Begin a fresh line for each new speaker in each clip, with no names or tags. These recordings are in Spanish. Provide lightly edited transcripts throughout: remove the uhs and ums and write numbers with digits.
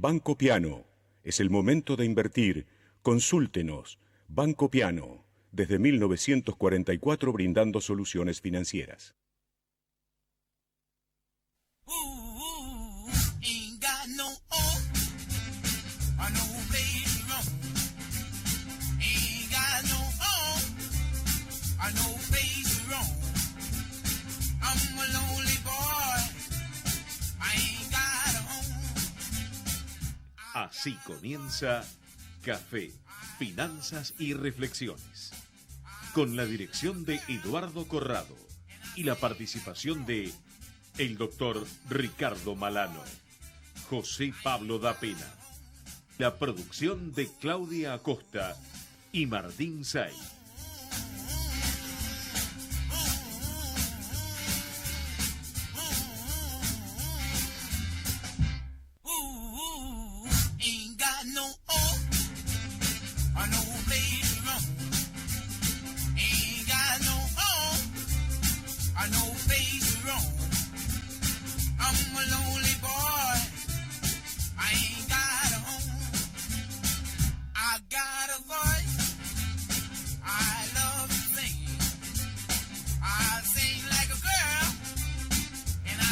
Banco Piano. Es el momento de invertir. Consúltenos. Banco Piano. Desde 1944 brindando soluciones financieras.
Así comienza Café, Finanzas y Reflexiones, con la dirección de Eduardo Corrado y la participación de el doctor Ricardo Malano, José Pablo da Pena, la producción de Claudia Acosta y Martín Say.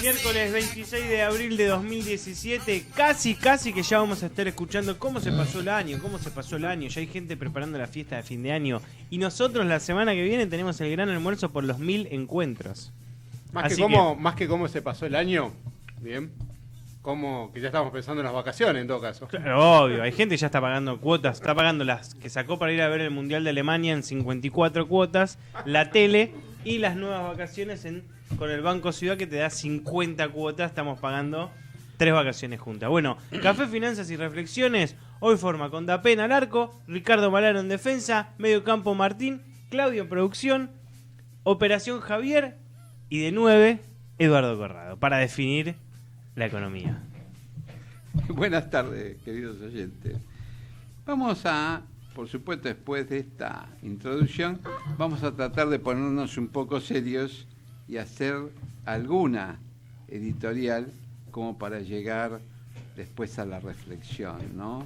Miércoles 26 de abril de 2017, casi que ya vamos a estar escuchando cómo se pasó el año, ya hay gente preparando la fiesta de fin de año y nosotros la semana que viene tenemos el gran almuerzo por los 1000 encuentros.
Más que cómo se pasó el año, bien, como que ya estamos pensando en las vacaciones en todo caso.
Claro, obvio, hay gente que ya está pagando cuotas, está pagando las que sacó para ir a ver el Mundial de Alemania en 54 cuotas, la tele y las nuevas vacaciones con el Banco Ciudad que te da 50 cuotas, estamos pagando 3 vacaciones juntas. Bueno, Café, Finanzas y Reflexiones, hoy forma con Da Pena al arco, Ricardo Malano en defensa, medio campo Martín, Claudio en producción, Operación Javier y de 9, Eduardo Corrado, para definir la economía.
Buenas tardes, queridos oyentes. Vamos a, por supuesto, después de esta introducción, vamos a tratar de ponernos un poco serios y hacer alguna editorial como para llegar después a la reflexión, ¿no?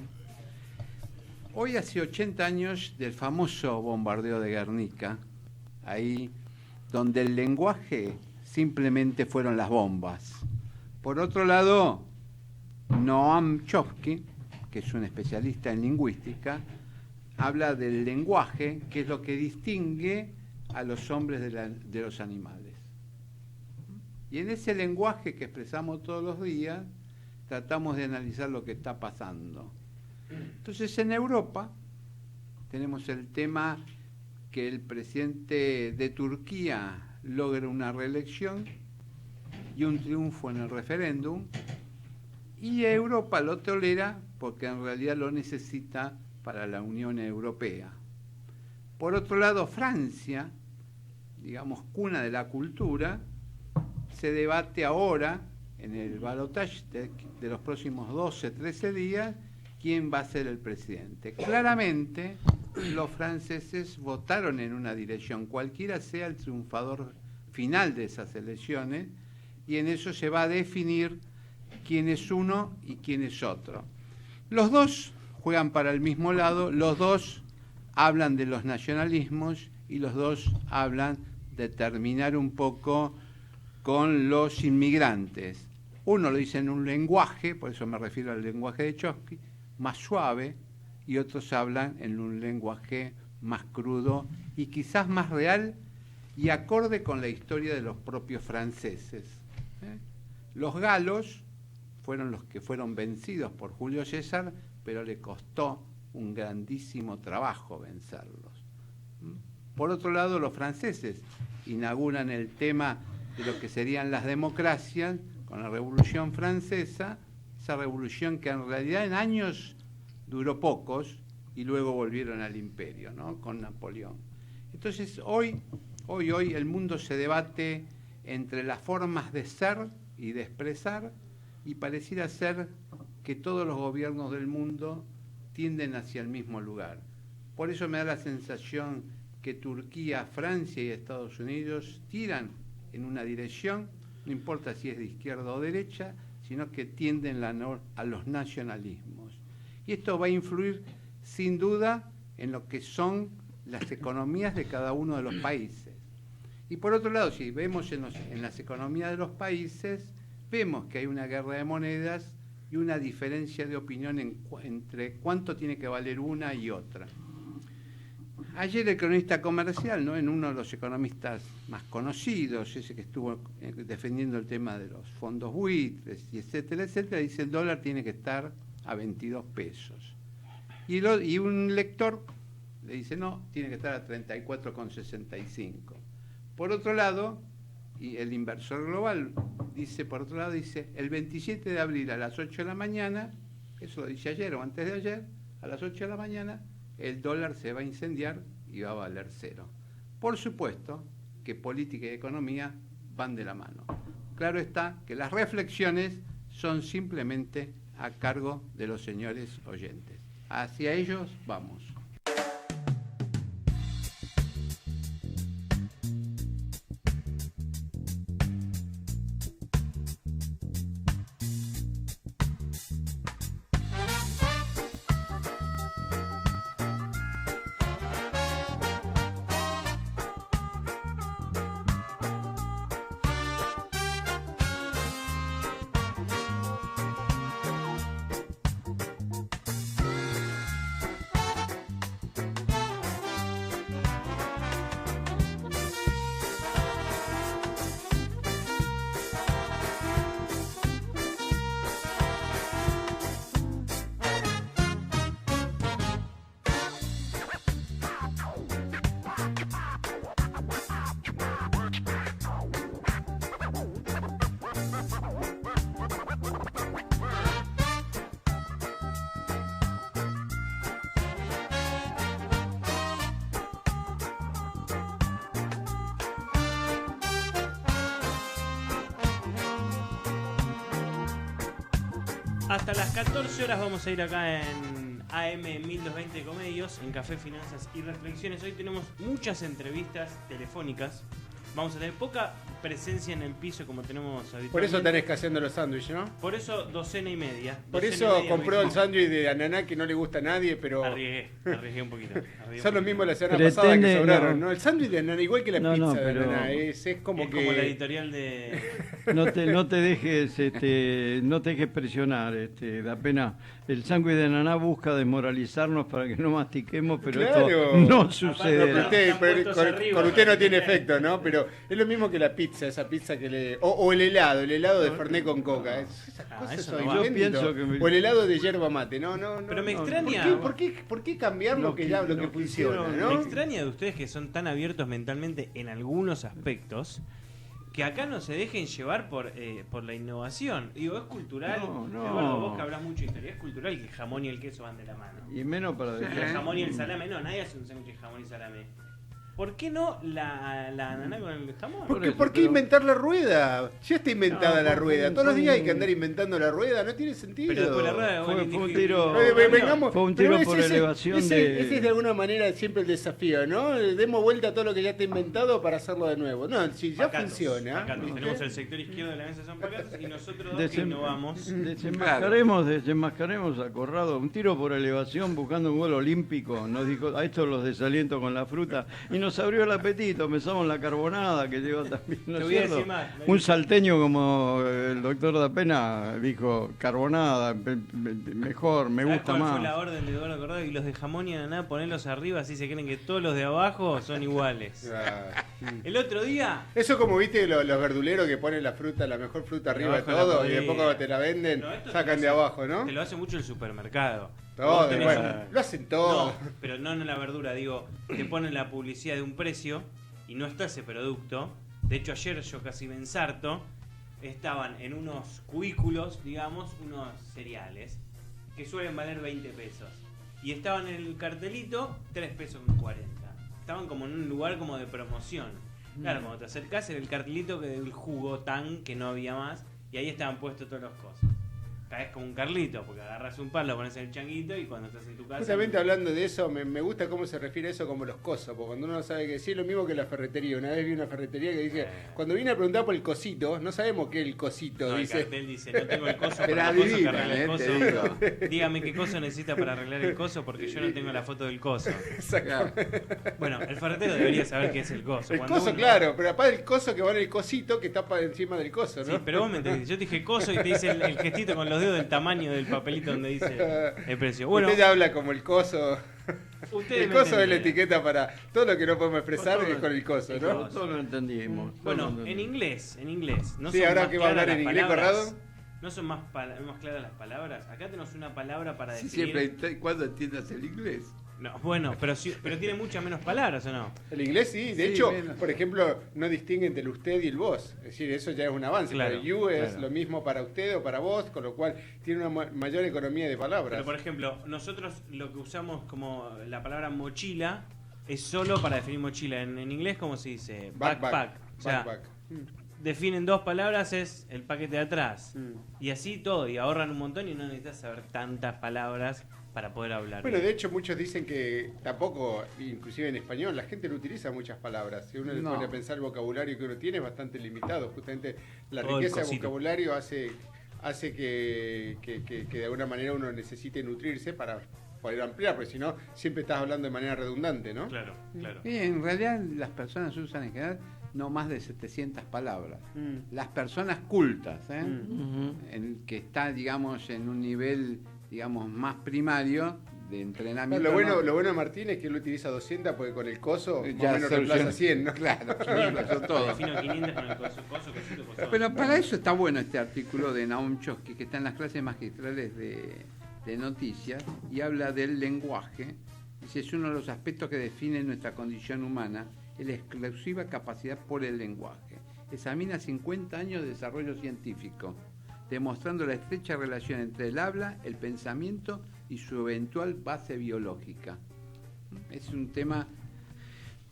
Hoy hace 80 años del famoso bombardeo de Guernica, ahí donde el lenguaje simplemente fueron las bombas. Por otro lado, Noam Chomsky, que es un especialista en lingüística, habla del lenguaje, que es lo que distingue a los hombres de los animales. Y en ese lenguaje que expresamos todos los días, tratamos de analizar lo que está pasando. Entonces, en Europa tenemos el tema que el presidente de Turquía logra una reelección y un triunfo en el referéndum, y Europa lo tolera porque en realidad lo necesita para la Unión Europea. Por otro lado, Francia, digamos cuna de la cultura, se debate ahora en el balotaje de los próximos 12, 13 días quién va a ser el presidente. Claramente, los franceses votaron en una dirección, cualquiera sea el triunfador final de esas elecciones, y en eso se va a definir quién es uno y quién es otro. Los dos juegan para el mismo lado, los dos hablan de los nacionalismos y los dos hablan de terminar un poco con los inmigrantes. Uno lo dice en un lenguaje, por eso me refiero al lenguaje de Chomsky, más suave, y otros hablan en un lenguaje más crudo y quizás más real y acorde con la historia de los propios franceses. Los galos fueron los que fueron vencidos por Julio César, pero le costó un grandísimo trabajo vencerlos. Por otro lado, los franceses inauguran el tema de lo que serían las democracias con la Revolución Francesa, esa revolución que en realidad en años duró pocos y luego volvieron al imperio, ¿no? Con Napoleón. Entonces hoy el mundo se debate entre las formas de ser y de expresar, y pareciera ser que todos los gobiernos del mundo tienden hacia el mismo lugar. Por eso me da la sensación que Turquía, Francia y Estados Unidos tiran en una dirección, no importa si es de izquierda o derecha, sino que tienden a los nacionalismos. Y esto va a influir sin duda en lo que son las economías de cada uno de los países. Y por otro lado, si vemos en las economías de los países, vemos que hay una guerra de monedas y una diferencia de opinión entre cuánto tiene que valer una y otra. Ayer el cronista comercial, ¿no?, en uno de los economistas más conocidos, ese que estuvo defendiendo el tema de los fondos buitres, y etcétera, etcétera, dice el dólar tiene que estar a 22 pesos. Y un lector le dice, no, tiene que estar a 34,65. Por otro lado, y el inversor global dice, por otro lado, dice, el 27 de abril a las 8 de la mañana, eso lo dice ayer o antes de ayer, a las 8 de la mañana, el dólar se va a incendiar y va a valer cero. Por supuesto que política y economía van de la mano. Claro está que las reflexiones son simplemente a cargo de los señores oyentes. Hacia ellos vamos.
Hasta las 14 horas vamos a ir acá en AM 1220 Comedios, en Café, Finanzas y Reflexiones. Hoy tenemos muchas entrevistas telefónicas. Vamos a tener poca presencia en el piso como tenemos habitualmente.
Por eso están escaseando los sándwiches, ¿no?
Por eso docena y media.
Por eso compró el sándwich de ananá que no le gusta a nadie, pero...
Arriesgué un poquito.
Son los mismos la semana pasada que sobraron, ¿no? El sándwich de ananá, igual que la pizza de ananá, es como que...
como la editorial de...
No te dejes presionar, da pena. El sándwich de ananá busca desmoralizarnos para que no mastiquemos, pero
claro,
esto no sucederá.
Con usted no tiene efecto, ¿no? Pero es lo mismo que la pizza, esa pizza que le... O el helado de Fernet con coca. Esas cosas son inventos. O el helado de yerba mate, no.
Pero me extraña...
¿Por qué cambiar lo que funciona, ¿no?
Me extraña de ustedes que son tan abiertos mentalmente en algunos aspectos, que acá no se dejen llevar por la innovación. Digo, es cultural. Eduardo, vos que hablas mucho de historia, es cultural que el jamón y el queso van de la mano.
Y menos para decir.
El jamón y el salame, no, nadie hace un sándwich de jamón y salame. ¿Por qué no la ananá con el jamón?
¿Por qué inventar la rueda? Ya está inventada la rueda. Todos los días hay que andar inventando la rueda, no tiene sentido.
Pero después la rueda
fue un tiro.
Fue
un tiro por elevación
ese es de alguna manera siempre el desafío, ¿no? Demos vuelta a todo lo que ya está inventado para hacerlo de nuevo. No, si ya funciona.
Tenemos el sector izquierdo de la mesa, son pacatos, y nosotros dos que innovamos.
Desenmascaremos a Corrado. Un tiro por elevación buscando un gol olímpico. Nos dijo, a estos los desaliento con la fruta. Y nos abrió el apetito, empezamos la carbonada que lleva también, ¿no es cierto? Un salteño como el doctor Dapena dijo, carbonada, mejor, me gusta
cuál
más.
Fue la orden de Eduardo Corrado, y los de jamón y ananá, ponerlos arriba, así se creen que todos los de abajo son iguales. El otro día...
Eso como viste los verduleros que ponen la fruta, la mejor fruta arriba de todo, y después cuando te la venden, sacan de abajo, ¿no?
Te lo hace mucho el supermercado.
Todo, bueno, lo hacen todo.
No, pero no en la verdura, digo, te ponen la publicidad de un precio y no está ese producto. De hecho, ayer yo casi me ensarto. Estaban en unos cubículos, digamos, unos cereales que suelen valer 20 pesos. Y estaban en el cartelito 3 pesos con 40. Estaban como en un lugar como de promoción. Claro, cuando te acercás era el cartelito del jugo tan que no había más, y ahí estaban puestos todas las cosas. caes como un Carlito, porque agarras un palo, lo pones en el changuito y cuando estás en tu casa...
Justamente hablando de eso, me gusta cómo se refiere a eso como los cosos, porque cuando uno no sabe qué decir, lo mismo que la ferretería. Una vez vi una ferretería que dice, cuando vine a preguntar por el cosito, no sabemos qué es el cosito.
No,
dice.
El cartel dice, no tengo el coso,
Pero
para el coso que arregla el coso.
digo.
Dígame qué coso necesita para arreglar el coso, porque yo no tengo la foto del coso. Bueno, el ferretero debería saber qué es el coso.
El coso, claro, pero aparte el coso que va en el cosito que está encima del coso, ¿no?
Sí, pero vos me entendés. Yo te dije coso y te dice el gestito con los dedos del tamaño del papelito donde dice el precio. Bueno,
usted ya habla como el coso. El coso es la etiqueta para todo lo que no podemos expresar es con el coso, ¿no?
Todos lo entendimos.
Bueno, en inglés. ¿No
sí,
son
ahora
más
que va a hablar en inglés, Corrado.
¿No son más claras las palabras? Acá tenemos una palabra para
Sí,
definir...
siempre y cuando entiendas el inglés.
No, bueno, pero tiene muchas menos palabras, ¿o no?
El inglés sí, de hecho, por ejemplo, no distingue entre el usted y el vos. Es decir, eso ya es un avance.
Claro,
pero el you es lo mismo para usted o para vos, con lo cual tiene una mayor economía de palabras.
Pero, por ejemplo, nosotros lo que usamos como la palabra mochila es solo para definir mochila. En inglés, ¿cómo se dice? Backpack. O sea, definen dos palabras, es el paquete de atrás. Y así todo, y ahorran un montón y no necesitas saber tantas palabras para poder hablar.
Bueno, de hecho muchos dicen que tampoco, inclusive en español, la gente no utiliza muchas palabras. Si uno le pone a pensar el vocabulario que uno tiene es bastante limitado. Justamente la riqueza del vocabulario hace que de alguna manera uno necesite nutrirse para poder ampliar, porque si no, siempre estás hablando de manera redundante, ¿no?
Claro.
En realidad las personas usan en general no más de 700 palabras. Las personas cultas, en que está, digamos, en un nivel, digamos, más primario de entrenamiento.
Lo bueno de Martín es que él utiliza 200 porque con el coso ya más o menos reemplaza 100, ¿no?
Claro, todo.
Defino 500 con el coso, cosito.
Pero para eso está bueno este artículo de Noam Chomsky, que está en las clases magistrales de noticias, y habla del lenguaje. Dice, es uno de los aspectos que define nuestra condición humana, es la exclusiva capacidad por el lenguaje. Examina 50 años de desarrollo científico, demostrando la estrecha relación entre el habla, el pensamiento y su eventual base biológica. Es un tema...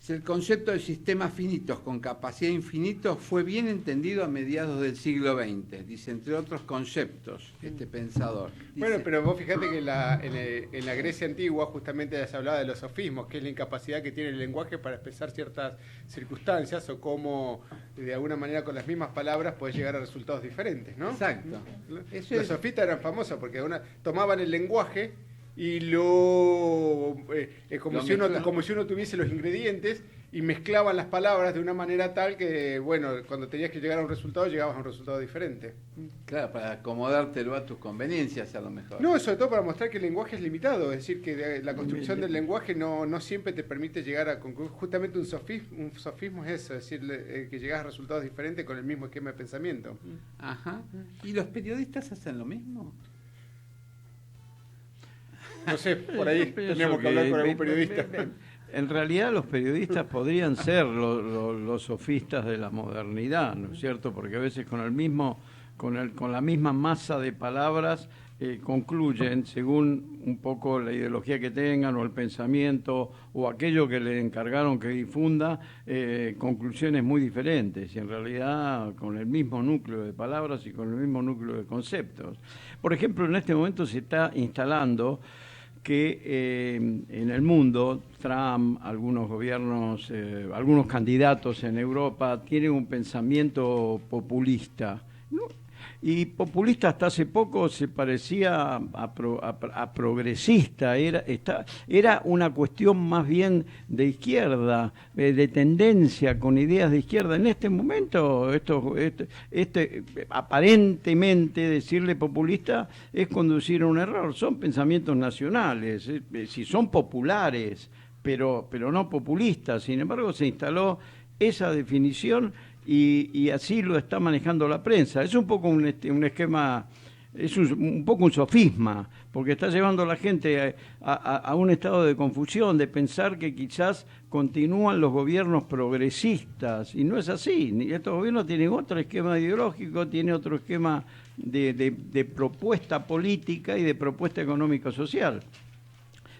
El concepto de sistemas finitos con capacidad infinita fue bien entendido a mediados del siglo XX, dice, entre otros conceptos, este pensador. Dice,
bueno, pero vos fijate que en la Grecia antigua justamente ya se hablaba de los sofismos, que es la incapacidad que tiene el lenguaje para expresar ciertas circunstancias o cómo de alguna manera con las mismas palabras podés llegar a resultados diferentes, ¿no?
Exacto.
Los sofistas eran famosos porque tomaban el lenguaje y como si uno tuviese los ingredientes y mezclaban las palabras de una manera tal que, bueno, cuando tenías que llegar a un resultado, llegabas a un resultado diferente.
Claro, para acomodártelo a tus conveniencias a lo mejor.
No, sobre todo para mostrar que el lenguaje es limitado, es decir, que la construcción del lenguaje no siempre te permite llegar a concluir. Justamente un sofismo es eso, es decir, que llegas a resultados diferentes con el mismo esquema de pensamiento.
Ajá. ¿Y los periodistas hacen lo mismo?
No sé, por ahí tenemos que hablar con algún periodista.
En realidad los periodistas podrían ser los sofistas de la modernidad, ¿no es cierto? Porque a veces con la misma masa de palabras concluyen, según un poco la ideología que tengan o el pensamiento o aquello que le encargaron que difunda, conclusiones muy diferentes y en realidad con el mismo núcleo de palabras y con el mismo núcleo de conceptos. Por ejemplo, en este momento se está instalando que en el mundo, Trump, algunos gobiernos, algunos candidatos en Europa tienen un pensamiento populista, ¿no? Y populista hasta hace poco se parecía a progresista, era una cuestión más bien de izquierda, de tendencia, con ideas de izquierda. En este momento, aparentemente decirle populista es conducir a un error, son pensamientos nacionales, si son populares, pero no populistas. Sin embargo, se instaló esa definición y así lo está manejando la prensa. Es un poco un esquema, es un poco un sofisma, porque está llevando a la gente a un estado de confusión, de pensar que quizás continúan los gobiernos progresistas, y no es así. Estos gobiernos tienen otro esquema ideológico, tienen otro esquema de propuesta política y de propuesta económico-social.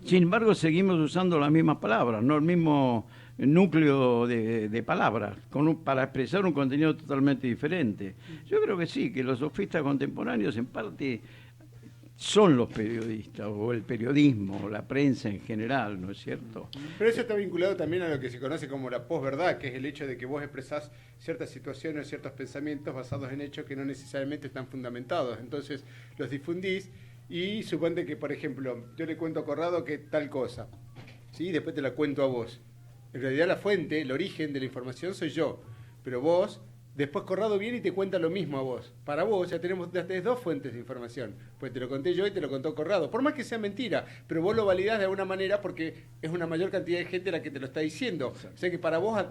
Sin embargo, seguimos usando las mismas palabras, no el mismo núcleo de palabras, para expresar un contenido totalmente diferente. Yo creo que sí, que los sofistas contemporáneos en parte son los periodistas, o el periodismo, o la prensa en general, ¿no es cierto?
Pero eso está vinculado también a lo que se conoce como la posverdad, que es el hecho de que vos expresás ciertas situaciones o ciertos pensamientos basados en hechos que no necesariamente están fundamentados. Entonces los difundís y suponte que, por ejemplo, yo le cuento a Corrado que tal cosa, ¿sí? Y después te la cuento a vos. En realidad la fuente, el origen de la información soy yo, pero vos... Después Corrado viene y te cuenta lo mismo a vos. Para vos ya tenés dos fuentes de información. Pues te lo conté yo y te lo contó Corrado. Por más que sea mentira, pero vos lo validás de alguna manera porque es una mayor cantidad de gente la que te lo está diciendo. O sea que para vos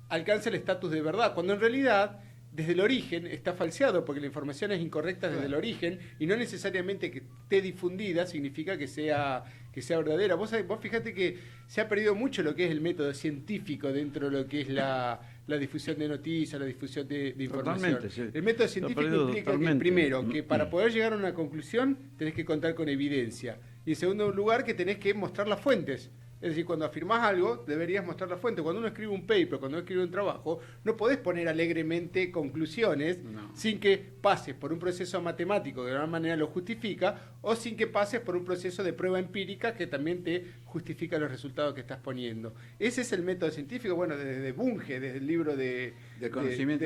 alcanza el estatus de verdad. Cuando en realidad, desde el origen, está falseado porque la información es incorrecta desde el origen y no necesariamente que esté difundida significa que sea verdadera. Vos fíjate que se ha perdido mucho lo que es el método científico dentro de lo que es la difusión de noticias, la difusión de información.
Sí.
El método científico implica que, primero, que para poder llegar a una conclusión tenés que contar con evidencia. Y en segundo lugar, que tenés que mostrar las fuentes. Es decir, cuando afirmás algo, deberías mostrar la fuente. Cuando uno escribe un paper, cuando uno escribe un trabajo, no podés poner alegremente conclusiones sin que pases por un proceso matemático que de alguna manera lo justifica, o sin que pases por un proceso de prueba empírica que también te justifica los resultados que estás poniendo. Ese es el método científico, bueno, desde Bunge, desde el libro de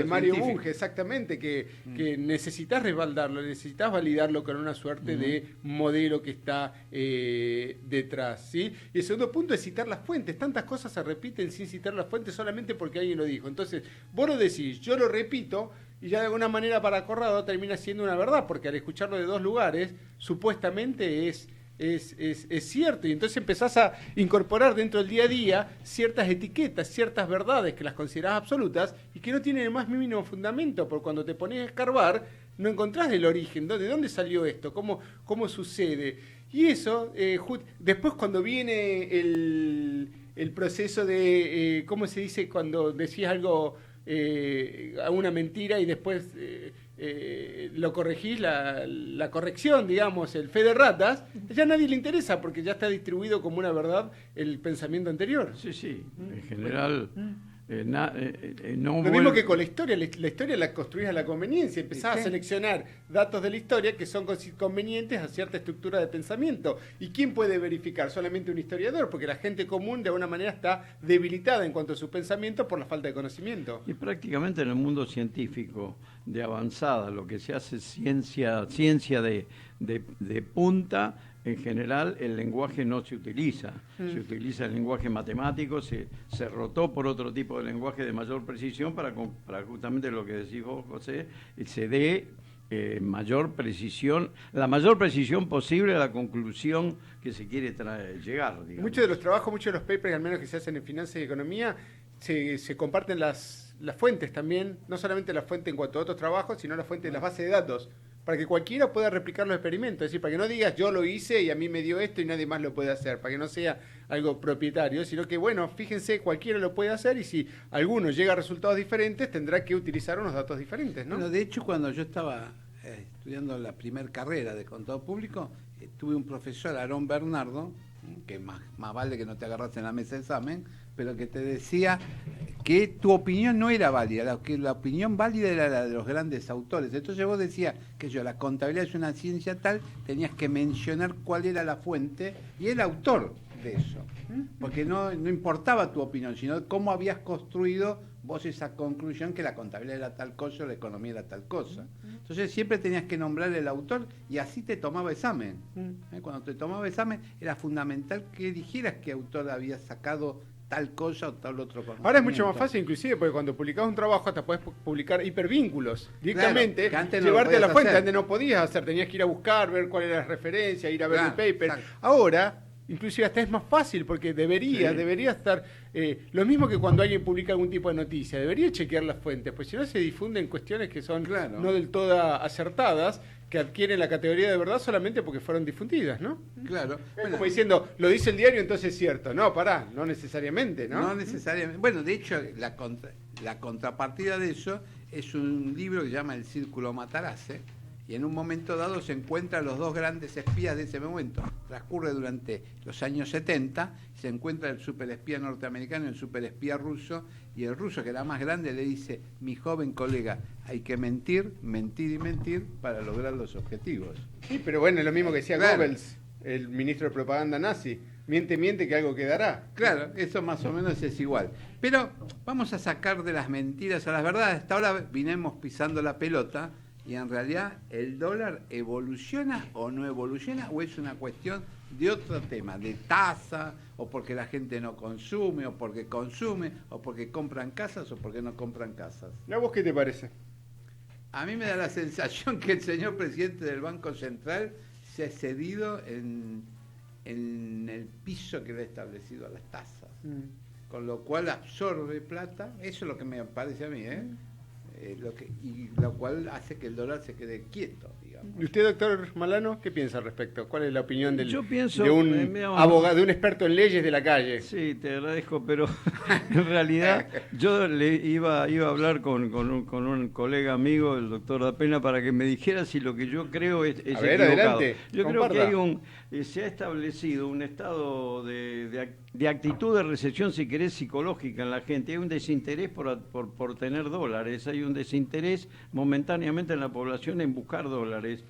Mario Bunge, exactamente, que necesitas respaldarlo, necesitas validarlo con una suerte de modelo que está detrás, ¿sí? Y el segundo punto es citar las fuentes. Tantas cosas se repiten sin citar las fuentes solamente porque alguien lo dijo. Entonces, vos lo decís, yo lo repito, y ya de alguna manera para Corrado termina siendo una verdad, porque al escucharlo de dos lugares, supuestamente es cierto, y entonces empezás a incorporar dentro del día a día ciertas etiquetas, ciertas verdades que las considerás absolutas y que no tienen el más mínimo fundamento, porque cuando te pones a escarbar no encontrás el origen, ¿de dónde salió esto? ¿Cómo sucede? Y eso, después cuando viene el proceso de, ¿cómo se dice? Cuando decís algo, una mentira y después lo corregís, la corrección, digamos, el fe de ratas, ya a nadie le interesa porque ya está distribuido como una verdad el pensamiento anterior.
Sí, en general...
no lo mismo que con la historia la construís a la conveniencia, empezás a seleccionar datos de la historia que son convenientes a cierta estructura de pensamiento. ¿Y quién puede verificar? Solamente un historiador, porque la gente común de alguna manera está debilitada en cuanto a su pensamiento por la falta de conocimiento.
Y prácticamente en el mundo científico de avanzada, lo que se hace ciencia de punta. En general, el lenguaje no se utiliza. Se utiliza el lenguaje matemático, se rotó por otro tipo de lenguaje de mayor precisión para justamente lo que decís vos, José, se dé mayor precisión, la mayor precisión posible a la conclusión que se quiere llegar. Digamos.
Muchos de los trabajos, muchos de los papers, al menos que se hacen en finanzas y economía, se comparten las fuentes también, no solamente la fuente en cuanto a otros trabajos, sino la fuente de las bases de datos, para que cualquiera pueda replicar los experimentos, es decir, para que no digas yo lo hice y a mí me dio esto y nadie más lo puede hacer, para que no sea algo propietario, sino que bueno, fíjense, cualquiera lo puede hacer y si alguno llega a resultados diferentes tendrá que utilizar unos datos diferentes, ¿no?
Bueno, de hecho cuando yo estaba estudiando la primer carrera de contador público, tuve un profesor, Aarón Bernardo, que más vale que no te agarraste en la mesa de examen, pero que te decía que tu opinión no era válida, que la opinión válida era la de los grandes autores. Entonces vos decías que la contabilidad es una ciencia tal, tenías que mencionar cuál era la fuente y el autor de eso, porque no importaba tu opinión, sino cómo habías construido vos esa conclusión que la contabilidad era tal cosa o la economía era tal cosa. Entonces siempre tenías que nombrar el autor y así te tomaba examen. Cuando te tomaba examen era fundamental que dijeras qué autor había sacado tal cosa o tal otro conocimiento.
Ahora es mucho más fácil inclusive porque cuando publicás un trabajo hasta podés publicar hipervínculos directamente,
claro,
llevarte a la fuente, antes no podías hacer, tenías que ir a buscar, ver cuál era la referencia, ir a ver el paper. Exacto. Ahora inclusive hasta es más fácil porque debería estar lo mismo que cuando alguien publica algún tipo de noticia, debería chequear las fuentes, pues si no se difunden cuestiones que son no del todo acertadas, que adquieren la categoría de verdad solamente porque fueron difundidas, ¿no?
Claro.
Es como diciendo, lo dice el diario, entonces es cierto. No, pará, no necesariamente, ¿no?
No necesariamente. Bueno, de hecho, la contrapartida de eso es un libro que se llama El Círculo Matarazzi, Y en un momento dado se encuentran los dos grandes espías de ese momento. Transcurre durante los años 70, se encuentra el superespía norteamericano y el superespía ruso, y el ruso, que era más grande, le dice: mi joven colega, hay que mentir, mentir y mentir para lograr los objetivos.
Sí, pero bueno, es lo mismo que decía Goebbels, el ministro de propaganda nazi. Miente, miente, que algo quedará.
Claro, eso más o menos es igual. Pero vamos a sacar de las mentiras a las verdades. Hasta ahora vinimos pisando la pelota, y en realidad el dólar evoluciona o no evoluciona, o es una cuestión de otro tema, de tasa, o porque la gente no consume, o porque consume, o porque compran casas, o porque no compran casas.
¿A vos qué te parece?
A mí me da la sensación que el señor presidente del Banco Central se ha cedido en el piso que le ha establecido a las tasas, con lo cual absorbe plata. Eso es lo que me parece a mí, lo cual hace que el dólar se quede quieto, digamos.
¿Y usted, doctor Malano, qué piensa al respecto? ¿Cuál es la opinión de un
digamos,
abogado, de un experto en leyes de la calle?
Sí, te agradezco, pero en realidad yo le iba a hablar con un colega amigo, el doctor Dapena, para que me dijera si lo que yo creo es
a ver,
equivocado.
Adelante,
yo
comparta.
creo que se ha establecido un estado de actitud de recesión, si querés, psicológica en la gente. Hay un desinterés por tener dólares, hay un desinterés momentáneamente en la población en buscar dólares,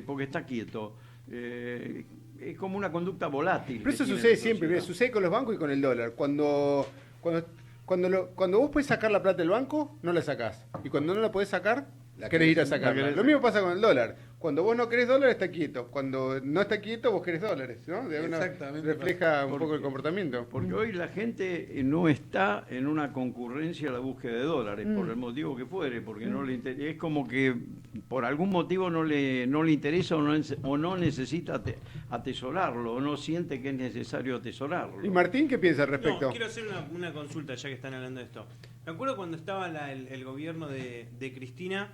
porque está quieto. Es como una conducta volátil.
Pero eso sucede siempre, sucede con los bancos y con el dólar. Cuando vos podés sacar la plata del banco, no la sacás. Y cuando no la podés sacar, querés ir a sacarla. Lo mismo pasa con el dólar. Cuando vos no querés dólares, está quieto. Cuando no está quieto, vos querés dólares, ¿no?
Exactamente.
Refleja un poco el comportamiento.
Porque hoy la gente no está en una concurrencia a la búsqueda de dólares, por el motivo que fuere, porque no le interesa. Es como que por algún motivo no le interesa o no necesita atesorarlo, o no siente que es necesario atesorarlo.
¿Y Martín qué piensa al respecto?
No, quiero hacer una consulta, ya que están hablando de esto. Me acuerdo cuando estaba el gobierno de Cristina,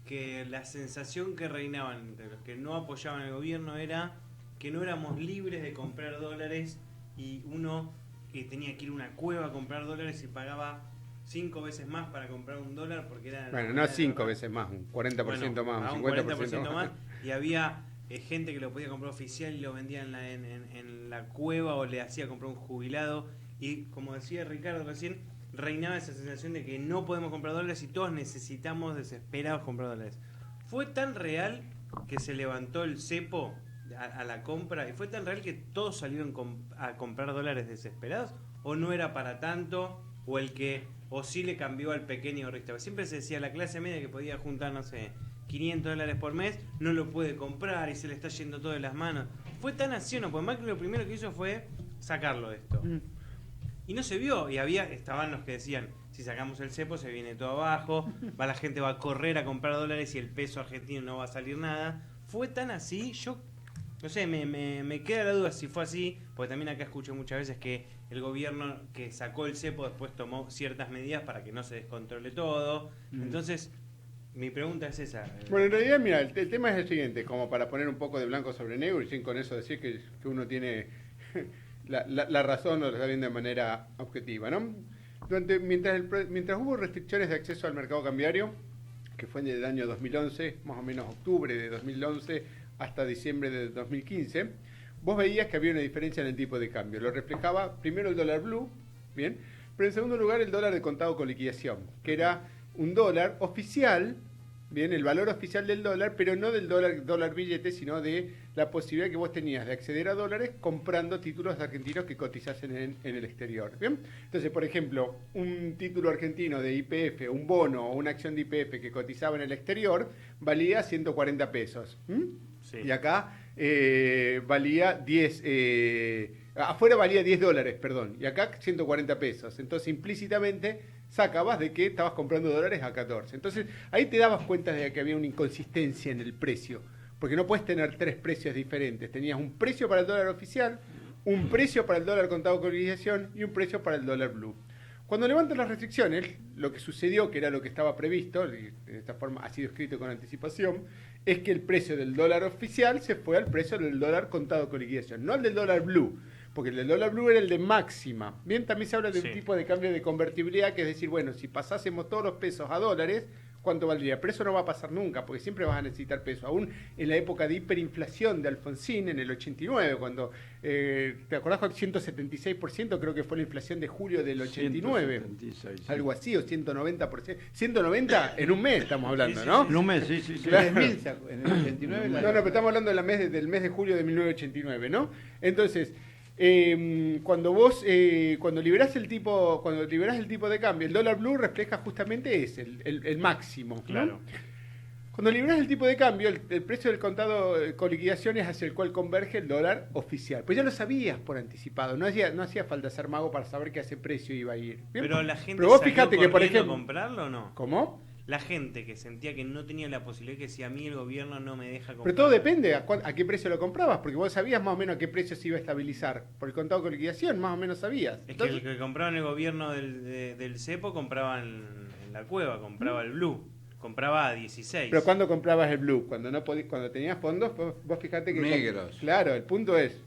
que la sensación que reinaban entre los que no apoyaban el gobierno era que no éramos libres de comprar dólares, y uno que tenía que ir a una cueva a comprar dólares y pagaba 5 veces más para comprar un dólar, porque era...
Bueno, no 5 veces más, un 40% más, un 50%
más. Y había gente que lo podía comprar oficial y lo vendía en la cueva, o le hacía comprar un jubilado, y como decía Ricardo recién, reinaba esa sensación de que no podemos comprar dólares y todos necesitamos desesperados comprar dólares. Fue tan real que se levantó el cepo a la compra, y fue tan real que todos salieron a comprar dólares desesperados, o no era para tanto, o sí le cambió al pequeño ahorrista. Siempre se decía, la clase media que podía juntar, no sé, $500 por mes, no lo puede comprar y se le está yendo todo de las manos. Fue tan así, ¿no? Porque Macri lo primero que hizo fue sacarlo de esto. Y no se vio, y estaban los que decían, si sacamos el cepo se viene todo abajo, la gente va a correr a comprar dólares y el peso argentino no va a salir nada. Fue tan así, yo no sé, me queda la duda si fue así, porque también acá escucho muchas veces que el gobierno que sacó el cepo después tomó ciertas medidas para que no se descontrole todo. Entonces, mi pregunta es esa.
Bueno, en realidad, mira, el tema es el siguiente, como para poner un poco de blanco sobre negro, y sin con eso decir que uno tiene la razón, o lo está viendo de manera objetiva, ¿no? Mientras hubo restricciones de acceso al mercado cambiario, que fue en el año 2011, más o menos octubre de 2011 hasta diciembre de 2015, vos veías que había una diferencia en el tipo de cambio. Lo reflejaba primero el dólar blue, ¿bien? Pero en segundo lugar el dólar de contado con liquidación, que era un dólar oficial, bien, el valor oficial del dólar, pero no del dólar billete, sino de la posibilidad que vos tenías de acceder a dólares comprando títulos argentinos que cotizasen en el exterior. ¿Bien? Entonces, por ejemplo, un título argentino de YPF, un bono o una acción de YPF que cotizaba en el exterior, valía 140 pesos. Sí. Y acá valía 10... afuera valía $10, perdón, y acá 140 pesos. Entonces, implícitamente sacabas de que estabas comprando dólares a 14. Entonces, ahí te dabas cuenta de que había una inconsistencia en el precio, porque no puedes tener tres precios diferentes. Tenías un precio para el dólar oficial, un precio para el dólar contado con liquidación y un precio para el dólar blue. Cuando levantan las restricciones, lo que sucedió, que era lo que estaba previsto, de esta forma ha sido escrito con anticipación, es que el precio del dólar oficial se fue al precio del dólar contado con liquidación, no al del dólar blue, porque el del dólar blue era el de máxima. Bien, también se habla de un tipo de cambio de convertibilidad, que es decir, bueno, si pasásemos todos los pesos a dólares, cuánto valdría, pero eso no va a pasar nunca, porque siempre vas a necesitar peso, aún en la época de hiperinflación de Alfonsín en el 89, cuando, ¿te acordás? 176% creo que fue la inflación de julio del 89, 176, sí. Algo así, o 190%, 190 en un mes estamos hablando, ¿no?
En un mes, sí.
Claro. En el 89. No, pero estamos hablando del mes de julio de 1989, ¿no? Entonces, cuando liberás el tipo de cambio, el dólar blue refleja justamente ese, el máximo, ¿no? Claro. Cuando liberás el tipo de cambio, el precio del contado con liquidaciones hacia el cual converge el dólar oficial. Pues ya lo sabías por anticipado, no hacía falta ser mago para saber que a ese precio iba a ir.
¿Bien? Pero la gente
vos fíjate que, por ejemplo,
comprarlo o no.
¿Cómo?
La gente que sentía que no tenía la posibilidad, que si a mí el gobierno no me deja comprar.
Pero todo depende a qué precio lo comprabas, porque vos sabías más o menos a qué precio se iba a estabilizar. Por el contado con liquidación, más o menos sabías.
Es que el que compraba en el gobierno del cepo compraba en la cueva, compraba el blue. Compraba a 16.
Pero ¿cuándo comprabas el blue? Cuando tenías fondos, vos fijate que...
Negros.
Claro, el punto es...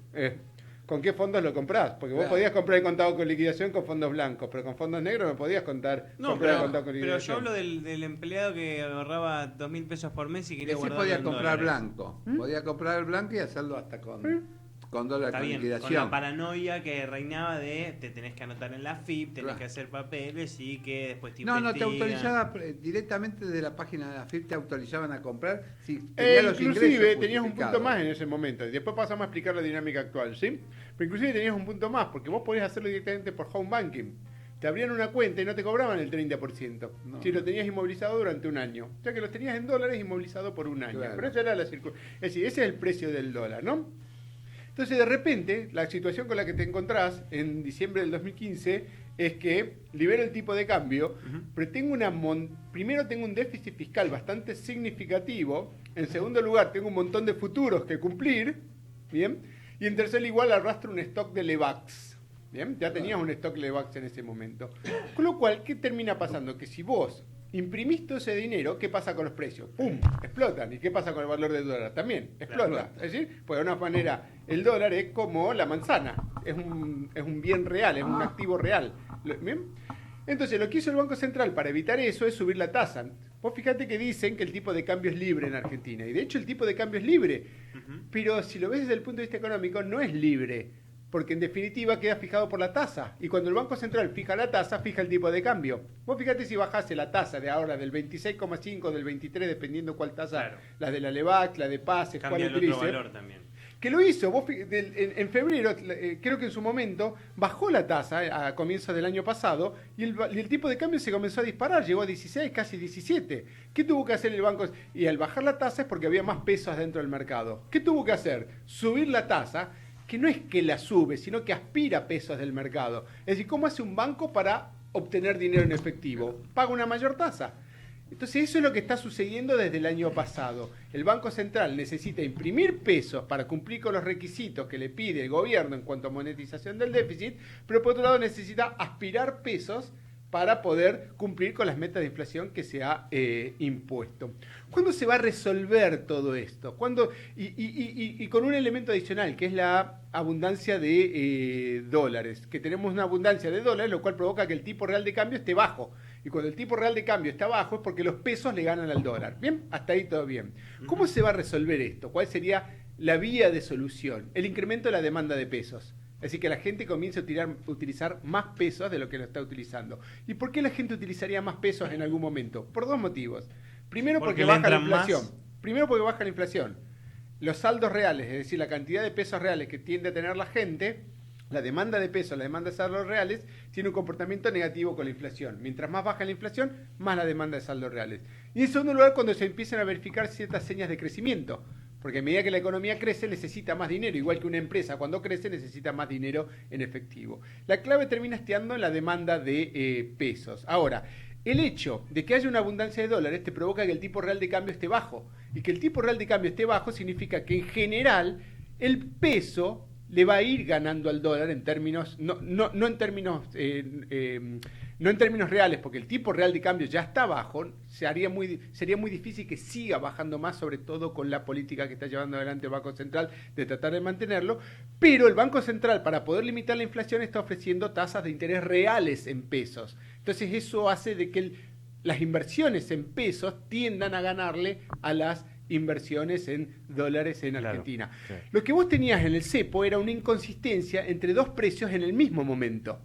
¿Con qué fondos lo comprás? Porque vos podías comprar el contado con liquidación con fondos blancos, pero con fondos negros no podías comprar el contado con liquidación.
Pero yo hablo del empleado que ahorraba 2.000 pesos por mes y quería guardar.
Sí, podía comprar blanco. Podía comprar el blanco y hacerlo hasta con dólar con liquidación.
Con la paranoia que reinaba de te tenés que anotar en la FIP, tenés que hacer papeles y que después te investigan.
No, te autorizaba directamente de la página de la FIP, te autorizaban a comprar si tenías los ingresos
inclusive tenías un punto más en ese momento. Y después pasamos a explicar la dinámica actual, ¿sí? Pero inclusive tenías un punto más, porque vos podías hacerlo directamente por home banking. Te abrían una cuenta y no te cobraban el 30%. Si lo tenías inmovilizado durante un año. O sea que lo tenías en dólares inmovilizado por un año. Claro. Pero esa era la circunstancia. Es decir, ese es el precio del dólar, ¿no? Entonces, de repente, la situación con la que te encontrás en diciembre del 2015 es que libero el tipo de cambio, pero primero tengo un déficit fiscal bastante significativo, en segundo lugar tengo un montón de futuros que cumplir, ¿bien? Y en tercer lugar arrastro un stock de Levax, ¿bien? Ya tenías un stock de Levax en ese momento. Con lo cual, ¿qué termina pasando? Que si vos imprimís todo ese dinero, ¿qué pasa con los precios? ¡Pum! Explotan. ¿Y qué pasa con el valor del dólar? También explota. Claro. Es decir, pues de una manera, el dólar es como la manzana. Es un bien real, es un activo real. ¿Bien? Entonces, lo que hizo el Banco Central para evitar eso es subir la tasa. Vos fíjate que dicen que el tipo de cambio es libre en Argentina. Y de hecho, el tipo de cambio es libre. Pero si lo ves desde el punto de vista económico, no es libre. Porque en definitiva queda fijado por la tasa. Y cuando el Banco Central fija la tasa, fija el tipo de cambio. Vos fíjate si bajase la tasa de ahora del 26,5, del 23, dependiendo cuál tasa, claro. La de la Levac, la de Pases,
cuál utilice. Otro valor también.
Que lo hizo, vos, en febrero, creo que en su momento, bajó la tasa a comienzos del año pasado y el tipo de cambio se comenzó a disparar, llegó a 16, casi 17. ¿Qué tuvo que hacer el banco? Y al bajar la tasa es porque había más pesos dentro del mercado. ¿Qué tuvo que hacer? Subir la tasa, que no es que la sube, sino que aspira pesos del mercado. Es decir, ¿cómo hace un banco para obtener dinero en efectivo? Paga una mayor tasa. Entonces eso es lo que está sucediendo desde el año pasado. El Banco Central necesita imprimir pesos para cumplir con los requisitos que le pide el gobierno en cuanto a monetización del déficit, pero por otro lado necesita aspirar pesos para poder cumplir con las metas de inflación que se ha impuesto. ¿Cuándo se va a resolver todo esto? ¿Cuándo? Y con un elemento adicional, que es la abundancia de dólares. Que tenemos una abundancia de dólares, lo cual provoca que el tipo real de cambio esté bajo. Y cuando el tipo real de cambio está bajo es porque los pesos le ganan al dólar. ¿Bien? Hasta ahí todo bien. ¿Cómo se va a resolver esto? ¿Cuál sería la vía de solución? El incremento de la demanda de pesos. Así que la gente comienza a utilizar más pesos de lo que lo está utilizando. ¿Y por qué la gente utilizaría más pesos en algún momento? Por dos motivos. Primero porque baja la inflación. Primero porque baja la inflación. Los saldos reales, es decir, la cantidad de pesos reales que tiende a tener la gente, la demanda de pesos, la demanda de saldos reales, tiene un comportamiento negativo con la inflación. Mientras más baja la inflación, más la demanda de saldos reales. Y en segundo lugar, cuando se empiezan a verificar ciertas señas de crecimiento. Porque a medida que la economía crece, necesita más dinero. Igual que una empresa, cuando crece, necesita más dinero en efectivo. La clave termina estando en la demanda de pesos. Ahora, el hecho de que haya una abundancia de dólares te provoca que el tipo real de cambio esté bajo. Y que el tipo real de cambio esté bajo significa que en general el peso le va a ir ganando al dólar en términos, no en términos reales, porque el tipo real de cambio ya está bajo, sería muy difícil que siga bajando más, sobre todo con la política que está llevando adelante el Banco Central de tratar de mantenerlo, pero el Banco Central, para poder limitar la inflación, está ofreciendo tasas de interés reales en pesos. Entonces eso hace de que las inversiones en pesos tiendan a ganarle a las inversiones en dólares en Argentina. Claro, sí. Lo que vos tenías en el cepo era una inconsistencia entre dos precios en el mismo momento.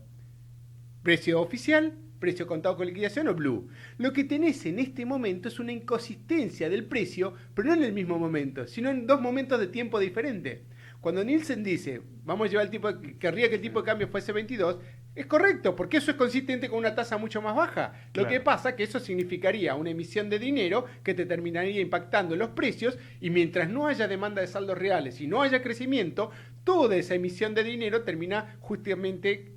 Precio oficial, precio contado con liquidación o blue. Lo que tenés en este momento es una inconsistencia del precio, pero no en el mismo momento, sino en dos momentos de tiempo diferentes. Cuando Nielsen dice, vamos a llevar el tipo, querría que el tipo de cambio fuese 22, es correcto, porque eso es consistente con una tasa mucho más baja. Lo que pasa es que eso significaría una emisión de dinero que te terminaría impactando en los precios, y mientras no haya demanda de saldos reales y no haya crecimiento, toda esa emisión de dinero termina justamente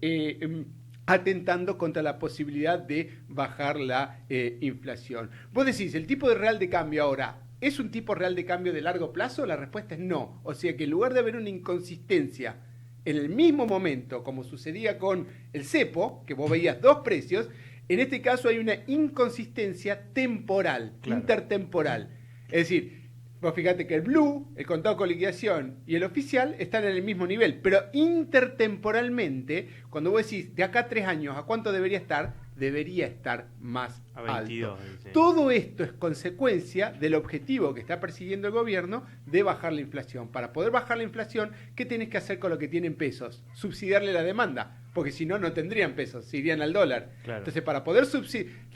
atentando contra la posibilidad de bajar la inflación. Vos decís, el tipo de real de cambio ahora, ¿es un tipo real de cambio de largo plazo? La respuesta es no. O sea que en lugar de haber una inconsistencia en el mismo momento, como sucedía con el cepo, que vos veías dos precios, en este caso hay una inconsistencia temporal, intertemporal. Es decir, vos fíjate que el blue, el contado con liquidación y el oficial están en el mismo nivel, pero intertemporalmente, cuando vos decís de acá a 3 años, ¿a cuánto debería estar? Debería estar más a 22, alto. Sí. Todo esto es consecuencia del objetivo que está persiguiendo el gobierno de bajar la inflación. Para poder bajar la inflación, ¿qué tenés que hacer con lo que tienen pesos? Subsidiarle la demanda, porque si no, no tendrían pesos, se irían al dólar. Claro. Entonces, para poder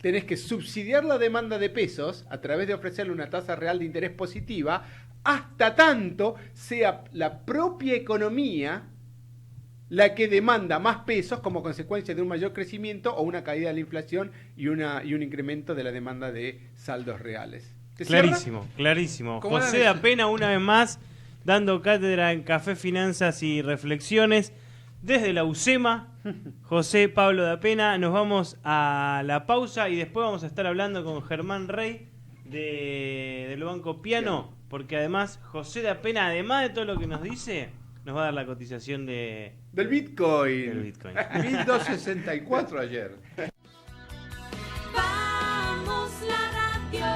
tenés que subsidiar la demanda de pesos a través de ofrecerle una tasa real de interés positiva, hasta tanto sea la propia economía la que demanda más pesos como consecuencia de un mayor crecimiento o una caída de la inflación y un incremento de la demanda de saldos reales.
Clarísimo, clarísimo. José da Pena, una vez más, dando cátedra en Café, Finanzas y Reflexiones desde la UCEMA. José Pablo da Pena, nos vamos a la pausa y después vamos a estar hablando con Germán Rey del Banco Piano, porque además José da Pena, además de todo lo que nos dice, nos va a dar la cotización del Bitcoin.
1264 ayer.
Vamos la radio,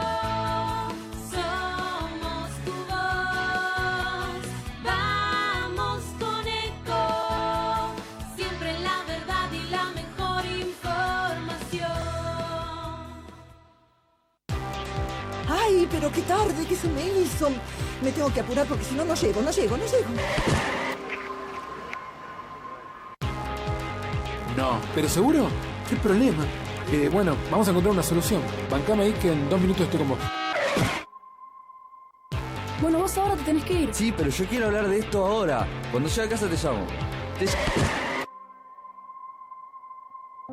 somos tu voz. Vamos con Eco, siempre la verdad y la mejor información.
Ay, pero qué tarde que se me hizo. Me tengo que apurar porque si no, no llego.
No. ¿Pero seguro? ¿Qué problema? Bueno, vamos a encontrar una solución. Bancame ahí que en 2 minutos estoy con vos.
Bueno, vos ahora te tenés que ir.
Sí, pero yo quiero hablar de esto ahora. Cuando llegue a casa te llamo.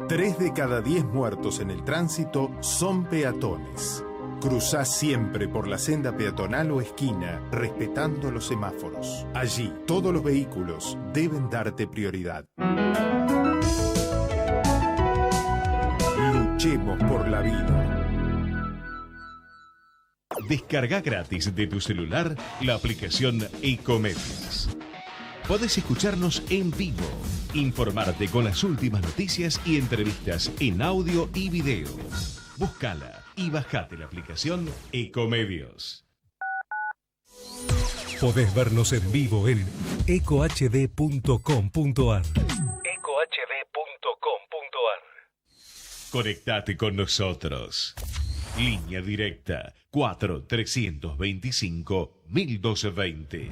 3 de cada 10 muertos en el tránsito son peatones. Cruzá siempre por la senda peatonal o esquina, respetando los semáforos. Allí, todos los vehículos deben darte prioridad. Luchemos por la vida.
Descarga gratis de tu celular la aplicación Ecomedios. Podés escucharnos en vivo, informarte con las últimas noticias y entrevistas en audio y video. Búscala y bajate la aplicación Ecomedios.
Podés vernos en vivo en ecohd.com.ar.
Conectate con nosotros. Línea directa 4-325-1220.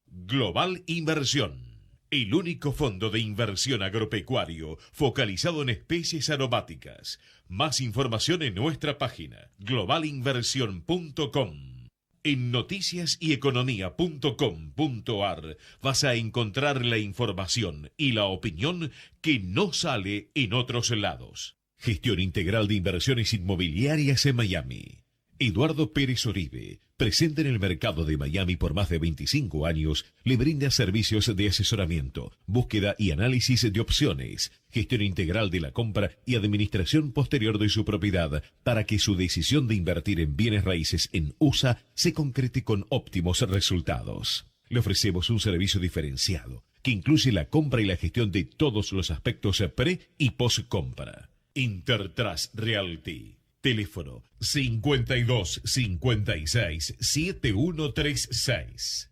Global Inversión. El único fondo de inversión agropecuario focalizado en especies aromáticas. Más información en nuestra página globalinversión.com. En noticiasyeconomía.com.ar vas a encontrar la información y la opinión que no sale en otros lados. Gestión integral de inversiones inmobiliarias en Miami. Eduardo Pérez Oribe, presente en el mercado de Miami por más de 25 años, le brinda servicios de asesoramiento, búsqueda y análisis de opciones, gestión integral de la compra y administración posterior de su propiedad para que su decisión de invertir en bienes raíces en USA se concrete con óptimos resultados. Le ofrecemos un servicio diferenciado que incluye la compra y la gestión de todos los aspectos pre y post compra. Intertrust Realty. Teléfono 5256-7136.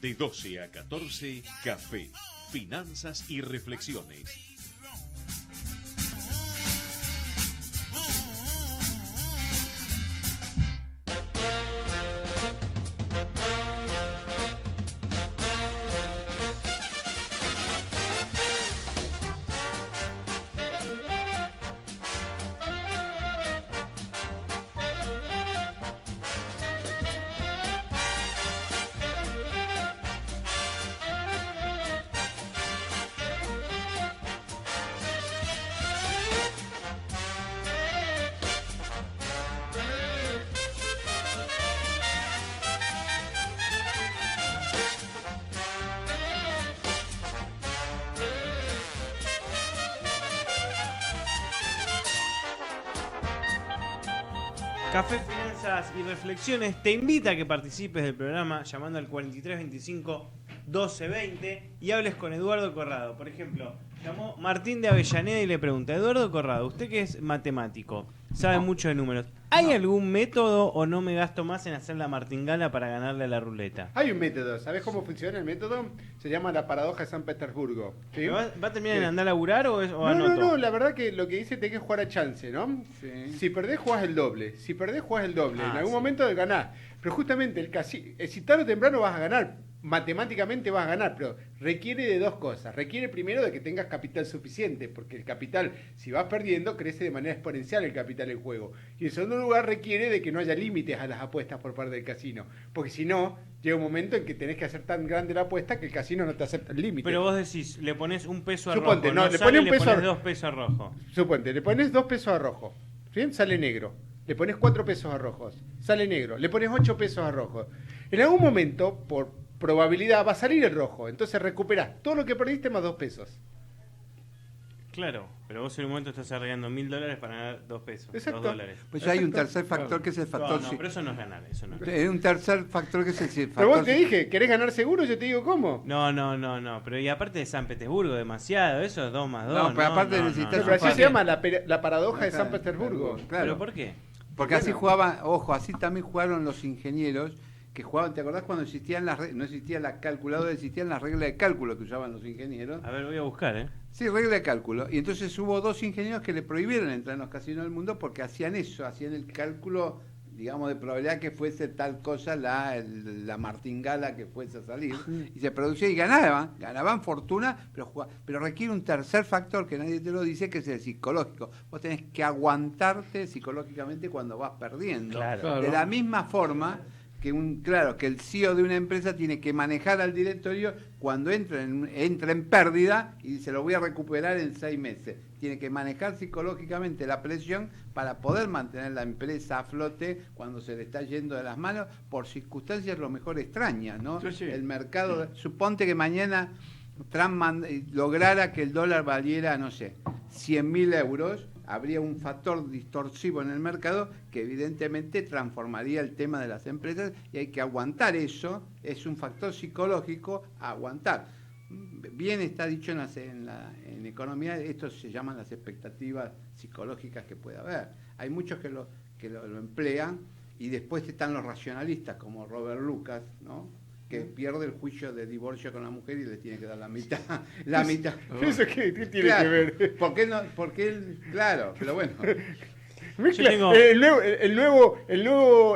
De 12 a 14, Café, Finanzas y Reflexiones.
Café, Finanzas y Reflexiones te invita a que participes del programa llamando al 4325 1220 y hables con Eduardo Corrado. Por ejemplo, llamó Martín de Avellaneda y le pregunta: Eduardo Corrado, usted que es matemático, sabe mucho de números, ¿hay algún método o no me gasto más en hacer la martingala para ganarle a la ruleta?
Hay un método. ¿Sabés cómo funciona el método? Se llama la paradoja de San Petersburgo. ¿Sí?
¿Va a terminar en andar a laburar o anoto?
No, la verdad que lo que dice tenés que jugar a chance, ¿no?
Sí.
Si perdés, jugás el doble. Si perdés, jugás el doble. En algún
sí.
momento ganás. Pero justamente si tarde o temprano vas a ganar. Matemáticamente vas a ganar, pero requiere de dos cosas. Requiere primero de que tengas capital suficiente, porque el capital, si vas perdiendo, crece de manera exponencial el capital en juego. Y en segundo lugar, requiere de que no haya límites a las apuestas por parte del casino, porque si no, llega un momento en que tenés que hacer tan grande la apuesta que el casino no te acepta el límite.
Pero vos decís, le pones un peso a
Suponte,
rojo,
no,
no
le
sale,
pones un peso
le
a-
pones 2 pesos a rojo.
Suponte, le pones 2 pesos a rojo, ¿sí? Sale negro. Le pones 4 pesos a rojos, sale negro. Le pones 8 pesos a rojo. En algún momento, por probabilidad, va a salir el rojo. Entonces recuperás todo lo que perdiste más 2 pesos.
Claro, pero vos en un momento estás arriesgando $1000 para ganar 2 pesos,
Exacto.
$2.
Pues hay un tercer factor que es el factor...
No, pero eso no es ganar, eso no es ganar.
Hay un tercer factor que es el
Pero
factor...
vos te dije, ¿querés ganar seguro? Yo te digo cómo.
No, pero y aparte de San Petersburgo, demasiado, eso es 2 más 2.
No, pero aparte necesitas
Pero así se llama la paradoja de San Petersburgo.
Claro.
¿Pero por qué?
Porque así jugaban, ojo, así también jugaron los ingenieros que jugaban, ¿te acordás cuando existían no existía la calculadora, existían las reglas de cálculo que usaban los ingenieros?
A ver, voy a buscar,
Sí, regla de cálculo. Y entonces hubo 2 ingenieros que le prohibieron entrar en los casinos del mundo porque hacían eso, hacían el cálculo, digamos, de probabilidad que fuese tal cosa la martingala que fuese a salir. Y se producía y ganaban fortuna, pero requiere un tercer factor que nadie te lo dice, que es el psicológico. Vos tenés que aguantarte psicológicamente cuando vas perdiendo.
Claro.
De la misma forma que el CEO de una empresa tiene que manejar al directorio cuando entra en pérdida y se lo voy a recuperar en 6 meses. Tiene que manejar psicológicamente la presión para poder mantener la empresa a flote cuando se le está yendo de las manos por circunstancias lo mejor extrañas, ¿no?
Sí, sí.
El mercado, suponte que mañana Trump lograra que el dólar valiera, no sé, 100.000 euros, habría un factor distorsivo en el mercado que evidentemente transformaría el tema de las empresas y hay que aguantar eso, es un factor psicológico a aguantar. Bien está dicho en economía, esto se llaman las expectativas psicológicas que puede haber. Hay muchos que lo emplean y después están los racionalistas como Robert Lucas, ¿no? Que pierde el juicio de divorcio con la mujer y le tiene que dar la mitad. La mitad.
¿Eso qué tiene
Claro,
que ver?
Porque él, claro, pero bueno.
tengo-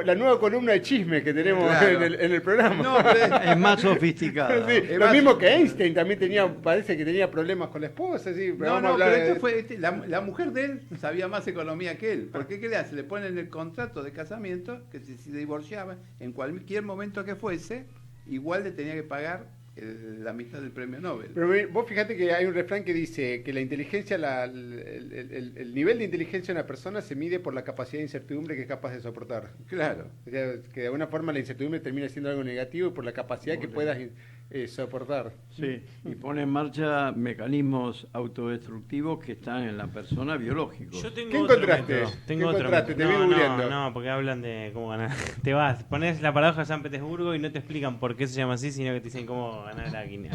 La nueva columna de chisme que tenemos
Claro.
en el programa.
No, pero
Es más sofisticada.
Sí,
Es
lo
más-
mismo que Einstein también parece que tenía problemas con la esposa, sí, pero vamos a hablar de...
la mujer de él sabía más economía que él. ¿Por qué? ¿Qué le hace? Le ponen el contrato de casamiento que si se divorciaba en cualquier momento que fuese, igual le tenía que pagar la mitad del premio Nobel.
Pero vos fíjate que hay un refrán que dice que la inteligencia, el nivel de inteligencia de una persona se mide por la capacidad de incertidumbre que es capaz de soportar.
Claro.
O sea, que de alguna forma la incertidumbre termina siendo algo negativo y por la capacidad que puedas soportar.
Sí, y pone en marcha mecanismos autodestructivos que están en la persona biológicos.
Yo tengo
¿Qué
otro
encontraste?
método.
¿Qué
Tengo otro
encontraste?
método.
Te vi googleando.
No, porque hablan de cómo ganar. Te vas, pones la paradoja de San Petersburgo y no te explican por qué se llama así, sino que te dicen cómo ganar la guinea.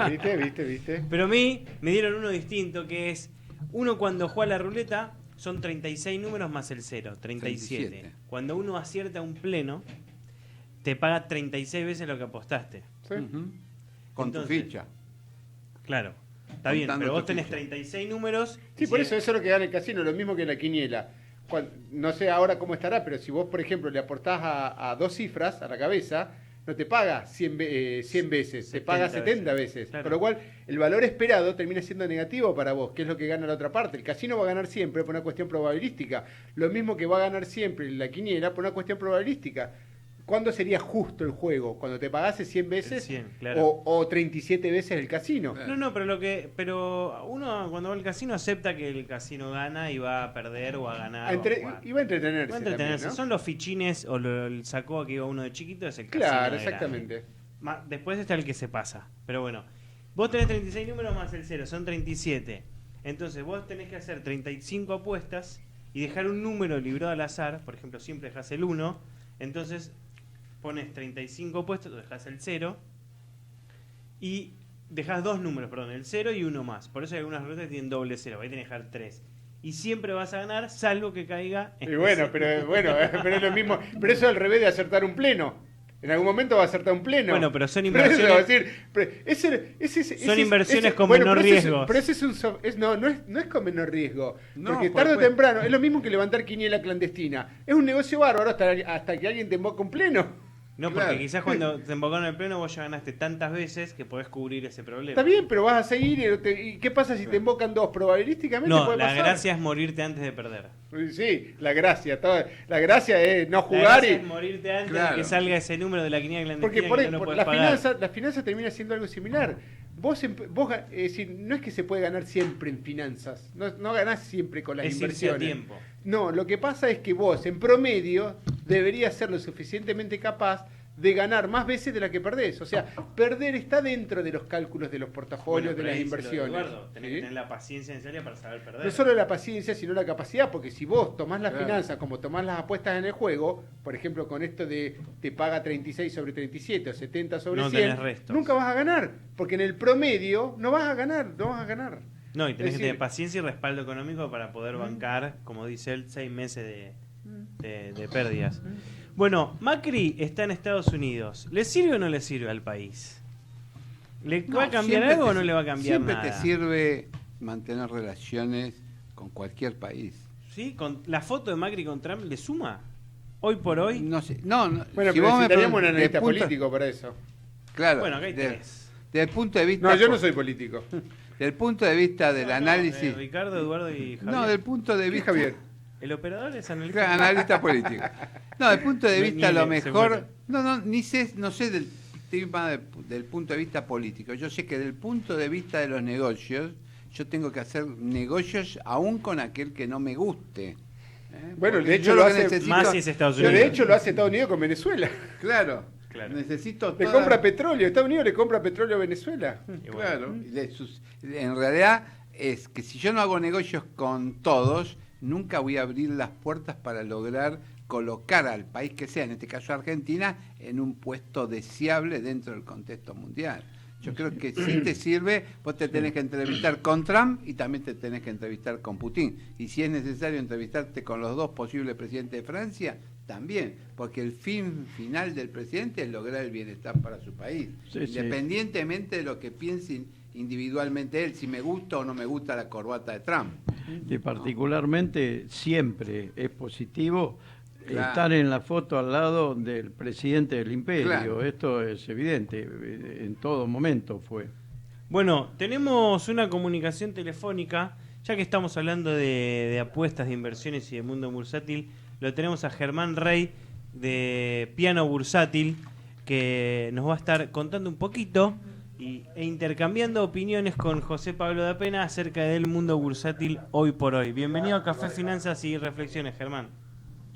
¿Viste?
Pero a mí me dieron uno distinto, que es uno cuando juega la ruleta son 36 números más el 0, 37.
37.
Cuando uno acierta un pleno, te paga 36 veces lo que apostaste.
Sí. Con tu ficha.
Claro. Está bien, pero vos tenés 36 números.
Sí, por eso es lo que da en el casino, lo mismo que en la quiniela. No sé ahora cómo estará, pero si vos, por ejemplo, le aportás a 2 cifras a la cabeza, no te paga 100 veces, te paga 70 veces. Claro. Con lo cual, el valor esperado termina siendo negativo para vos, que es lo que gana la otra parte. El casino va a ganar siempre por una cuestión probabilística. Lo mismo que va a ganar siempre la quiniela por una cuestión probabilística. ¿Cuándo sería justo el juego? ¿Cuando te pagase 100 veces
100, claro.
o 37 veces el casino?
No, pero uno cuando va al casino acepta que el casino gana y va a perder o a ganar.
Y va a entretenerse. También, ¿no?
Son los fichines o el sacó que iba uno de chiquito, es el casino.
Claro, exactamente.
Después está el que se pasa. Pero bueno, vos tenés 36 números más el 0, son 37. Entonces vos tenés que hacer 35 apuestas y dejar un número librado al azar. Por ejemplo, siempre dejás el 1. Entonces pones 35 puestos, dejas el 0 y dejas 2 números, perdón, el 0 y 1 más. Por eso hay algunas rutas que tienen doble 0, ahí tenés que dejar 3. Y siempre vas a ganar, salvo que caiga.
Y pero es lo mismo. Pero eso es al revés de acertar un pleno. En algún momento va a acertar un pleno.
Bueno, pero son inversiones. Son inversiones con menor riesgo.
Pero ese no es con menor riesgo. Porque tarde o temprano es lo mismo que levantar quiniela clandestina. Es un negocio bárbaro hasta que alguien te emboca un pleno.
No, porque quizás cuando te embocaron el pleno vos ya ganaste tantas veces que podés cubrir ese problema.
Está bien, pero vas a seguir. ¿Y qué pasa si te embocan 2? Probabilísticamente puede pasar.
La gracia es morirte antes de perder.
Sí, la gracia es no jugar.
La gracia es morirte antes de que salga ese número de la quiniela clandestina.
Porque
no
la finanza termina siendo algo similar. Vos es decir, no es que se puede ganar siempre en finanzas. No ganás siempre con las inversiones.
Tiempo.
No, lo que pasa es que vos, en promedio, deberías ser lo suficientemente capaz de ganar más veces de la que perdés. O sea, perder está dentro de los cálculos de los portafolios, de las inversiones.
Eduardo, tenés que tener la paciencia necesaria para saber perder.
No solo la paciencia, sino la capacidad, porque si vos tomás las finanzas como tomás las apuestas en el juego, por ejemplo, con esto de te paga 36 sobre 37 o 70 sobre 100, nunca vas a ganar, porque en el promedio no vas a ganar.
No, y tenés que tener paciencia y respaldo económico para poder bancar, como dice él, 6 meses de pérdidas. Bueno, Macri está en Estados Unidos. ¿Le sirve o no le sirve al país? ¿Le va a cambiar algo o no le va a cambiar nada?
Siempre te sirve mantener relaciones con cualquier país.
¿Sí? ¿Con la foto de Macri con Trump le suma? ¿Hoy por hoy?
No sé. No,
bueno, si pero necesitaríamos un analista político para eso.
Claro.
Bueno, acá hay tres.
Desde el punto de vista...
No, yo no soy político.
Del punto de vista del análisis...
Ricardo, Eduardo y Javier.
No, del punto de vista...
Javier.
El operador es analista.
Claro, analista político. No, del punto de vista a lo mejor... No sé del tema del punto de vista político. Yo sé que del punto de vista de los negocios, yo tengo que hacer negocios aún con aquel que no me guste.
Bueno, de hecho lo hace
más si es Estados Unidos.
De hecho lo hace Estados Unidos con Venezuela.
Claro. Necesito
le compra petróleo, Estados Unidos le compra petróleo a Venezuela.
Claro. En realidad es que si yo no hago negocios con todos, nunca voy a abrir las puertas para lograr colocar al país que sea, en este caso Argentina, en un puesto deseable dentro del contexto mundial. Yo creo que si te sirve, vos te tenés que entrevistar con Trump y también te tenés que entrevistar con Putin. Y si es necesario entrevistarte con los dos posibles presidentes de Francia, también, porque el fin final del presidente es lograr el bienestar para su país, independientemente de lo que piensen individualmente él, si me gusta o no me gusta la corbata de Trump.
Y particularmente siempre es positivo estar en la foto al lado del presidente del imperio. Claro. Esto es evidente, en todo momento fue.
Bueno, tenemos una comunicación telefónica, ya que estamos hablando de apuestas, de inversiones y de mundo bursátil. Lo tenemos a Germán Rey de Piano Bursátil, que nos va a estar contando un poquito e intercambiando opiniones con José Pablo da Pena acerca del mundo bursátil hoy por hoy. Bienvenido a Café, Finanzas y Reflexiones, Germán.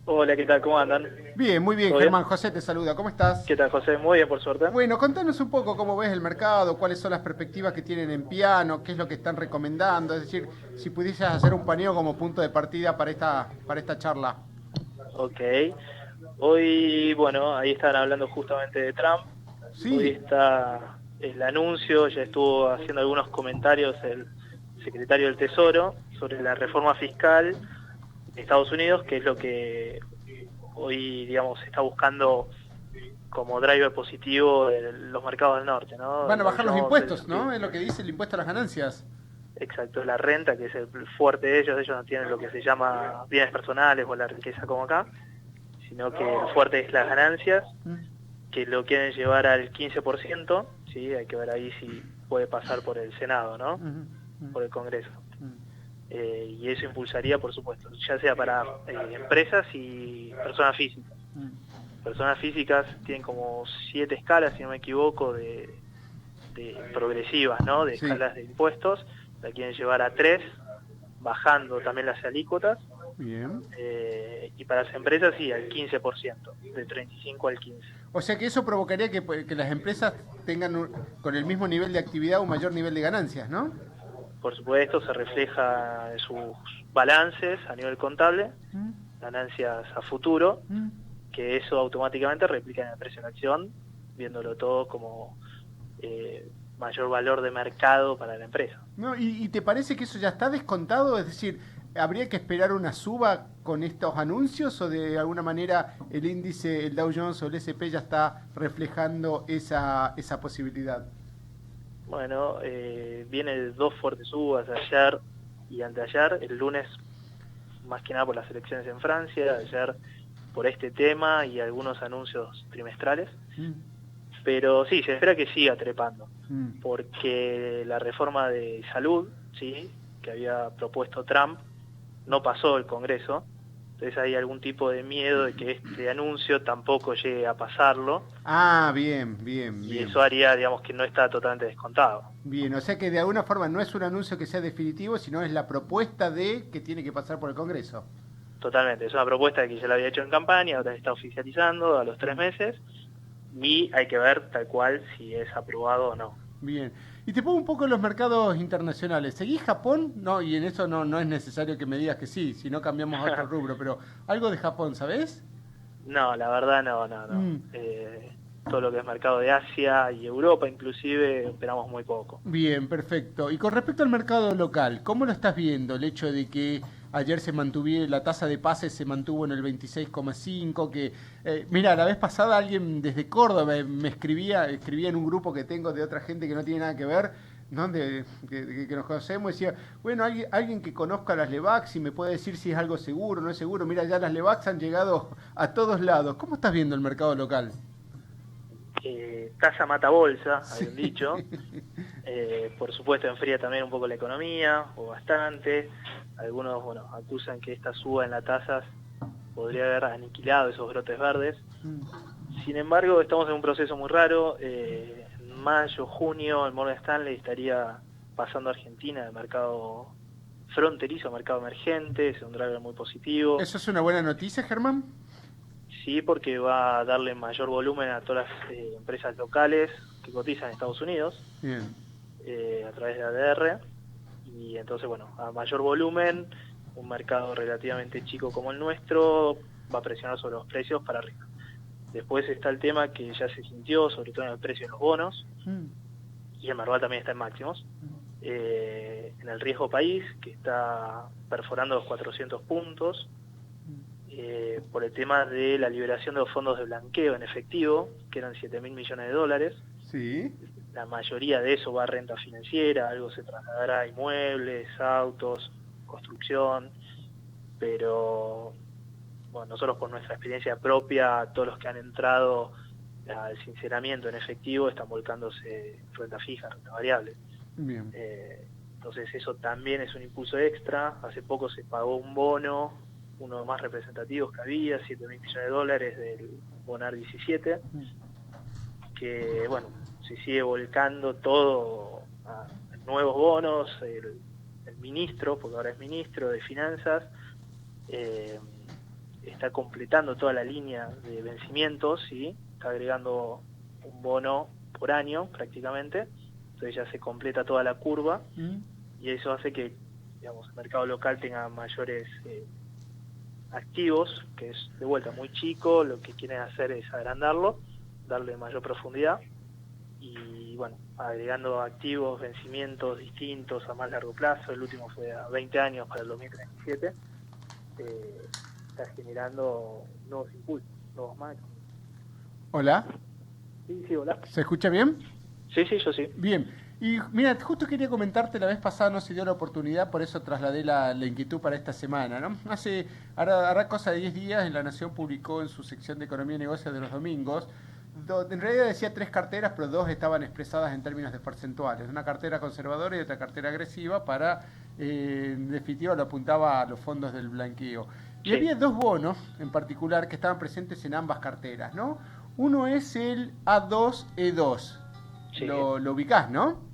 Hola, ¿qué tal? ¿Cómo andan?
Bien, muy bien, Germán. José te saluda. ¿Cómo estás?
¿Qué tal, José? Muy bien, por suerte.
Bueno, contanos un poco cómo ves el mercado, cuáles son las perspectivas que tienen en Piano, qué es lo que están recomendando. Es decir, si pudieses hacer un paneo como punto de partida para esta charla.
Ok. Hoy, bueno, ahí están hablando justamente de Trump.
Sí.
Hoy está el anuncio, ya estuvo haciendo algunos comentarios el secretario del Tesoro sobre la reforma fiscal de Estados Unidos, que es lo que hoy, digamos, está buscando como driver positivo los mercados del norte, ¿no?
Van a bajar los impuestos, ¿no? Es lo que dice el impuesto a las ganancias.
Exacto, la renta, que es el fuerte de ellos no tienen lo que se llama bienes personales o la riqueza como acá, sino que el fuerte es las ganancias, que lo quieren llevar al 15%, ¿sí? Hay que ver ahí si puede pasar por el Senado, ¿no? Por el Congreso. Y eso impulsaría, por supuesto, ya sea para empresas y personas físicas. Personas físicas tienen como 7 escalas, si no me equivoco, de progresivas, ¿no? De escalas de impuestos. La quieren llevar a 3, bajando también las alícuotas.
Bien.
Y para las empresas sí, al 15%, de 35 al 15.
O sea que eso provocaría que las empresas tengan con el mismo nivel de actividad un mayor nivel de ganancias, ¿no?
Por supuesto, se refleja en sus balances a nivel contable, ganancias a futuro, que eso automáticamente replica en el precio de la acción, viéndolo todo como mayor valor de mercado para la empresa.
No, ¿y te parece que eso ya está descontado? Es decir, ¿habría que esperar una suba con estos anuncios o de alguna manera el índice, el Dow Jones o el S&P ya está reflejando esa posibilidad?
Bueno, viene de 2 fuertes subas ayer y anteayer, el lunes más que nada por las elecciones en Francia, ayer por este tema y algunos anuncios trimestrales. Pero sí, se espera que siga trepando, porque la reforma de salud, sí, que había propuesto Trump, no pasó el Congreso. Entonces hay algún tipo de miedo de que este anuncio tampoco llegue a pasarlo.
Ah, bien.
Y eso haría, digamos, que no está totalmente descontado.
Bien, o sea que de alguna forma no es un anuncio que sea definitivo, sino es la propuesta de que tiene que pasar por el Congreso.
Totalmente, es una propuesta que ya la había hecho en campaña, ahora se está oficializando a los 3 meses, y hay que ver tal cual si es aprobado o no.
Bien. Y te pongo un poco en los mercados internacionales. ¿Seguís Japón? No, y en eso no es necesario que me digas que sí, si no cambiamos a otro rubro, pero algo de Japón, ¿sabés?
No, la verdad no. Todo lo que es mercado de Asia y Europa inclusive operamos muy poco.
Bien, perfecto. Y con respecto al mercado local, ¿cómo lo estás viendo? El hecho de que ayer la tasa de pases se mantuvo en el 26,5, que mira, la vez pasada alguien desde Córdoba me escribía en un grupo que tengo de otra gente que no tiene nada que ver, ¿no? Que nos conocemos, decía, bueno, alguien que conozca las Levax y me puede decir si es algo seguro, no es seguro. Mira, ya las Levax han llegado a todos lados. ¿Cómo estás viendo el mercado local?
Tasa mata bolsa, hay un dicho. Por supuesto enfría también un poco la economía, o bastante. Algunos, acusan que esta suba en las tasas podría haber aniquilado esos brotes verdes. Sin embargo, estamos en un proceso muy raro. En mayo, junio, el Morgan Stanley estaría pasando a Argentina de mercado fronterizo a mercado emergente, es un driver muy positivo.
¿Eso es una buena noticia, Germán?
Sí, porque va a darle mayor volumen a todas las empresas locales que cotizan en Estados Unidos.
Bien.
A través de ADR. Y entonces, a mayor volumen, un mercado relativamente chico como el nuestro va a presionar sobre los precios para arriba. Después está el tema que ya se sintió, sobre todo en el precio de los bonos, y el Merval también está en máximos. En el riesgo país, que está perforando los 400 puntos, por el tema de la liberación de los fondos de blanqueo en efectivo, que eran 7.000 millones de dólares.
Sí.
La mayoría de eso va a renta financiera, algo se trasladará a inmuebles, autos, construcción, pero nosotros por nuestra experiencia propia, todos los que han entrado al sinceramiento en efectivo están volcándose en renta fija, renta variable.
Bien.
Entonces eso también es un impulso extra. Hace poco se pagó un bono, uno de los más representativos que había, 7.000 millones de dólares del Bonar 17, que se sigue volcando todo a nuevos bonos. El ministro, porque ahora es ministro de Finanzas, está completando toda la línea de vencimientos, ¿sí? Está agregando un bono por año prácticamente, entonces ya se completa toda la curva y eso hace que el mercado local tenga mayores activos, que es de vuelta muy chico, lo que quieren hacer es agrandarlo, darle mayor profundidad y agregando activos, vencimientos distintos a más largo plazo. El último fue a 20 años para el 2037, está generando nuevos impulsos, nuevos máximos.
Hola.
Sí, hola.
¿Se escucha bien?
Sí, yo sí.
Bien. Y mira, justo quería comentarte, la vez pasada no se dio la oportunidad, por eso trasladé la inquietud para esta semana, ¿no? Hará cosa de 10 días, en La Nación publicó en su sección de Economía y Negocios de los domingos, en realidad decía 3 carteras, pero 2 estaban expresadas en términos de porcentuales. Una cartera conservadora y otra cartera agresiva para, en definitiva, lo apuntaba a los fondos del blanqueo. Y
Sí.
había 2 bonos en particular que estaban presentes en ambas carteras, ¿no? Uno es el A2E2.
Sí.
Lo ubicás, ¿no?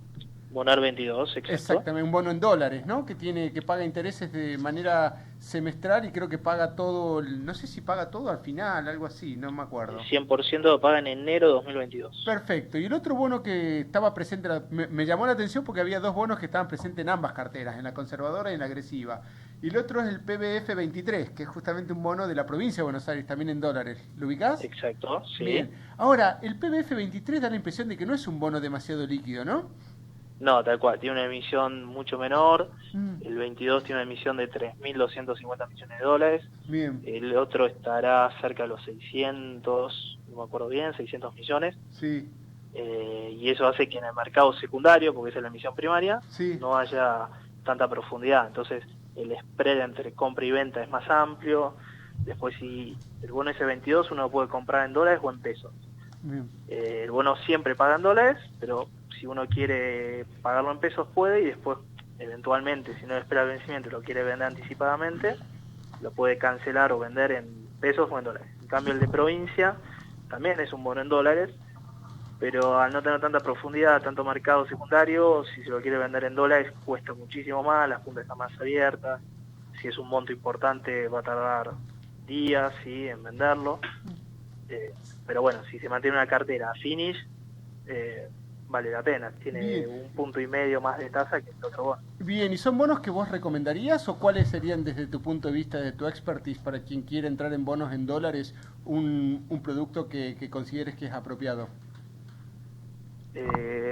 Bonar 22, exacto.
Exactamente, un bono en dólares, ¿no? Que paga intereses de manera semestral y creo que paga todo, no sé si paga todo al final, algo así, no me acuerdo.
100% lo paga en enero de 2022.
Perfecto. Y el otro bono que estaba presente, me llamó la atención porque había 2 bonos que estaban presentes en ambas carteras, en la conservadora y en la agresiva. Y el otro es el PBF 23, que es justamente un bono de la provincia de Buenos Aires, también en dólares. ¿Lo ubicás?
Exacto, sí.
Bien. Ahora, el PBF 23 da la impresión de que no es un bono demasiado líquido, ¿no?
No, tal cual, tiene una emisión mucho menor. El 22 tiene una emisión de 3.250 millones de dólares.
Bien.
El otro estará cerca de los 600, no me acuerdo bien, 600 millones.
Sí.
Y eso hace que en el mercado secundario, porque esa es la emisión primaria,
Sí.
no haya tanta profundidad. Entonces, el spread entre compra y venta es más amplio. Después, si el bono S22 uno lo puede comprar en dólares o en pesos.
Bien.
El bono siempre paga en dólares, pero si uno quiere pagarlo en pesos puede, y después eventualmente, si no espera el vencimiento y lo quiere vender anticipadamente, lo puede cancelar o vender en pesos o en dólares. En cambio, el de provincia también es un bono en dólares, pero al no tener tanta profundidad, tanto mercado secundario, si se lo quiere vender en dólares cuesta muchísimo más, las puntas están más abiertas. Si es un monto importante va a tardar días, ¿sí?, en venderlo. Pero bueno, si se mantiene una cartera finish, vale la pena. Tiene
Bien.
1,5 puntos más de tasa que el otro bono.
Bien, ¿y son bonos que vos recomendarías o cuáles serían desde tu punto de vista, de tu expertise, para quien quiere entrar en bonos en dólares, un producto que consideres que es apropiado?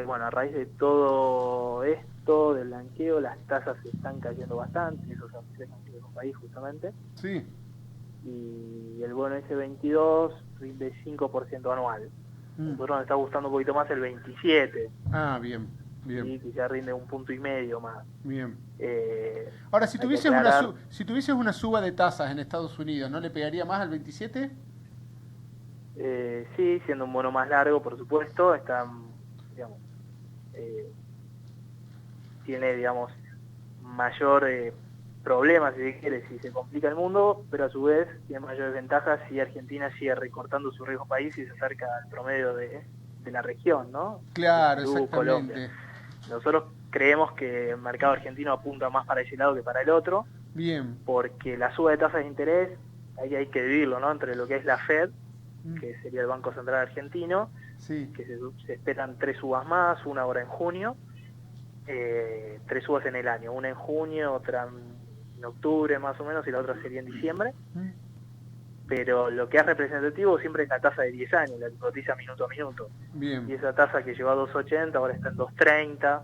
Bueno, a raíz de todo esto, del blanqueo, las tasas se están cayendo bastante, eso se refleja en nuestro país justamente.
Sí.
Y el bono S22 rinde 5% anual. Nosotros nos está gustando un poquito más el 27.
Ah, bien, bien.
Sí, que ya rinde 1,5 puntos más.
Bien. Ahora, si tuvieses, si tuvieses una suba de tasas en Estados Unidos, ¿no le pegaría más al 27?
Sí, siendo un bono más largo, por supuesto, está, digamos, tiene, digamos, mayor problemas, si se quiere, si se complica el mundo, pero a su vez tiene mayores ventajas si Argentina sigue recortando su riesgo país y se acerca al promedio de la región, ¿no?
Claro,
Perú,
exactamente.
Colombia. Nosotros creemos que el mercado argentino apunta más para ese lado que para el otro.
Bien.
Porque la suba de tasas de interés, ahí hay que dividirlo, ¿no?, entre lo que es la Fed, que sería el Banco Central Argentino,
sí,
que se esperan 3 subas más, una ahora en junio, 3 subas en el año, una en junio, otra en octubre más o menos, y la otra sería en diciembre. Pero lo que es representativo siempre es la tasa de 10 años, la que cotiza minuto a minuto.
Bien.
Y esa tasa que llegó a 2,80 ahora está en 2,30,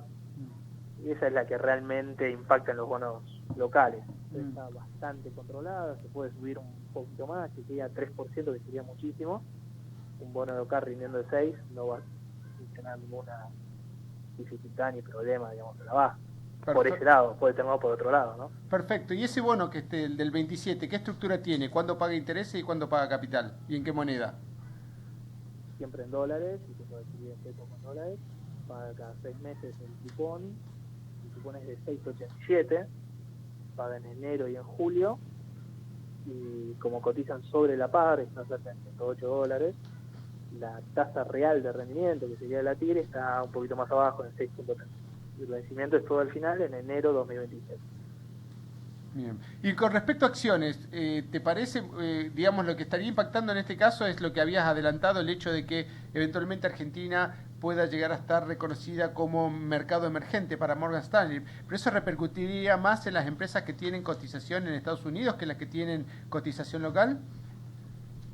y esa es la que realmente impacta en los bonos locales. Está bastante controlada, se puede subir un poquito más, que sería 3%, que sería muchísimo. Un bono local rindiendo de 6 no va a funcionar ninguna dificultad ni problema, digamos, a la baja. Por ese lado, puede tenerlo por otro lado, ¿no?
Perfecto. ¿Y ese bono que el del 27, qué estructura tiene? ¿Cuándo paga intereses y cuándo paga capital? ¿Y en qué moneda?
Siempre en dólares, y se puede adquirir en pesos con dólares. Paga cada 6 meses el cupón es de 6,87, paga en enero y en julio, y como cotizan sobre la par, está cerca de $108, la tasa real de rendimiento, que sería la TIR, está un poquito más abajo, en 6,3. Y el vencimiento es todo al final, en enero 2027.
Bien. Y con respecto a acciones, ¿te parece, digamos, lo que estaría impactando en este caso es lo que habías adelantado, el hecho de que eventualmente Argentina pueda llegar a estar reconocida como mercado emergente para Morgan Stanley? ¿Pero eso repercutiría más en las empresas que tienen cotización en Estados Unidos que en las que tienen cotización local?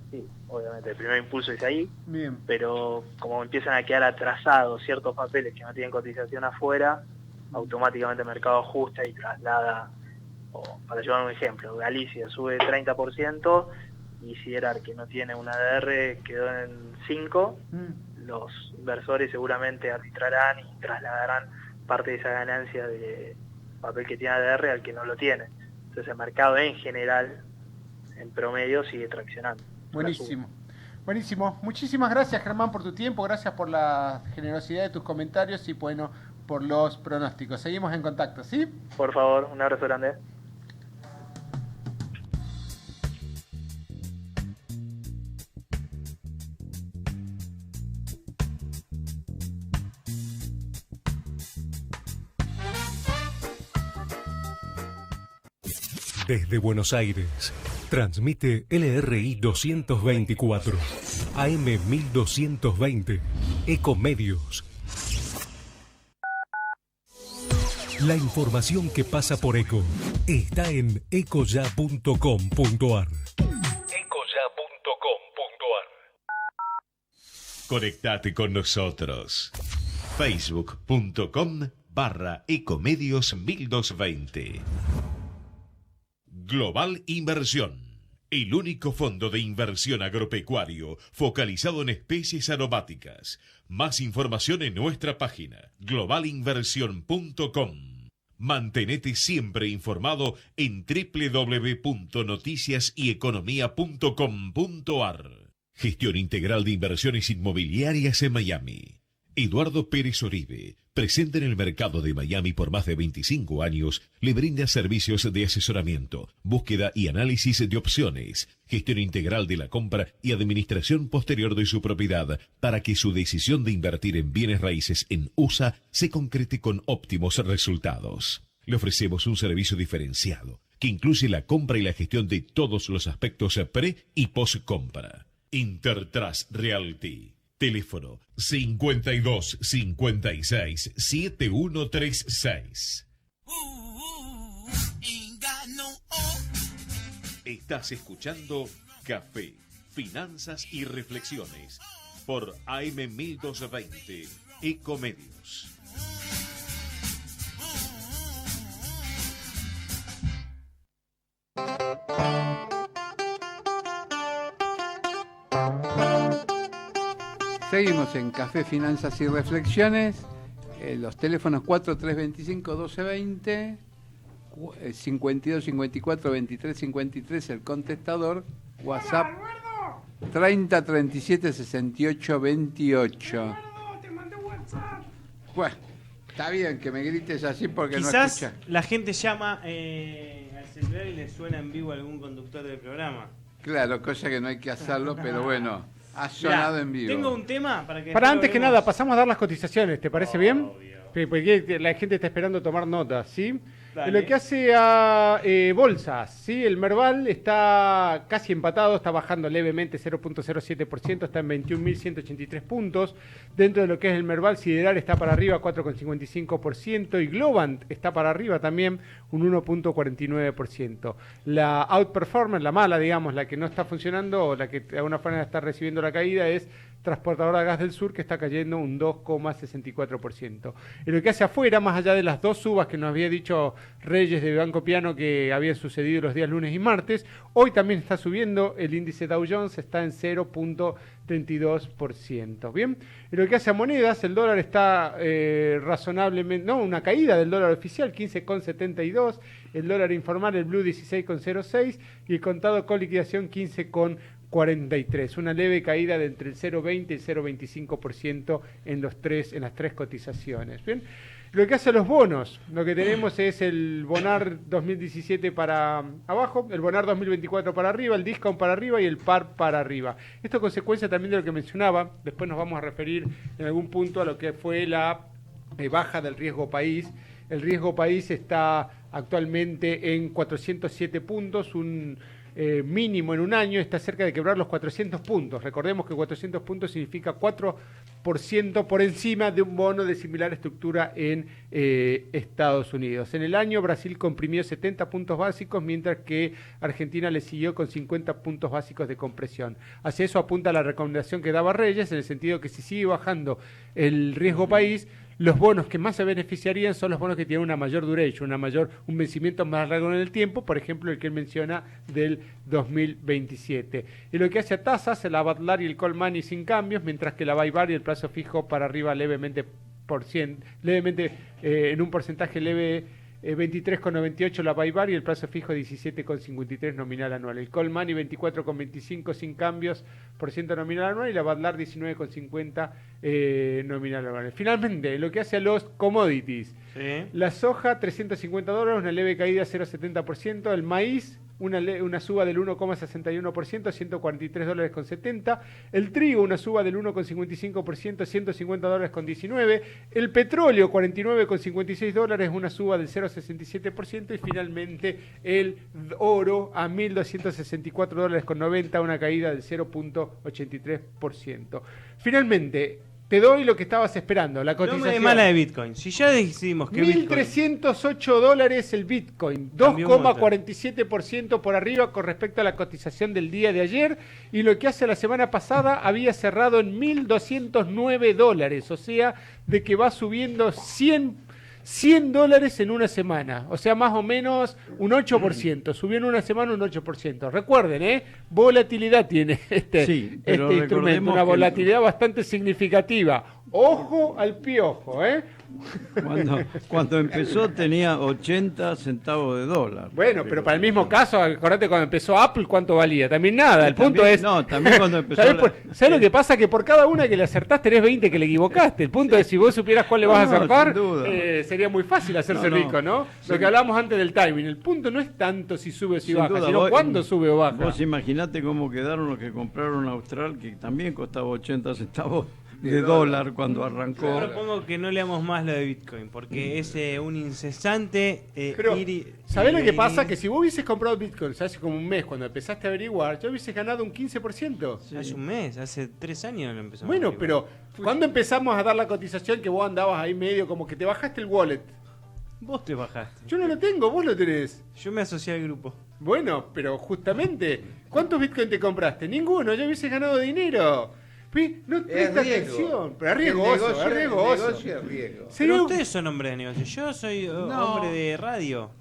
Sí, obviamente, el primer impulso es ahí.
Bien.
Pero como empiezan a quedar atrasados ciertos papeles que no tienen cotización afuera, automáticamente el mercado ajusta y traslada, o para llevar un ejemplo, Galicia sube 30%, y Siderar, que no tiene una ADR, quedó en 5, los inversores seguramente arbitrarán y trasladarán parte de esa ganancia de papel que tiene ADR al que no lo tiene. Entonces el mercado en general, en promedio, sigue traccionando.
Buenísimo. Buenísimo. Muchísimas gracias, Germán, por tu tiempo, gracias por la generosidad de tus comentarios y bueno, por los pronósticos. Seguimos en contacto, ¿sí?
Por favor, un abrazo grande.
Desde Buenos Aires, transmite LRI 224, AM 1220, Ecomedios. La información que pasa por Eco está en ecoya.com.ar.
Conectate con nosotros. Facebook.com/Ecomedios 1220. Global Inversión, el único fondo de inversión agropecuario focalizado en especies aromáticas. Más información en nuestra página globalinversión.com. Mantenete siempre informado en www.noticiasyeconomía.com.ar. Gestión integral de inversiones inmobiliarias en Miami. Eduardo Pérez Oribe, presente en el mercado de Miami por más de 25 años, le brinda servicios de asesoramiento, búsqueda y análisis de opciones, gestión integral de la compra y administración posterior de su propiedad para que su decisión de invertir en bienes raíces en USA se concrete con óptimos resultados. Le ofrecemos un servicio diferenciado que incluye la compra y la gestión de todos los aspectos pre y post compra. Intertrust Realty. Teléfono 52 56 7136. Estás escuchando Café, Finanzas y Reflexiones por AM 1220 Ecomedios.
Seguimos en Café, Finanzas y Reflexiones. Los teléfonos 4325-1220, 5254-2353, el contestador. WhatsApp 3037-6828. Bueno, está bien que me grites así porque
quizás
no escucha.
La gente llama al celular y le suena en vivo a algún conductor del programa.
Claro, cosa que no hay que hacerlo, pero bueno. Ha sonado en vivo.
Tengo un tema
para antes que nada, pasamos a dar las cotizaciones, ¿te parece bien? Porque la gente está esperando tomar notas, ¿sí? En lo que hace a bolsas, ¿sí? El Merval está casi empatado, está bajando levemente 0.07%, está en 21.183 puntos. Dentro de lo que es el Merval, Siderar está para arriba 4.55% y Globant está para arriba también un 1.49%. La outperformance, la mala, digamos, la que no está funcionando o la que de alguna forma está recibiendo la caída es Transportadora de Gas del Sur, que está cayendo un 2.64%. En lo que hace afuera, más allá de las dos subas que nos había dicho Reyes de Banco Piano que habían sucedido los días lunes y martes, hoy también está subiendo el índice Dow Jones, está en 0.32%. Bien, en lo que hace a monedas, el dólar está razonablemente, una caída del dólar oficial, 15,72, el dólar informal, el blue, 16,06 y el contado con liquidación, 15,43, una leve caída de entre el 0,20 y el 0,25% en las tres cotizaciones. Bien, lo que hace a los bonos, lo que tenemos es el Bonar 2017 para abajo, el Bonar 2024 para arriba, el Discount para arriba y el Par para arriba. Esto es consecuencia también de lo que mencionaba, después nos vamos a referir en algún punto a lo que fue la baja del riesgo país. El riesgo país está actualmente en 407 puntos, un mínimo en un año, está cerca de quebrar los 400 puntos. Recordemos que 400 puntos significa 4% por encima de un bono de similar estructura en Estados Unidos. En el año Brasil comprimió 70 puntos básicos, mientras que Argentina le siguió con 50 puntos básicos de compresión. Hacia eso apunta la recomendación que daba Reyes, en el sentido que si sigue bajando el riesgo país, los bonos que más se beneficiarían son los bonos que tienen una mayor duration, un vencimiento más largo en el tiempo, por ejemplo, el que él menciona del 2027. Y lo que hace a tasas, el Avatlar y el Call Money sin cambios, mientras que la Baivar y el plazo fijo para arriba levemente en un porcentaje leve 23,98 la Baivar y el plazo fijo 17,53 nominal anual. El Call Money 24,25 sin cambios por ciento nominal anual y la Badlar 19,50 nominal anual. Finalmente, lo que hace a los commodities. Sí. La soja, $350, una leve caída 0,70%. El maíz, una suba del 1,61%, $143,70. El trigo, una suba del 1,55%, $150,19. El petróleo, $49,56, una suba del 0,67%. Y finalmente el oro a $1,264,90, una caída del 0,83%. Finalmente, te doy lo que estabas esperando, la cotización.
No me mala de Bitcoin. Si ya decidimos que
$1,308 el Bitcoin, 2,47% por arriba con respecto a la cotización del día de ayer, y lo que hace la semana pasada había cerrado en $1,209, o sea, de que va subiendo $100 en una semana, o sea, más o menos un 8%, subió en una semana un 8%. Recuerden, volatilidad tiene este instrumento, una volatilidad bastante significativa. Ojo al piojo,
Cuando empezó tenía 80 centavos de dólar.
Bueno, pero para el mismo caso, acordate cuando empezó Apple, ¿cuánto valía? También nada. El punto es...
No, también cuando empezó...
¿Sabes lo que pasa? Que por cada una que le acertás tenés 20 que le equivocaste. El punto es, si vos supieras cuál le vas a acertar, sería muy fácil hacerse rico, ¿no? Lo que hablábamos antes del timing. El punto no es tanto si sube o si baja, sino cuándo sube o baja.
Vos imaginate cómo quedaron los que compraron Austral, que también costaba 80 centavos de dólar cuando arrancó.
Yo propongo que no leamos más lo de Bitcoin, porque es un incesante
pero, ¿sabés lo que pasa? Que si vos hubieses comprado Bitcoin hace como un mes, cuando empezaste a averiguar, ya hubieses ganado un 15%.
Sí. Hace un mes, hace 3 años lo empezamos.
Bueno, pero ¿cuándo empezamos a dar la cotización que vos andabas ahí medio como que te bajaste el wallet?
Vos te bajaste.
Yo no lo tengo, vos lo tenés.
Yo me asocié al grupo.
Bueno, pero justamente, ¿cuántos Bitcoin te compraste? Ninguno, ya hubieses ganado dinero. No presta atención, pero es riesgoso.
Pero ustedes son hombres de negocio, yo soy hombre de radio.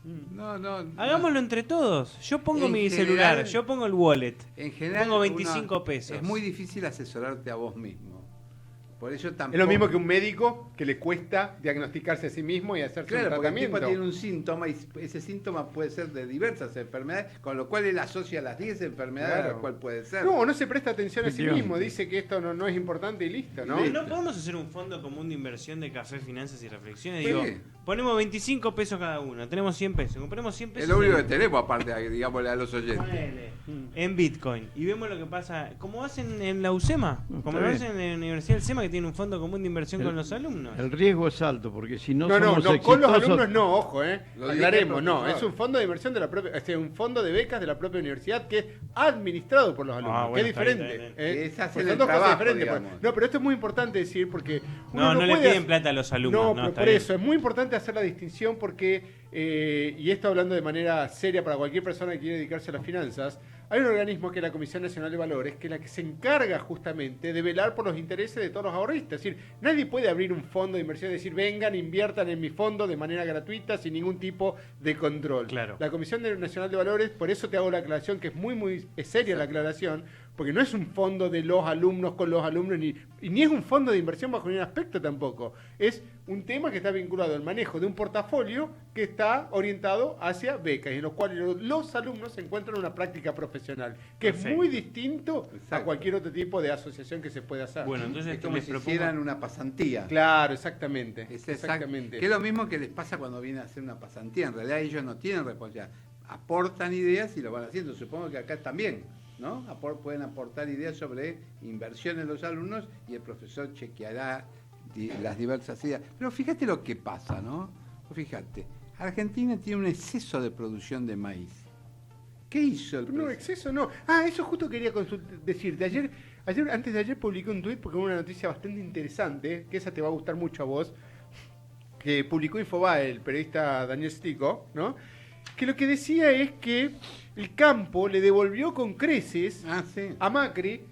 Hagámoslo entre todos. Yo pongo mi celular, yo pongo el wallet.
En general,
pongo 25 pesos.
Es muy difícil asesorarte a vos mismo. Por eso tampoco...
Es lo mismo que un médico que le cuesta diagnosticarse a sí mismo y hacerse un tratamiento.
Porque el tipo tiene un síntoma y ese síntoma puede ser de diversas enfermedades, con lo cual él asocia las 10 enfermedades a las cuales puede ser.
No se presta atención a sí mismo, dice que esto no es importante y listo, ¿no?
¿No podemos hacer un fondo común de inversión de café, finanzas y reflexiones? Digo, ponemos 25 pesos cada uno, tenemos 100 pesos, compremos 100 pesos.
Es lo único que tenemos, aparte, digámosle a los oyentes.
En Bitcoin. Y vemos lo que pasa, como hacen en la UCEMA, como lo hacen en la Universidad del SEMA, que tiene un fondo común de inversión con los alumnos.
El riesgo es alto, porque si no somos exitosos...
con los alumnos no, ojo, aclaremos, es un fondo de inversión de la propia, un fondo de becas de la propia universidad que es administrado por los alumnos, que es diferente.
Son dos cosas diferentes.
No, pero esto es muy importante decir, porque
no le piden plata a los alumnos.
No, por eso, es muy importante hacer la distinción porque, y esto hablando de manera seria para cualquier persona que quiere dedicarse a las finanzas, hay un organismo que es la Comisión Nacional de Valores, que es la que se encarga justamente de velar por los intereses de todos los ahorristas. Es decir, nadie puede abrir un fondo de inversión y decir, vengan, inviertan en mi fondo de manera gratuita, sin ningún tipo de control.
Claro.
La Comisión Nacional de Valores, por eso te hago la aclaración, que es muy seria la aclaración, porque no es un fondo de los alumnos con los alumnos, ni es un fondo de inversión bajo ningún aspecto tampoco. Es un tema que está vinculado al manejo de un portafolio que está orientado hacia becas, en los cuales los alumnos encuentran una práctica profesional, que es muy distinto a cualquier otro tipo de asociación que se pueda hacer.
Bueno, entonces es como si hicieran una pasantía.
Claro, exactamente.
Exactamente. Que es lo mismo que les pasa cuando vienen a hacer una pasantía. En realidad ellos no tienen responsabilidad. Aportan ideas y lo van haciendo. Supongo que acá también, ¿no? Pueden aportar ideas sobre inversión en los alumnos y el profesor chequeará las diversas ideas. Pero fíjate lo que pasa, ¿no? Fíjate, Argentina tiene un exceso de producción de maíz. ¿Qué hizo el presidente?
No, exceso no. Eso justo quería decirte. Antes de ayer publiqué un tuit porque hubo una noticia bastante interesante, que esa te va a gustar mucho a vos, que publicó Infobae, el periodista Daniel Stico, ¿no? Que lo que decía es que el campo le devolvió con creces a Macri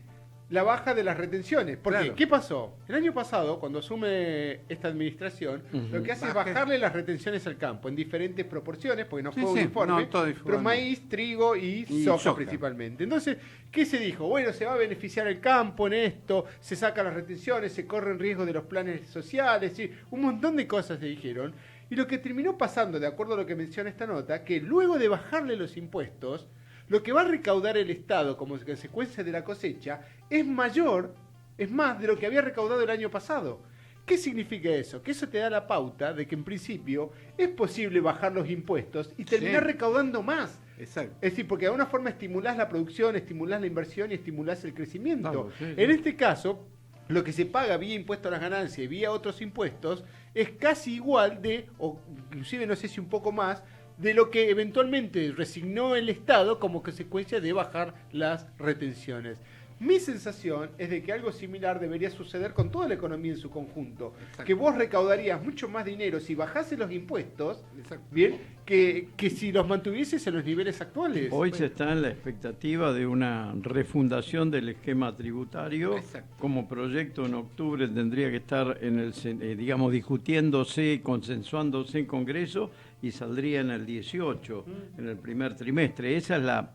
la baja de las retenciones. Porque, ¿qué pasó? El año pasado, cuando asume esta administración, lo que hace es bajarle las retenciones al campo en diferentes proporciones, porque no fue uniforme, pero maíz, trigo y soja principalmente. Entonces, ¿qué se dijo? Bueno, se va a beneficiar el campo en esto, se sacan las retenciones, se corren riesgo de los planes sociales, ¿sí? Un montón de cosas se dijeron. Y lo que terminó pasando, de acuerdo a lo que menciona esta nota, que luego de bajarle los impuestos, lo que va a recaudar el Estado como consecuencia de la cosecha es mayor, es más de lo que había recaudado el año pasado. ¿Qué significa eso? Que eso te da la pauta de que en principio es posible bajar los impuestos y terminar recaudando más.
Exacto.
Es decir, porque de alguna forma estimulás la producción, estimulás la inversión y estimulás el crecimiento. En este caso, lo que se paga vía impuesto a las ganancias y vía otros impuestos es casi igual de, o inclusive no sé si un poco más, de lo que eventualmente resignó el Estado como consecuencia de bajar las retenciones. Mi sensación es de que algo similar debería suceder con toda la economía en su conjunto. Que vos recaudarías mucho más dinero si bajases los impuestos, bien, que si los mantuvieses en los niveles actuales.
Hoy se está en la expectativa de una refundación del esquema tributario. Como proyecto en octubre tendría que estar en el, digamos, discutiéndose, consensuándose en Congreso y saldría en el 18, en el primer trimestre. Esa es la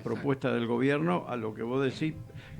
propuesta del gobierno, a lo que vos decís.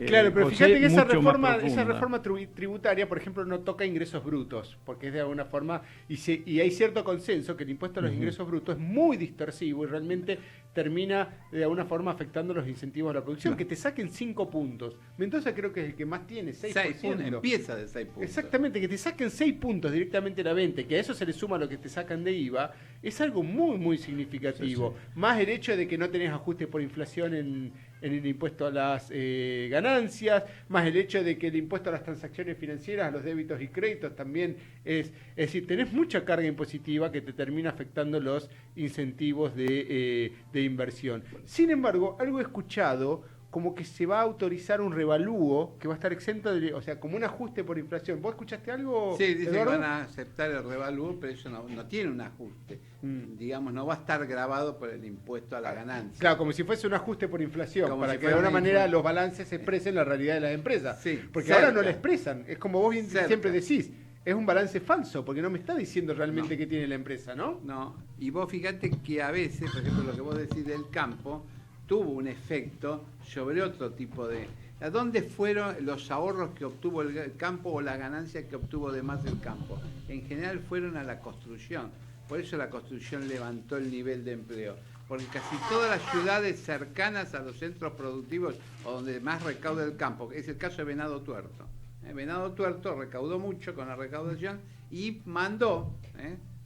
Claro, pero fíjate que esa reforma tributaria, por ejemplo, no toca ingresos brutos, porque es de alguna forma, y hay cierto consenso que el impuesto a los ingresos brutos es muy distorsivo y realmente termina de alguna forma afectando los incentivos a la producción. Que te saquen 5 puntos. Mendoza creo que es el que más tiene, 6%.
Empieza de 6 puntos.
Exactamente, que te saquen 6 puntos directamente a la venta, que a eso se le suma lo que te sacan de IVA, es algo muy, muy significativo. Más el hecho de que no tenés ajuste por inflación en el impuesto a las ganancias, más el hecho de que el impuesto a las transacciones financieras, a los débitos y créditos también es decir, tenés mucha carga impositiva que te termina afectando los incentivos de inversión. Sin embargo, algo he escuchado como que se va a autorizar un revalúo que va a estar exento de, o sea, como un ajuste por inflación. ¿Vos escuchaste algo?
Sí, dicen que van a aceptar el revalúo, pero eso no tiene un ajuste. Digamos, no va a estar grabado por el impuesto a la ganancia.
Claro, como si fuese un ajuste por inflación, como para si que de alguna manera los balances expresen la realidad de las empresas. Sí, porque ahora no la expresan. Es como vos bien siempre decís, es un balance falso, porque no me está diciendo realmente qué tiene la empresa, ¿no?
No, y vos fíjate que a veces, por ejemplo, lo que vos decís del campo, tuvo un efecto sobre otro tipo de... ¿A dónde fueron los ahorros que obtuvo el campo o las ganancias que obtuvo de más el campo? En general fueron a la construcción. Por eso la construcción levantó el nivel de empleo. Porque casi todas las ciudades cercanas a los centros productivos o donde más recauda el campo, es el caso de Venado Tuerto. Venado Tuerto recaudó mucho con la recaudación y mandó,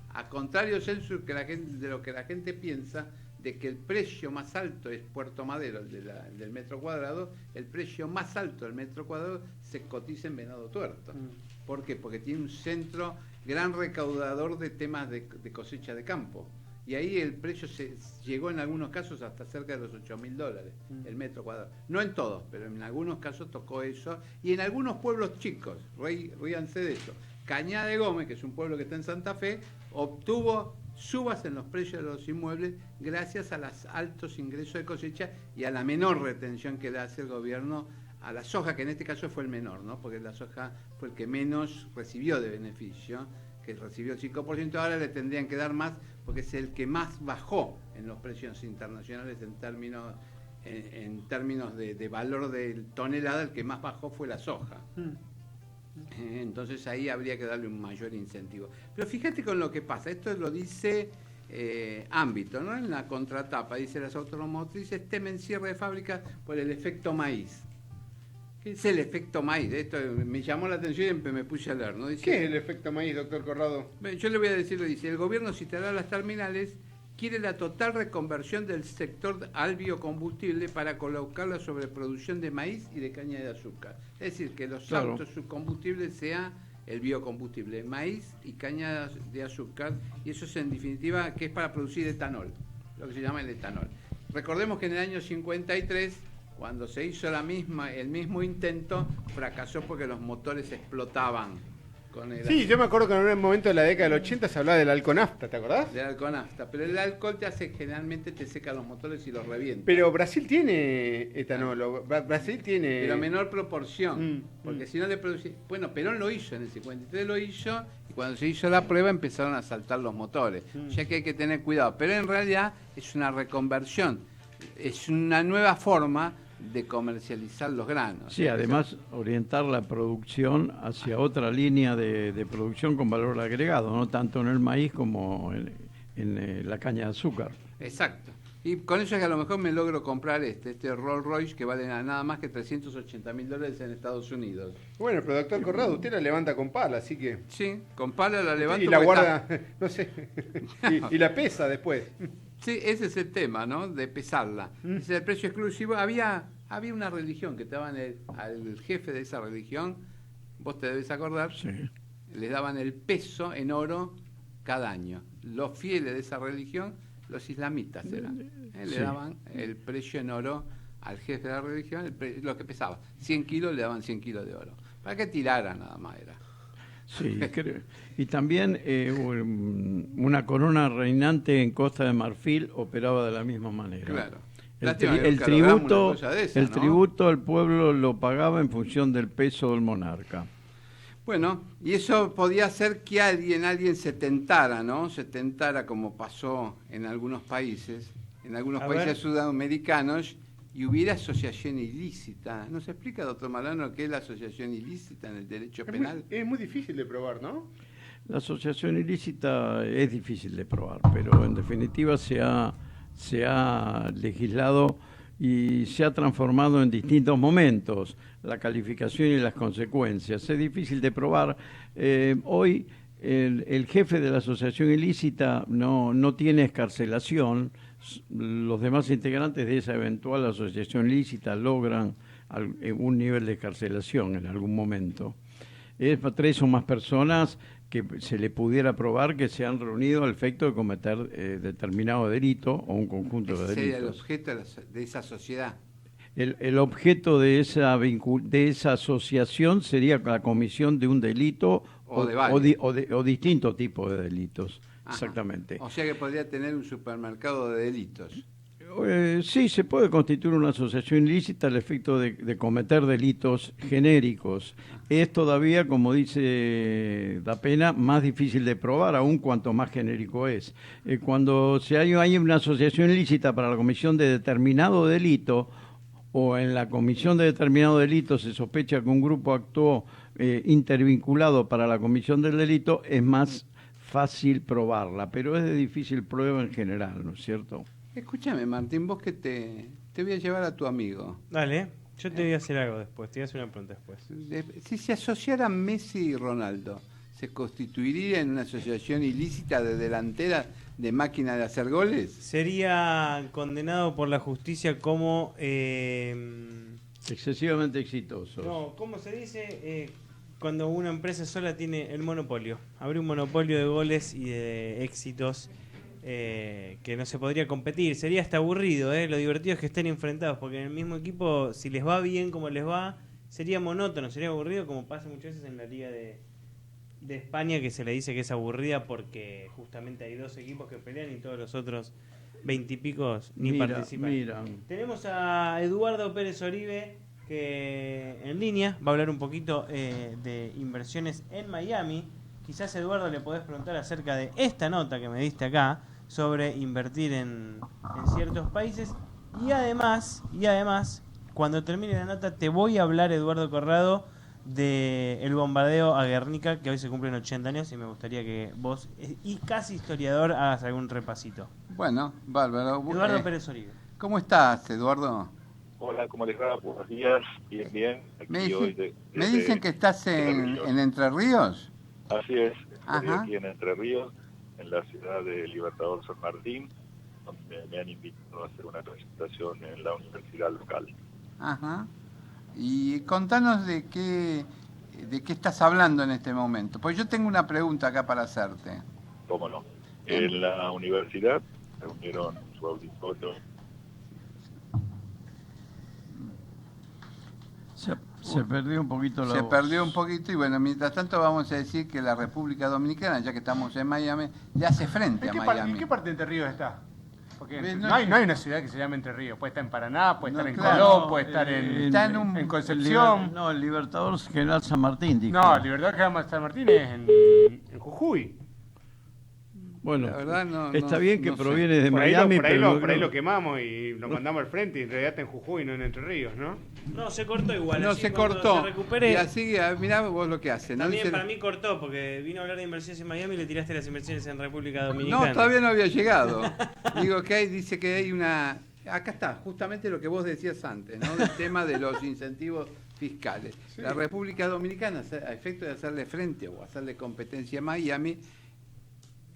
a contrario censo de lo que la gente piensa, de que el precio más alto es Puerto Madero, el del metro cuadrado, el precio más alto del metro cuadrado se cotiza en Venado Tuerto. ¿Por qué? Porque tiene un centro gran recaudador de temas de cosecha de campo. Y ahí el precio llegó en algunos casos hasta cerca de los $8.000 el metro cuadrado. No en todos, pero en algunos casos tocó eso. Y en algunos pueblos chicos, ríanse de eso, Cañada de Gómez, que es un pueblo que está en Santa Fe, obtuvo subas en los precios de los inmuebles gracias a los altos ingresos de cosecha y a la menor retención que le hace el gobierno a la soja, que en este caso fue el menor, ¿no? Porque la soja fue el que menos recibió de beneficio, que recibió el 5%, ahora le tendrían que dar más porque es el que más bajó en los precios internacionales en términos de valor de tonelada, el que más bajó fue la soja. Entonces ahí habría que darle un mayor incentivo. Pero fíjate con lo que pasa, esto lo dice Ámbito, ¿no? En la contratapa dice: las automotrices temen cierre de fábricas por el efecto maíz. ¿Qué es el efecto maíz? Esto me llamó la atención y me puse a leer, ¿no? Dice,
¿qué es el efecto maíz, doctor Corrado?
Yo le voy a decir, dice: el gobierno citará las terminales, quiere la total reconversión del sector al biocombustible para colocar la sobreproducción de maíz y de caña de azúcar. Es decir, que los autos, su combustible sea el biocombustible, maíz y caña de azúcar, y eso es en definitiva que es para producir etanol, lo que se llama el etanol. Recordemos que en el año 53, cuando se hizo el mismo intento, fracasó porque los motores explotaban.
Sí, yo me acuerdo que en un momento de la década del 80 se hablaba del alconafta, ¿te acordás?
Del alconafta, pero el alcohol generalmente te seca los motores y los revienta.
Pero Brasil tiene etanol, Brasil tiene...
Pero a menor proporción, porque si no le producía... Bueno, Perón lo hizo, en el 53 lo hizo, y cuando se hizo la prueba empezaron a saltar los motores, ya que hay que tener cuidado. Pero en realidad es una reconversión, es una nueva forma de comercializar los granos.
Sí, además orientar la producción hacia otra línea de producción con valor agregado, no tanto en el maíz como en la caña de azúcar.
Exacto. Y con eso es que a lo mejor me logro comprar este Rolls Royce que vale nada más que $380.000 en Estados Unidos.
Bueno, pero doctor Corrado, usted la levanta con pala, así que...
Sí, con pala la levanto.
Y la guarda, no sé, y la pesa después.
Sí, ese es el tema, ¿no? De pesarla. Ese es el precio exclusivo. Había una religión que te daban al jefe de esa religión, vos te debes acordar,
sí.
Le daban el peso en oro cada año. Los fieles de esa religión, los islamitas eran. Le daban el precio en oro al jefe de la religión, lo que pesaba. 100 kilos le daban 100 kilos de oro. Para que tirara nada más era.
Sí, y también una corona reinante en Costa de Marfil operaba de la misma manera.
Claro.
El tributo al pueblo lo pagaba en función del peso del monarca.
Bueno, y eso podía hacer que alguien se tentara, ¿no? Se tentara como pasó en algunos países sudamericanos, y hubiera asociación ilícita. ¿Nos explica, doctor Malano, qué es la asociación ilícita en el derecho penal?
Es muy difícil de probar, ¿no?
La asociación ilícita es difícil de probar, pero en definitiva se ha legislado y se ha transformado en distintos momentos la calificación y las consecuencias. Es difícil de probar. Hoy el jefe de la asociación ilícita no tiene excarcelación. Los demás integrantes de esa eventual asociación ilícita logran un nivel de excarcelación en algún momento. Es 3 o más personas que se le pudiera probar que se han reunido al efecto de cometer determinado delito o un conjunto de delitos.
Ese sería el objeto de esa sociedad.
El objeto de esa asociación sería la comisión de un delito o distintos tipos de delitos.
Ajá.
Exactamente.
O sea que podría tener un supermercado de delitos.
Sí, se puede constituir una asociación ilícita al efecto de cometer delitos genéricos. Es todavía, como dice Da Pena, más difícil de probar, aún cuanto más genérico es. Cuando hay una asociación ilícita para la comisión de determinado delito, o en la comisión de determinado delito se sospecha que un grupo actuó intervinculado para la comisión del delito, es más fácil probarla, pero es de difícil prueba en general, ¿no es cierto?
Escúchame, Martín, vos que te voy a llevar a tu amigo.
Dale, yo te voy a hacer algo después, te voy a hacer una pregunta después.
Si se asociaran Messi y Ronaldo, ¿se constituiría en una asociación ilícita de delantera de máquina de hacer goles?
Sería condenado por la justicia como...
excesivamente exitoso.
No, ¿cómo se dice? Cuando una empresa sola tiene el monopolio. Habría un monopolio de goles y de éxitos que no se podría competir. Sería hasta aburrido, Lo divertido es que estén enfrentados, porque en el mismo equipo, si les va bien como les va, sería monótono, sería aburrido, como pasa muchas veces en la Liga de España, que se le dice que es aburrida porque justamente hay 2 equipos que pelean y todos los otros 20 y pico ni participan. Tenemos a Eduardo Pérez Oribe, que en línea va a hablar un poquito de inversiones en Miami. Quizás, Eduardo, le podés preguntar acerca de esta nota que me diste acá sobre invertir en ciertos países. Y además, cuando termine la nota, te voy a hablar, Eduardo Corrado, del bombardeo a Guernica, que hoy se cumplen 80 años, y me gustaría que vos, y casi historiador, hagas algún repasito.
Bueno, bárbaro.
Eduardo Pérez Oribe.
¿Cómo estás, Eduardo?
Hola, ¿cómo les va? Buenos días, bien.
Me dicen que estás en Entre Ríos.
Así es, estoy aquí en Entre Ríos, en la ciudad de Libertador San Martín, donde me han invitado a hacer una presentación en la universidad local.
Ajá. Y contanos de qué estás hablando en este momento. Pues yo tengo una pregunta acá para hacerte.
¿Cómo no? En la universidad se reunieron su auditorio.
Se perdió un poquito la voz.
Perdió un poquito y bueno, mientras tanto vamos a decir que la República Dominicana, ya que estamos en Miami, le hace frente a Miami.
¿En qué parte de Entre Ríos está? Porque no hay una ciudad que se llame Entre Ríos. Puede estar en Paraná, puede estar en Colón, puede estar en Concepción.
El Libertador General San Martín, dijo.
No, el Libertador General San Martín es en Jujuy.
Bueno,
la verdad
está bien que proviene de Miami,
por ahí lo quemamos y lo mandamos al frente y en realidad está en Jujuy, no en Entre Ríos, ¿no?
No, se cortó igual.
No, se cortó.
Se recupere,
y así, mirá vos lo que hace.
También para mí cortó, porque vino a hablar de inversiones en Miami y le tiraste las inversiones en República Dominicana.
No, todavía no había llegado. Digo que dice que hay una... Acá está, justamente lo que vos decías antes, ¿no? Del tema de los incentivos fiscales. Sí. La República Dominicana, a efecto de hacerle frente o hacerle competencia a Miami,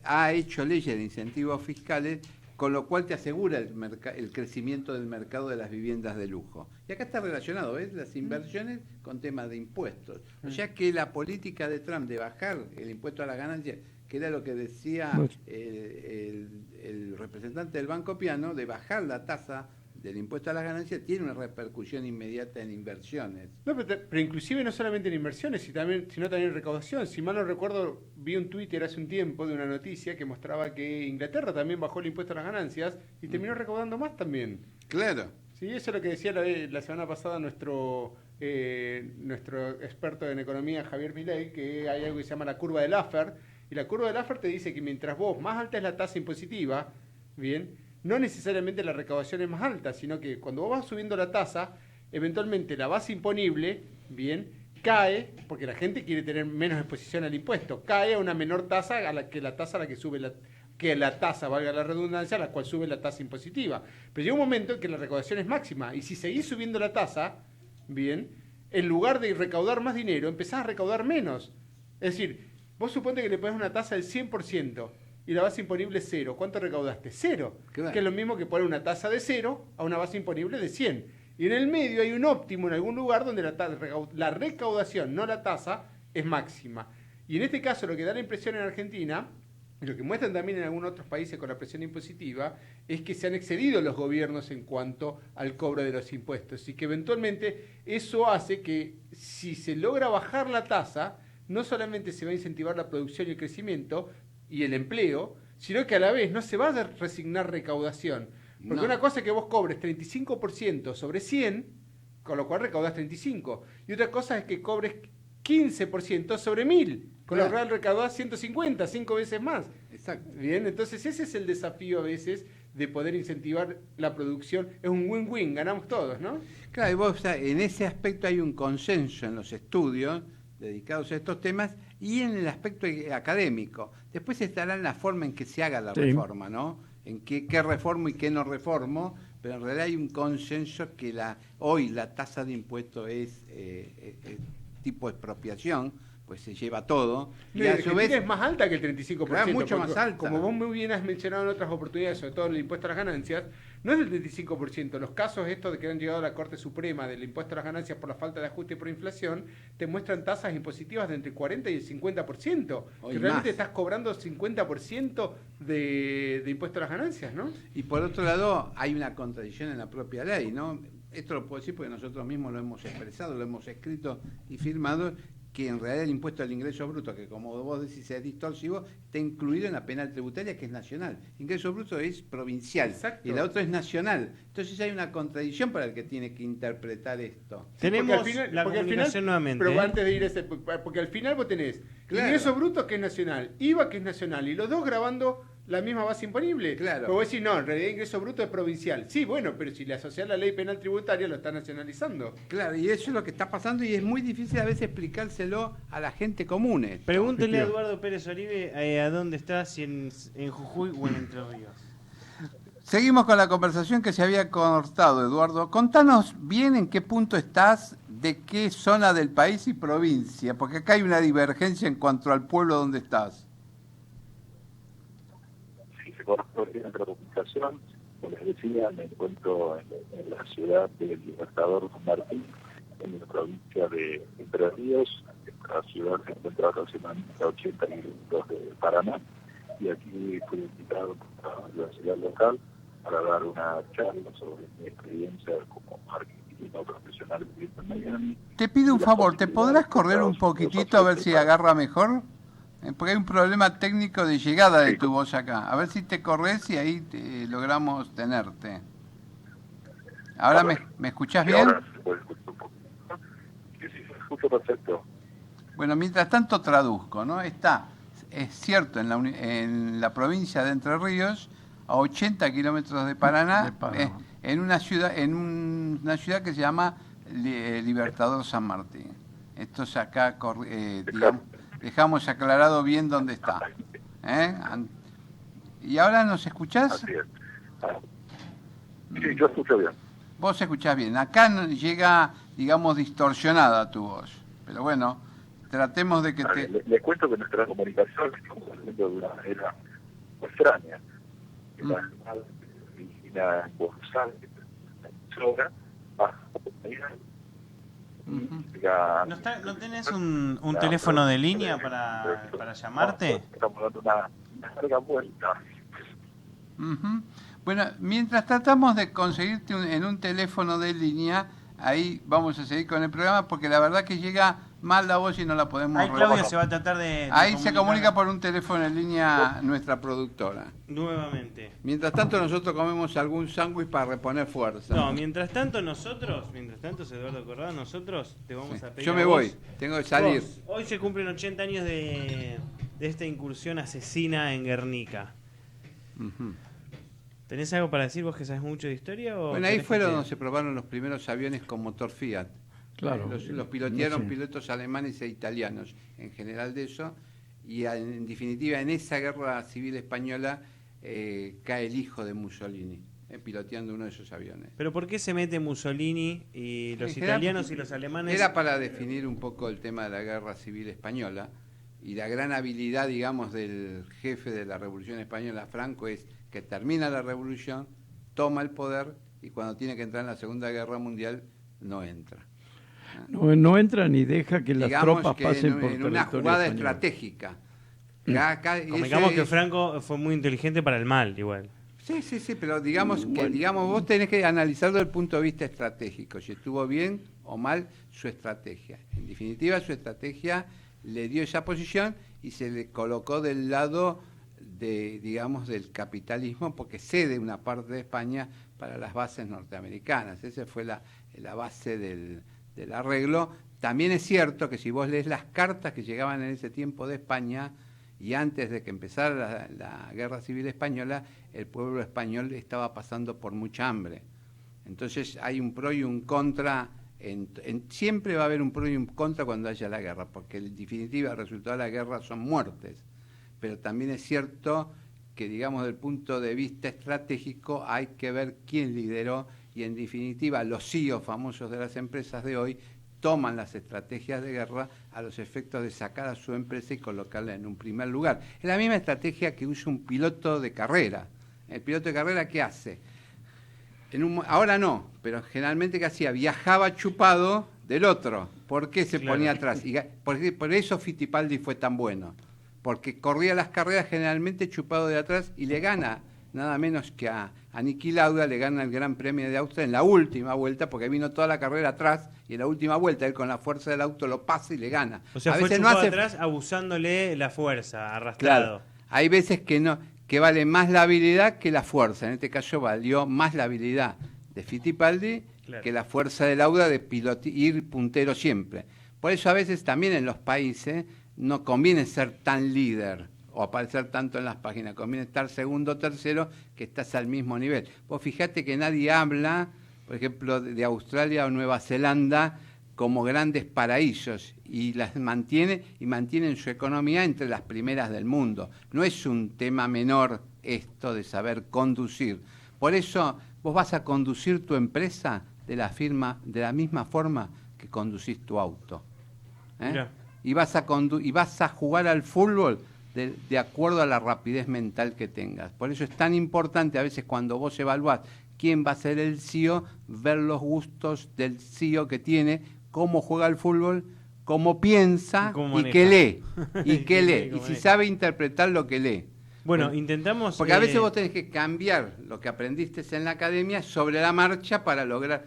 ha hecho leyes de incentivos fiscales, con lo cual te asegura el crecimiento del mercado de las viviendas de lujo. Y acá está relacionado, ¿ves? Las inversiones con temas de impuestos. O sea que la política de Trump de bajar el impuesto a las ganancias, que era lo que decía el representante del Banco Piano, de bajar la tasa del impuesto a las ganancias, tiene una repercusión inmediata en inversiones.
No, pero inclusive no solamente en inversiones, sino también en recaudación. Si mal no recuerdo, vi un Twitter hace un tiempo de una noticia que mostraba que Inglaterra también bajó el impuesto a las ganancias y terminó recaudando más también.
Claro.
Sí, eso es lo que decía la semana pasada nuestro experto en economía, Javier Milei, que hay algo que se llama la curva de Laffer, y la curva de Laffer te dice que mientras vos más alta es la tasa impositiva, bien, no necesariamente la recaudación es más alta, sino que cuando vos vas subiendo la tasa, eventualmente la base imponible, bien, cae, porque la gente quiere tener menos exposición al impuesto, cae a una menor tasa a la que sube la tasa, valga la redundancia, a la cual sube la tasa impositiva. Pero llega un momento en que la recaudación es máxima, y si seguís subiendo la tasa, bien, en lugar de recaudar más dinero, empezás a recaudar menos. Es decir, vos suponte que le pones una tasa del 100%, y la base imponible es 0. ¿Cuánto recaudaste? 0. Claro. Que es lo mismo que poner una tasa de 0 a una base imponible de 100. Y en el medio hay un óptimo en algún lugar donde la recaudación, no la tasa, es máxima. Y en este caso lo que da la impresión en Argentina, y lo que muestran también en algunos otros países con la presión impositiva, es que se han excedido los gobiernos en cuanto al cobro de los impuestos. Y que eventualmente eso hace que si se logra bajar la tasa, no solamente se va a incentivar la producción y el crecimiento, y el empleo, sino que a la vez no se va a resignar recaudación. Porque una cosa es que vos cobres 35% sobre 100, con lo cual recaudás 35. Y otra cosa es que cobres 15% sobre 1000, con lo cual recaudás 150, 5 veces más.
Exacto.
Bien, entonces ese es el desafío a veces de poder incentivar la producción. Es un win-win, ganamos todos, ¿no?
Claro, y vos, o sea, en ese aspecto hay un consenso en los estudios dedicados a estos temas y en el aspecto académico. Después estará en la forma en que se haga la reforma, ¿no? En qué reformo y qué no reformo, pero en realidad hay un consenso que hoy la tasa de impuesto es tipo expropiación, pues se lleva todo.
Y a su vez es más alta que el 35%.
Claro, mucho más alta.
Como vos muy bien has mencionado en otras oportunidades, sobre todo el impuesto a las ganancias, no es del 35%. Los casos estos de que han llegado a la Corte Suprema del impuesto a las ganancias por la falta de ajuste por inflación, te muestran tasas impositivas de entre el 40 y el 50%. Que realmente estás cobrando 50% de impuesto a las ganancias, ¿no?
Y por otro lado, hay una contradicción en la propia ley, ¿no? Esto lo puedo decir porque nosotros mismos lo hemos expresado, lo hemos escrito y firmado, que en realidad el impuesto al ingreso bruto, que como vos decís es distorsivo, está incluido en la penal tributaria, que es nacional. Ingreso bruto es provincial. Exacto. Y la otra es nacional. Entonces hay una contradicción para el que tiene que interpretar esto.
Tenemos la comunicación nuevamente.
Pero antes de ir porque al final vos tenés ingreso bruto, que es nacional, IVA, que es nacional, y los dos grabando la misma base imponible. Claro. Pero vos decís, no, en realidad ingreso bruto es provincial. Sí, bueno, pero si le asociás la ley penal tributaria, lo está nacionalizando.
Claro, y eso es lo que está pasando y es muy difícil a veces explicárselo a la gente común.
Pregúntele a Eduardo Pérez Oribe a dónde está, si en Jujuy o en Entre Ríos.
Seguimos con la conversación que se había cortado, Eduardo. Contanos bien en qué punto estás, de qué zona del país y provincia, porque acá hay una divergencia en cuanto al pueblo donde estás.
En la comunicación, como les decía, me encuentro en la ciudad del Libertador San Martín, en la provincia de Entre Ríos. Esta ciudad se encuentra aproximadamente a 80 kilómetros de Paraná, y aquí fui invitado por la universidad local para dar una charla sobre mi experiencia como argentino profesional profesionales viviendo en Miami.
Te pido un favor, ¿te podrás correr un poquitito a ver si agarra mejor? Porque hay un problema técnico de llegada de tu voz acá. A ver si te corres y ahí logramos tenerte. ¿Ahora me escuchás bien?
Ahora se puede escuchar un poco. Sí, se escucha perfecto.
Bueno, mientras tanto traduzco, ¿no? Es cierto, en la provincia de Entre Ríos, a 80 kilómetros de Paraná, en una ciudad que se llama Libertador San Martín. Esto es acá, digamos, dejamos aclarado bien dónde está. ¿Y ahora nos escuchás?
Así es. Sí, yo escucho bien.
Vos escuchás bien. Acá llega, digamos, distorsionada tu voz. Pero bueno, tratemos de que
Les cuento que nuestra comunicación estamos haciendo de una manera extraña. La origina en Buenos Aires,
¿No tenés un teléfono de línea para llamarte?
Estamos dando una larga vuelta.
Bueno, mientras tratamos de conseguirte en un teléfono de línea, ahí vamos a seguir con el programa, porque la verdad que llega mal la voz y no la podemos
Ahí Claudia se va a tratar de
ahí se comunica por un teléfono en línea nuestra productora.
Nuevamente.
Mientras tanto nosotros comemos algún sándwich para reponer fuerza.
No, mientras tanto, Eduardo Corrado, nosotros te vamos a pedir.
Yo me voy, tengo que salir.
Hoy se cumplen 80 años de esta incursión asesina en Guernica. ¿Tenés algo para decir vos que sabes mucho de historia?
Bueno, ahí fue donde se probaron los primeros aviones con motor Fiat.
Claro.
Los pilotearon pilotos alemanes e italianos, en general de eso, y en definitiva en esa guerra civil española cae el hijo de Mussolini, piloteando uno de esos aviones.
¿Pero por qué se mete Mussolini y los italianos y los alemanes?
Era para definir un poco el tema de la guerra civil española, y la gran habilidad, digamos, del jefe de la Revolución Española, Franco, es que termina la revolución, toma el poder, y cuando tiene que entrar en la Segunda Guerra Mundial, no entra.
No entra ni deja que las tropas pasen por
en una jugada estratégica.
Convengamos que Franco fue muy inteligente para el mal, igual.
Sí, pero digamos vos tenés que analizarlo desde el punto de vista estratégico, si estuvo bien o mal su estrategia. En definitiva, su estrategia le dio esa posición y se le colocó del lado del capitalismo, porque cede una parte de España para las bases norteamericanas. Esa fue la base del arreglo. También es cierto que si vos lees las cartas que llegaban en ese tiempo de España y antes de que empezara la Guerra Civil Española, el pueblo español estaba pasando por mucha hambre. Entonces hay un pro y un contra, siempre va a haber un pro y un contra cuando haya la guerra, porque en definitiva el resultado de la guerra son muertes. Pero también es cierto que, digamos, desde el punto de vista estratégico hay que ver quién lideró, y en definitiva los CEOs famosos de las empresas de hoy toman las estrategias de guerra a los efectos de sacar a su empresa y colocarla en un primer lugar. Es la misma estrategia que usa un piloto de carrera. El piloto de carrera, ¿qué hace? Ahora no, pero generalmente ¿qué hacía? Viajaba chupado del otro. ¿Por qué se ponía atrás? Por eso Fittipaldi fue tan bueno, porque corría las carreras generalmente chupado de atrás y le gana nada menos que a Niki Lauda, le gana el Gran Premio de Austria en la última vuelta, porque vino toda la carrera atrás y en la última vuelta él con la fuerza del auto lo pasa y le gana.
O sea, fue chupado atrás abusándole la fuerza, arrastrado.
Claro, hay veces que vale más la habilidad que la fuerza. En este caso valió más la habilidad de Fittipaldi que la fuerza de Lauda de ir puntero siempre. Por eso a veces también en los países no conviene ser tan líder o aparecer tanto en las páginas, conviene estar segundo o tercero, que estás al mismo nivel. Vos fijate que nadie habla, por ejemplo, de Australia o Nueva Zelanda como grandes paraísos, y las mantienen su economía entre las primeras del mundo. No es un tema menor esto de saber conducir. Por eso vos vas a conducir tu empresa de la misma forma que conducís tu auto. Y vas a jugar al fútbol de acuerdo a la rapidez mental que tengas. Por eso es tan importante a veces cuando vos evaluás quién va a ser el CEO, ver los gustos del CEO que tiene, cómo juega al fútbol, cómo piensa y qué lee. Y si sabe interpretar lo que lee.
Bueno, intentamos...
Porque a veces vos tenés que cambiar lo que aprendiste en la academia sobre la marcha para lograr...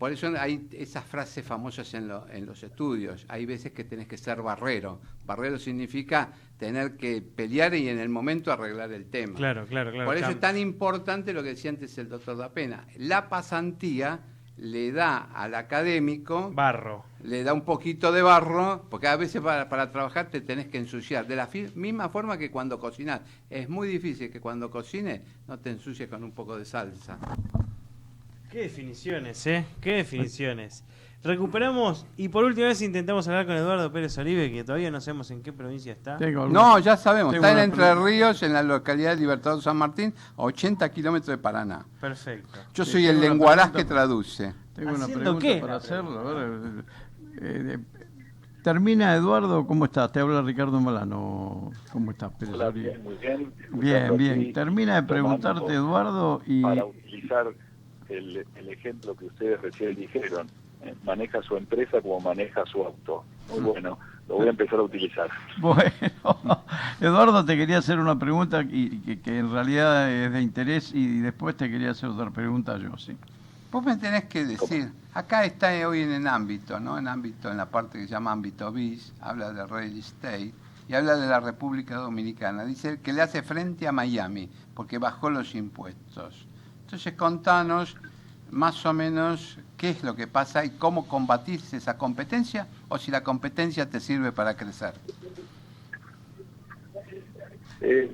Por eso hay esas frases famosas en los estudios. Hay veces que tenés que ser barrero. Barrero significa tener que pelear y en el momento arreglar el tema.
Claro.
Por eso es tan importante lo que decía antes el doctor Dapena. La pasantía le da al académico...
barro.
Le da un poquito de barro, porque a veces para trabajar te tenés que ensuciar. De la misma forma que cuando cocinás. Es muy difícil que cuando cocines no te ensucies con un poco de salsa.
Qué definiciones, ¿eh? Qué definiciones. Recuperamos y por última vez intentamos hablar con Eduardo Pérez Olive, que todavía no sabemos en qué provincia está.
No, ya sabemos. Está en Entre Ríos, en la localidad de Libertador San Martín, a 80 kilómetros de Paraná.
Perfecto.
Yo soy el lenguaraz que traduce.
Tengo una pregunta para hacerlo. Termina Eduardo, ¿cómo estás? Te habla Ricardo Malano. ¿Cómo estás, Pérez Olive?
Muy bien.
Bien. Termina de preguntarte, Eduardo, y...
Para utilizar el ejemplo que ustedes recién dijeron, maneja su empresa como maneja su auto. Muy bueno, lo voy a empezar a utilizar.
Bueno, Eduardo, te quería hacer una pregunta que en realidad es de interés y después te quería hacer otra pregunta yo, sí.
Vos me tenés que decir, acá está hoy en el ámbito, ¿no? En la parte que se llama ámbito BIS, habla de real estate y habla de la República Dominicana. Dice que le hace frente a Miami porque bajó los impuestos. Entonces contanos más o menos qué es lo que pasa y cómo combatís esa competencia o si la competencia te sirve para crecer.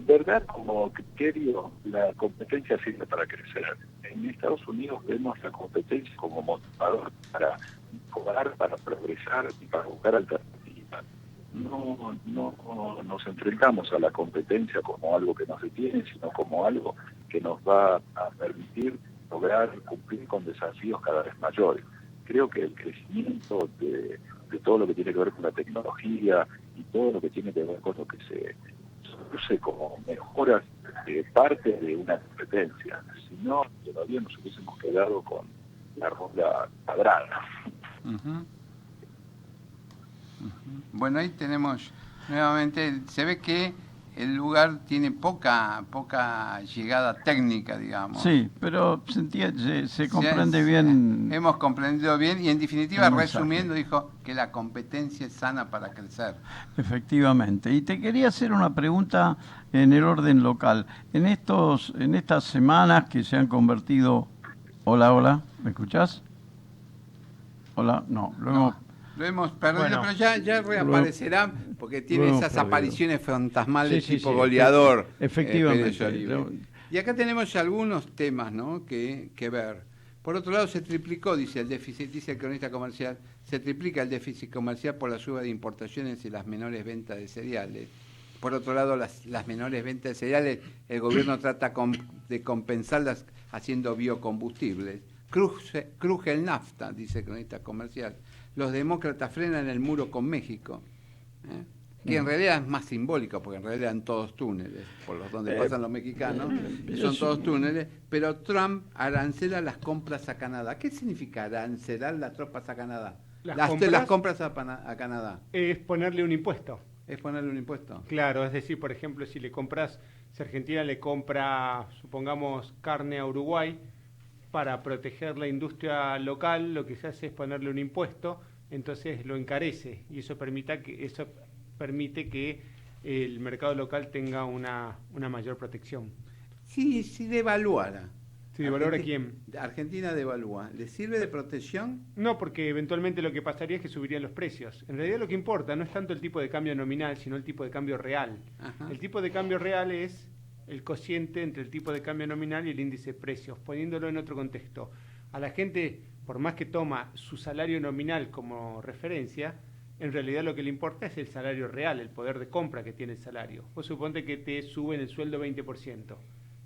Verdad, como criterio, la competencia sirve para crecer. En Estados Unidos vemos la competencia como motivador para mejorar, para progresar y para buscar alternativas. No nos enfrentamos a la competencia como algo que no se tiene, sino como algo que nos va a permitir lograr cumplir con desafíos cada vez mayores. Creo que el crecimiento de todo lo que tiene que ver con la tecnología y todo lo que tiene que ver con lo que se produce como mejoras parte de una competencia. Si no, todavía nos hubiésemos quedado con la ronda cuadrada.
Bueno, ahí tenemos nuevamente, se ve que el lugar tiene poca llegada técnica, digamos.
Sí, pero se comprende bien.
Hemos comprendido bien y en definitiva, resumiendo, dijo que la competencia es sana para crecer.
Efectivamente. Y te quería hacer una pregunta en el orden local. En estas semanas que se han convertido... Hola, ¿me escuchás? Hola, no, luego...
Lo hemos perdido, pero ya reaparecerá porque tiene esas apariciones fantasmales tipo goleador.
Efectivamente.
Y acá tenemos algunos temas, ¿no? que ver. Por otro lado, se triplicó, dice el déficit, dice el cronista comercial, se triplica el déficit comercial por la suba de importaciones y las menores ventas de cereales. Por otro lado, las menores ventas de cereales, el gobierno trata de compensarlas haciendo biocombustibles. Cruje el nafta, dice el cronista comercial. Los demócratas frenan el muro con México, que en realidad es más simbólico, porque en realidad eran todos túneles, por los donde pasan los mexicanos, son todos túneles, pero Trump arancela las compras a Canadá. ¿Qué significa arancelar las tropas a Canadá? Las compras a Canadá.
Es ponerle un impuesto.
¿Es ponerle un impuesto?
Claro, es decir, por ejemplo, si Argentina le compra, supongamos, carne a Uruguay, para proteger la industria local, lo que se hace es ponerle un impuesto, entonces lo encarece y eso permite que el mercado local tenga una mayor protección.
Sí, si devaluara.
¿Si devaluara quién?
Argentina devalúa. ¿Le sirve de protección?
No, porque eventualmente lo que pasaría es que subirían los precios. En realidad lo que importa no es tanto el tipo de cambio nominal, sino el tipo de cambio real. El tipo de cambio real es el cociente entre el tipo de cambio nominal y el índice de precios. Poniéndolo en otro contexto, a la gente, por más que toma su salario nominal como referencia, en realidad lo que le importa es el salario real, el poder de compra que tiene el salario. Vos suponte que te suben el sueldo 20%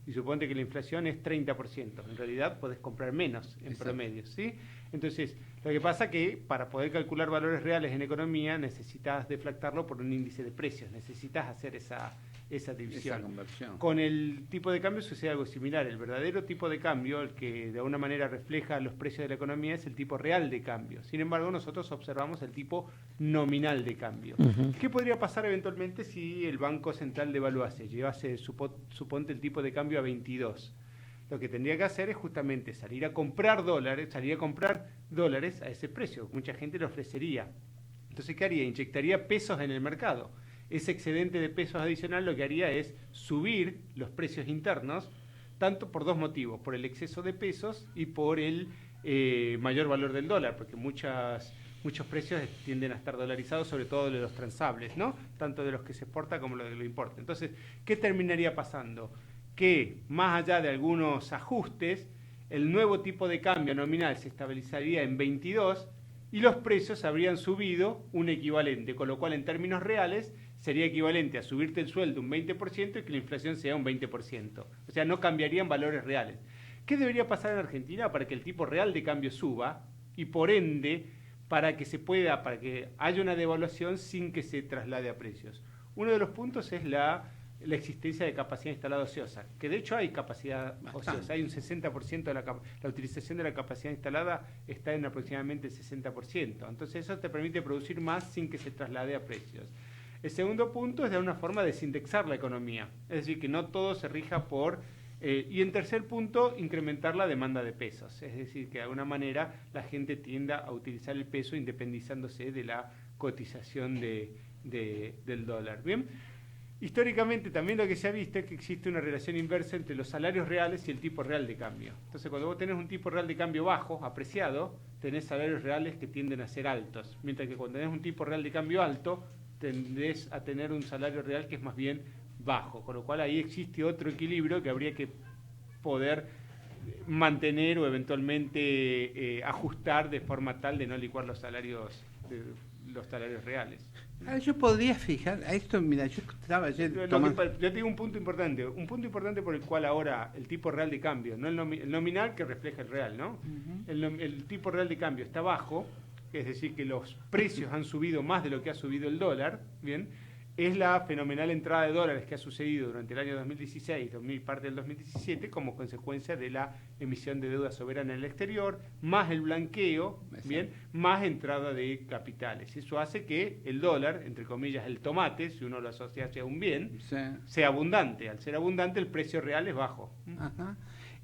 y suponte que la inflación es 30%. En realidad podés comprar menos en promedio, ¿sí? Entonces, lo que pasa que para poder calcular valores reales en economía necesitas deflactarlo por un índice de precios, necesitas hacer esa división.
Esa conversión.
Con el tipo de cambio sucede algo similar. El verdadero tipo de cambio, el que de alguna manera refleja los precios de la economía, es el tipo real de cambio. Sin embargo, nosotros observamos el tipo nominal de cambio. ¿Qué podría pasar eventualmente si el Banco Central devaluase? Llevase, suponte, el tipo de cambio a 22. Lo que tendría que hacer es justamente salir a comprar dólares, salir a comprar dólares a ese precio. Mucha gente lo ofrecería. Entonces, ¿qué haría? Inyectaría pesos en el mercado. Ese excedente de pesos adicional lo que haría es subir los precios internos, tanto por dos motivos, por el exceso de pesos y por el mayor valor del dólar, porque muchos precios tienden a estar dolarizados, sobre todo de los transables, ¿no? Tanto de los que se exporta como de lo importa. Entonces, ¿qué terminaría pasando? Que más allá de algunos ajustes, el nuevo tipo de cambio nominal se estabilizaría en 22 y los precios habrían subido un equivalente, con lo cual en términos reales sería equivalente a subirte el sueldo un 20% y que la inflación sea un 20%. O sea, no cambiarían valores reales. ¿Qué debería pasar en Argentina para que el tipo real de cambio suba y por ende para que haya una devaluación sin que se traslade a precios? Uno de los puntos es la existencia de capacidad instalada ociosa, que de hecho hay capacidad ociosa, hay un 60% de la utilización de la capacidad instalada está en aproximadamente el 60%, entonces eso te permite producir más sin que se traslade a precios. El segundo punto es de una forma de desindexar la economía, es decir, que no todo se rija por... y en tercer punto, incrementar la demanda de pesos, es decir, que de alguna manera la gente tienda a utilizar el peso independizándose de la cotización del dólar. Bien. Históricamente también lo que se ha visto es que existe una relación inversa entre los salarios reales y el tipo real de cambio. Entonces, cuando vos tenés un tipo real de cambio bajo, apreciado, tenés salarios reales que tienden a ser altos, mientras que cuando tenés un tipo real de cambio alto, tendés a tener un salario real que es más bien bajo, con lo cual ahí existe otro equilibrio que habría que poder mantener o eventualmente ajustar de forma tal de no licuar los salarios reales.
Yo podría fijar, a esto, mira, yo estaba ayer
yo te digo un punto importante por el cual ahora el tipo real de cambio, no el nominal que refleja el real, ¿no? El tipo real de cambio está bajo, es decir, que los precios han subido más de lo que ha subido el dólar, ¿bien? Es la fenomenal entrada de dólares que ha sucedido durante el año 2016, parte del 2017, como consecuencia de la emisión de deuda soberana en el exterior, más el blanqueo, bien, más entrada de capitales. Eso hace que el dólar, entre comillas, el tomate, si uno lo asocia a un bien, sea abundante. Al ser abundante, el precio real es bajo.
Ajá.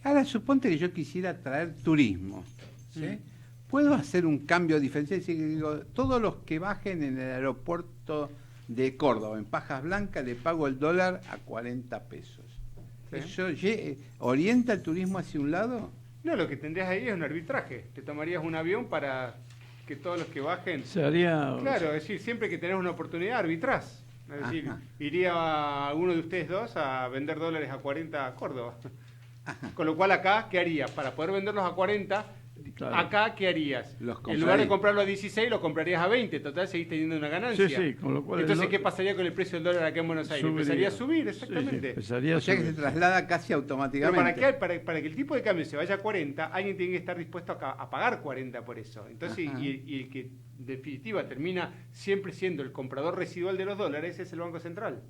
Ahora, suponte que yo quisiera traer turismo, ¿sí? ¿Puedo hacer un cambio diferencial? Es decir, digo, todos los que bajen en el aeropuerto de Córdoba, en Pajas Blancas, le pago el dólar a 40 pesos. ¿Sí? ¿Eso orienta el turismo hacia un lado?
No, lo que tendrías ahí es un arbitraje. Te tomarías un avión para que todos los que bajen... Claro, es decir, siempre que tenés una oportunidad, arbitrás. Es decir, iría alguno de ustedes dos a vender dólares a 40 a Córdoba. Ajá. Con lo cual acá, ¿qué harías? Para poder venderlos a 40... Claro. Acá, ¿qué harías? En lugar de comprarlo a 16, lo comprarías a 20. Total, seguís teniendo una ganancia.
Sí, con lo cual
entonces, ¿qué pasaría con el precio del dólar acá en Buenos Aires? Empezaría a subir, exactamente.
O sea que se traslada casi automáticamente.
Pero para que el tipo de cambio se vaya a 40, alguien tiene que estar dispuesto a pagar 40 por eso. Entonces, y el que en definitiva termina siempre siendo el comprador residual de los dólares es el Banco Central.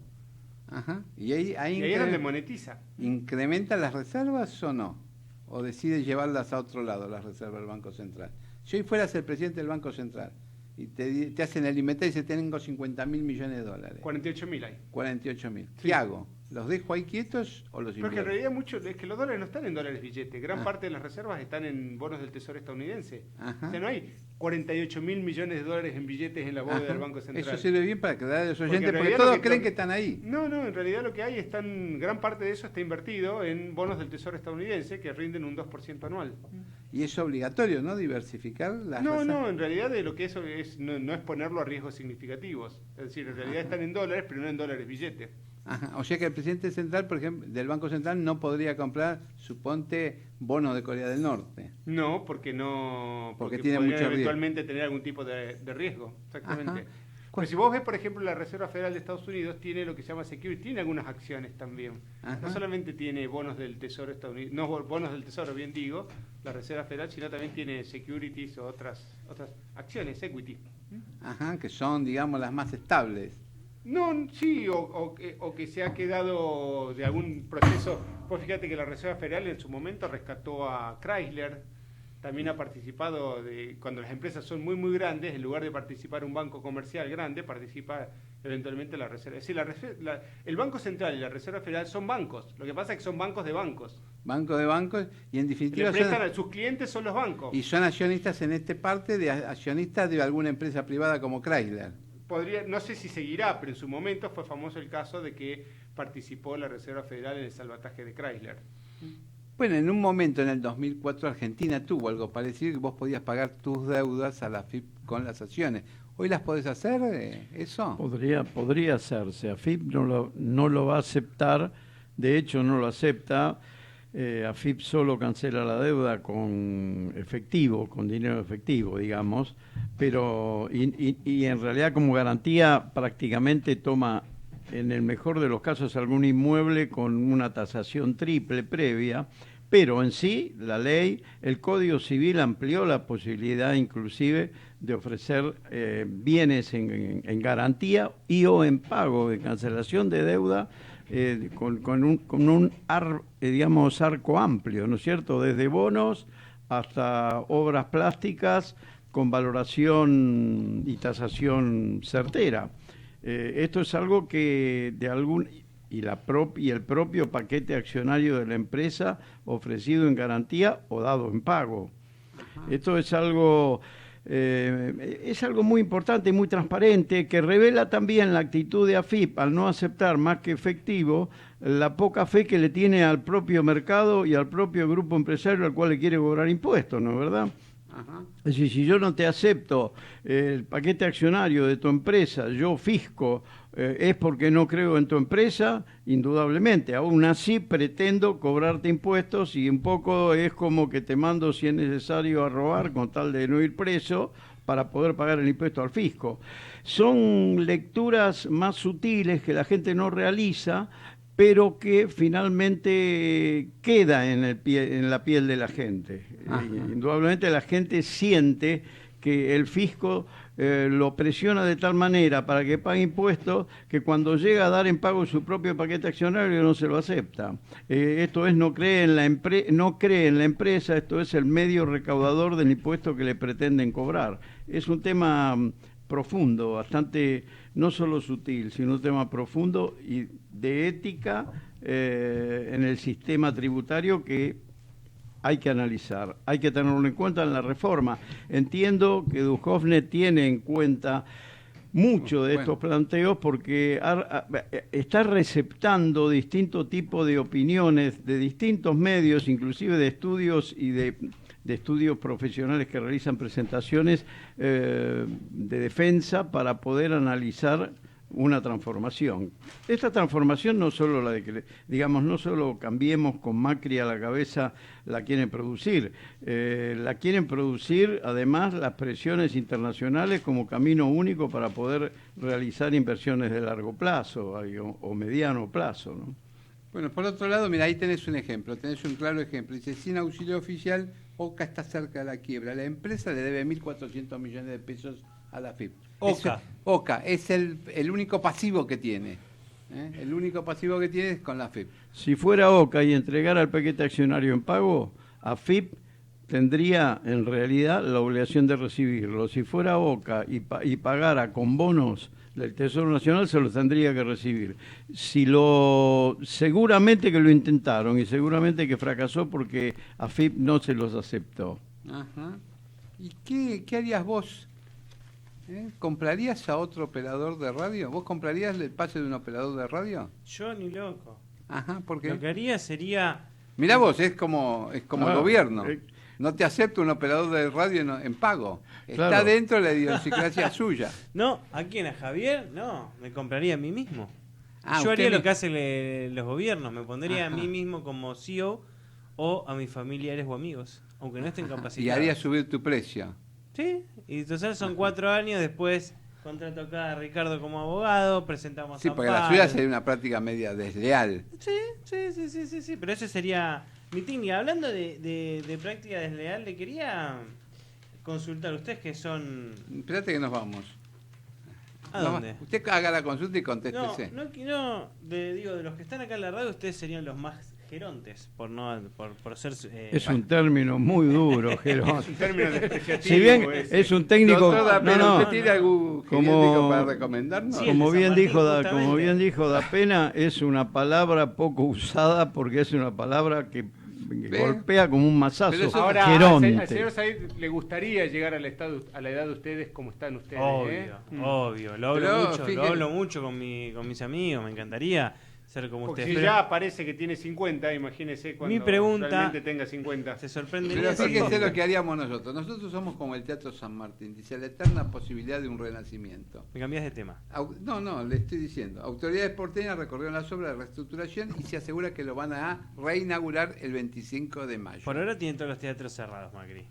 Ajá. Y ahí
es donde monetiza.
¿Incrementa las reservas o no? ¿O decide llevarlas a otro lado, las reservas del Banco Central? Si hoy fueras el presidente del Banco Central y te hacen el inventario y dicen, tengo 50.000 millones de dólares.
48.000 hay.
48.000.
Sí.
¿Qué hago? ¿Los dejo ahí quietos o los invierto?
Porque en realidad es que los dólares no están en dólares billetes. Gran parte de las reservas están en bonos del Tesoro estadounidense. Ajá. O sea, no hay 48.000 millones de dólares en billetes en la bóveda del Banco Central.
Eso sirve bien para aclarar a los oyentes, porque todos creen que están ahí.
No, en realidad lo que hay gran parte de eso está invertido en bonos del Tesoro estadounidense que rinden un 2% anual.
Y es obligatorio, ¿no? Diversificar las reservas.
No, en realidad lo que eso es no es ponerlo a riesgos significativos. Es decir, en realidad están en dólares, pero no en dólares billetes.
Ajá. O sea que el presidente central, por ejemplo, del Banco Central no podría comprar, suponte, bonos de Corea del Norte.
No, porque tiene mucho eventualmente tener algún tipo de riesgo. Exactamente. Pues si vos ves, por ejemplo, la Reserva Federal de Estados Unidos tiene lo que se llama security, tiene algunas acciones también. Ajá. No solamente tiene bonos del Tesoro estadounidense, no bonos del Tesoro, bien digo, la Reserva Federal, sino también tiene securities o otras acciones, equity.
Ajá, que son, digamos, las más estables.
No, sí, o que se ha quedado de algún proceso. Pues fíjate que la Reserva Federal en su momento rescató a Chrysler también ha participado, cuando las empresas son muy, muy grandes, en lugar de participar un banco comercial grande, participa eventualmente la Reserva. Es decir, el Banco Central y la Reserva Federal son bancos. Lo que pasa es que son bancos de bancos.
Banco de bancos, y en definitiva
sus clientes son los bancos.
Y son accionistas en esta parte, de accionistas de alguna empresa privada como Chrysler.
No sé si seguirá, pero en su momento fue famoso el caso de que participó la Reserva Federal en el salvataje de Chrysler.
Bueno, en un momento en el 2004 Argentina tuvo algo parecido, que vos podías pagar tus deudas a la AFIP con las acciones. ¿Hoy las podés hacer, eso?
Podría hacerse. AFIP no lo va a aceptar, de hecho no lo acepta. AFIP solo cancela la deuda con efectivo, con dinero efectivo, digamos, pero y en realidad como garantía prácticamente toma, en el mejor de los casos, algún inmueble con una tasación triple previa, pero en sí, la ley, el Código Civil amplió la posibilidad inclusive de ofrecer bienes en garantía y o en pago de cancelación de deuda con un arco amplio, ¿no es cierto?, desde bonos hasta obras plásticas con valoración y tasación certera. Esto es algo que y el propio paquete accionario de la empresa ofrecido en garantía o dado en pago. Esto es algo muy importante y muy transparente, que revela también la actitud de AFIP al no aceptar más que efectivo, la poca fe que le tiene al propio mercado y al propio grupo empresario al cual le quiere cobrar impuestos, ¿no es verdad? Ajá. Es decir, si yo no te acepto el paquete accionario de tu empresa, yo fisco, es porque no creo en tu empresa, indudablemente. Aún así pretendo cobrarte impuestos y un poco es como que te mando, si es necesario, a robar con tal de no ir preso para poder pagar el impuesto al fisco. Son lecturas más sutiles que la gente no realiza, pero que finalmente queda en la piel de la gente. Indudablemente la gente siente que el fisco lo presiona de tal manera para que pague impuestos que cuando llega a dar en pago su propio paquete accionario no se lo acepta. Esto es, no cree en la empresa, esto es el medio recaudador del impuesto que le pretenden cobrar. Es un tema profundo, bastante, no solo sutil, sino un tema profundo y de ética en el sistema tributario que hay que analizar, hay que tenerlo en cuenta en la reforma. Entiendo que Duhovne tiene en cuenta mucho de estos planteos porque está receptando distintos tipos de opiniones de distintos medios, inclusive de estudios y de estudios profesionales que realizan presentaciones de defensa para poder analizar una transformación. Esta transformación no solo la de que, digamos, no solo Cambiemos con Macri a la cabeza la quieren producir, la quieren producir además las presiones internacionales como camino único para poder realizar inversiones de largo plazo o mediano plazo, ¿no?
Bueno, por otro lado, mira, ahí tenés un ejemplo, tenés un claro ejemplo. Dice, sin auxilio oficial, OCA está cerca de la quiebra. La empresa le debe 1.400 millones de pesos a la AFIP. OCA es el único pasivo que tiene. El único pasivo que tiene es con la AFIP.
Si fuera OCA y entregara el paquete accionario en pago, AFIP tendría en realidad la obligación de recibirlo. Si fuera OCA y pagara con bonos, el Tesoro Nacional se los tendría que recibir. Seguramente que lo intentaron y seguramente que fracasó porque AFIP no se los aceptó.
Ajá. ¿Y qué harías vos? ¿Comprarías a otro operador de radio? ¿Vos comprarías el pase de un operador de radio?
Yo ni loco.
Ajá, ¿por qué?
Lo que haría sería...
Mirá vos, es como el gobierno. No te acepta un operador de radio en pago. Claro. Está dentro de la idiosincrasia suya.
No, ¿a quién? ¿A Javier? No, me compraría a mí mismo. Yo haría lo que hacen los gobiernos. Me pondría a mí mismo como CEO o a mis familiares o amigos, aunque no estén capacitados.
Y haría subir tu precio.
Sí, y entonces son 4 años, después contrato acá a Ricardo como abogado, presentamos
Sí, porque la suya sería una práctica media desleal.
Sí, pero ese sería mi ting. Y hablando de práctica desleal, le quería consultar, ustedes que son...
Espérate que nos vamos.
¿A dónde?
Usted haga la consulta y contéstese.
Digo, de los que están acá en la radio, ustedes serían los más gerontes, por ser...
es un término muy duro, geronte.
Es un término despreciativo.
Si bien es un técnico...
¿Usted tiene algún genético para recomendarnos?
Sí,
como bien dijo
justamente.
Da Pena, es una palabra poco usada porque es una palabra que golpea como un mazazo.
Ahora,
geronte.
al señor Said le gustaría llegar a la edad de ustedes como están ustedes.
Obvio. Lo hablo mucho con mis amigos, me encantaría ser como
porque
ustedes.
si ya parece que tiene 50, imagínese cuando
mi pregunta,
realmente tenga 50.
Se sorprende.
Pero fíjese lo que haríamos nosotros. Nosotros somos como el Teatro San Martín, dice la eterna posibilidad de un renacimiento.
Me cambias de tema.
No, le estoy diciendo. Autoridades porteñas recorrieron las obras de reestructuración y se asegura que lo van a reinaugurar el 25 de mayo.
Por ahora tienen todos los teatros cerrados, Macri.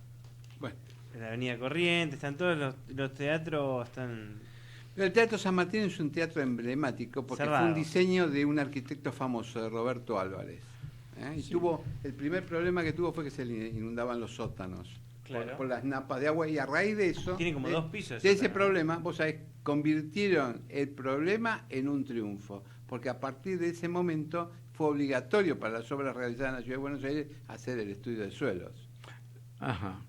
Bueno.
En la Avenida Corrientes, están todos los teatros, están...
Pero el Teatro San Martín es un teatro emblemático porque
cerrado.
fue un diseño de un arquitecto famoso, de Roberto Álvarez. Y el primer problema que tuvo fue que se le inundaban los sótanos.
Claro.
Por las napas de agua, y a raíz de eso,
tiene como 2 pisos
de ese problema, vos sabés, convirtieron el problema en un triunfo, porque a partir de ese momento fue obligatorio para las obras realizadas en la Ciudad de Buenos Aires hacer el estudio de suelos.
Ajá.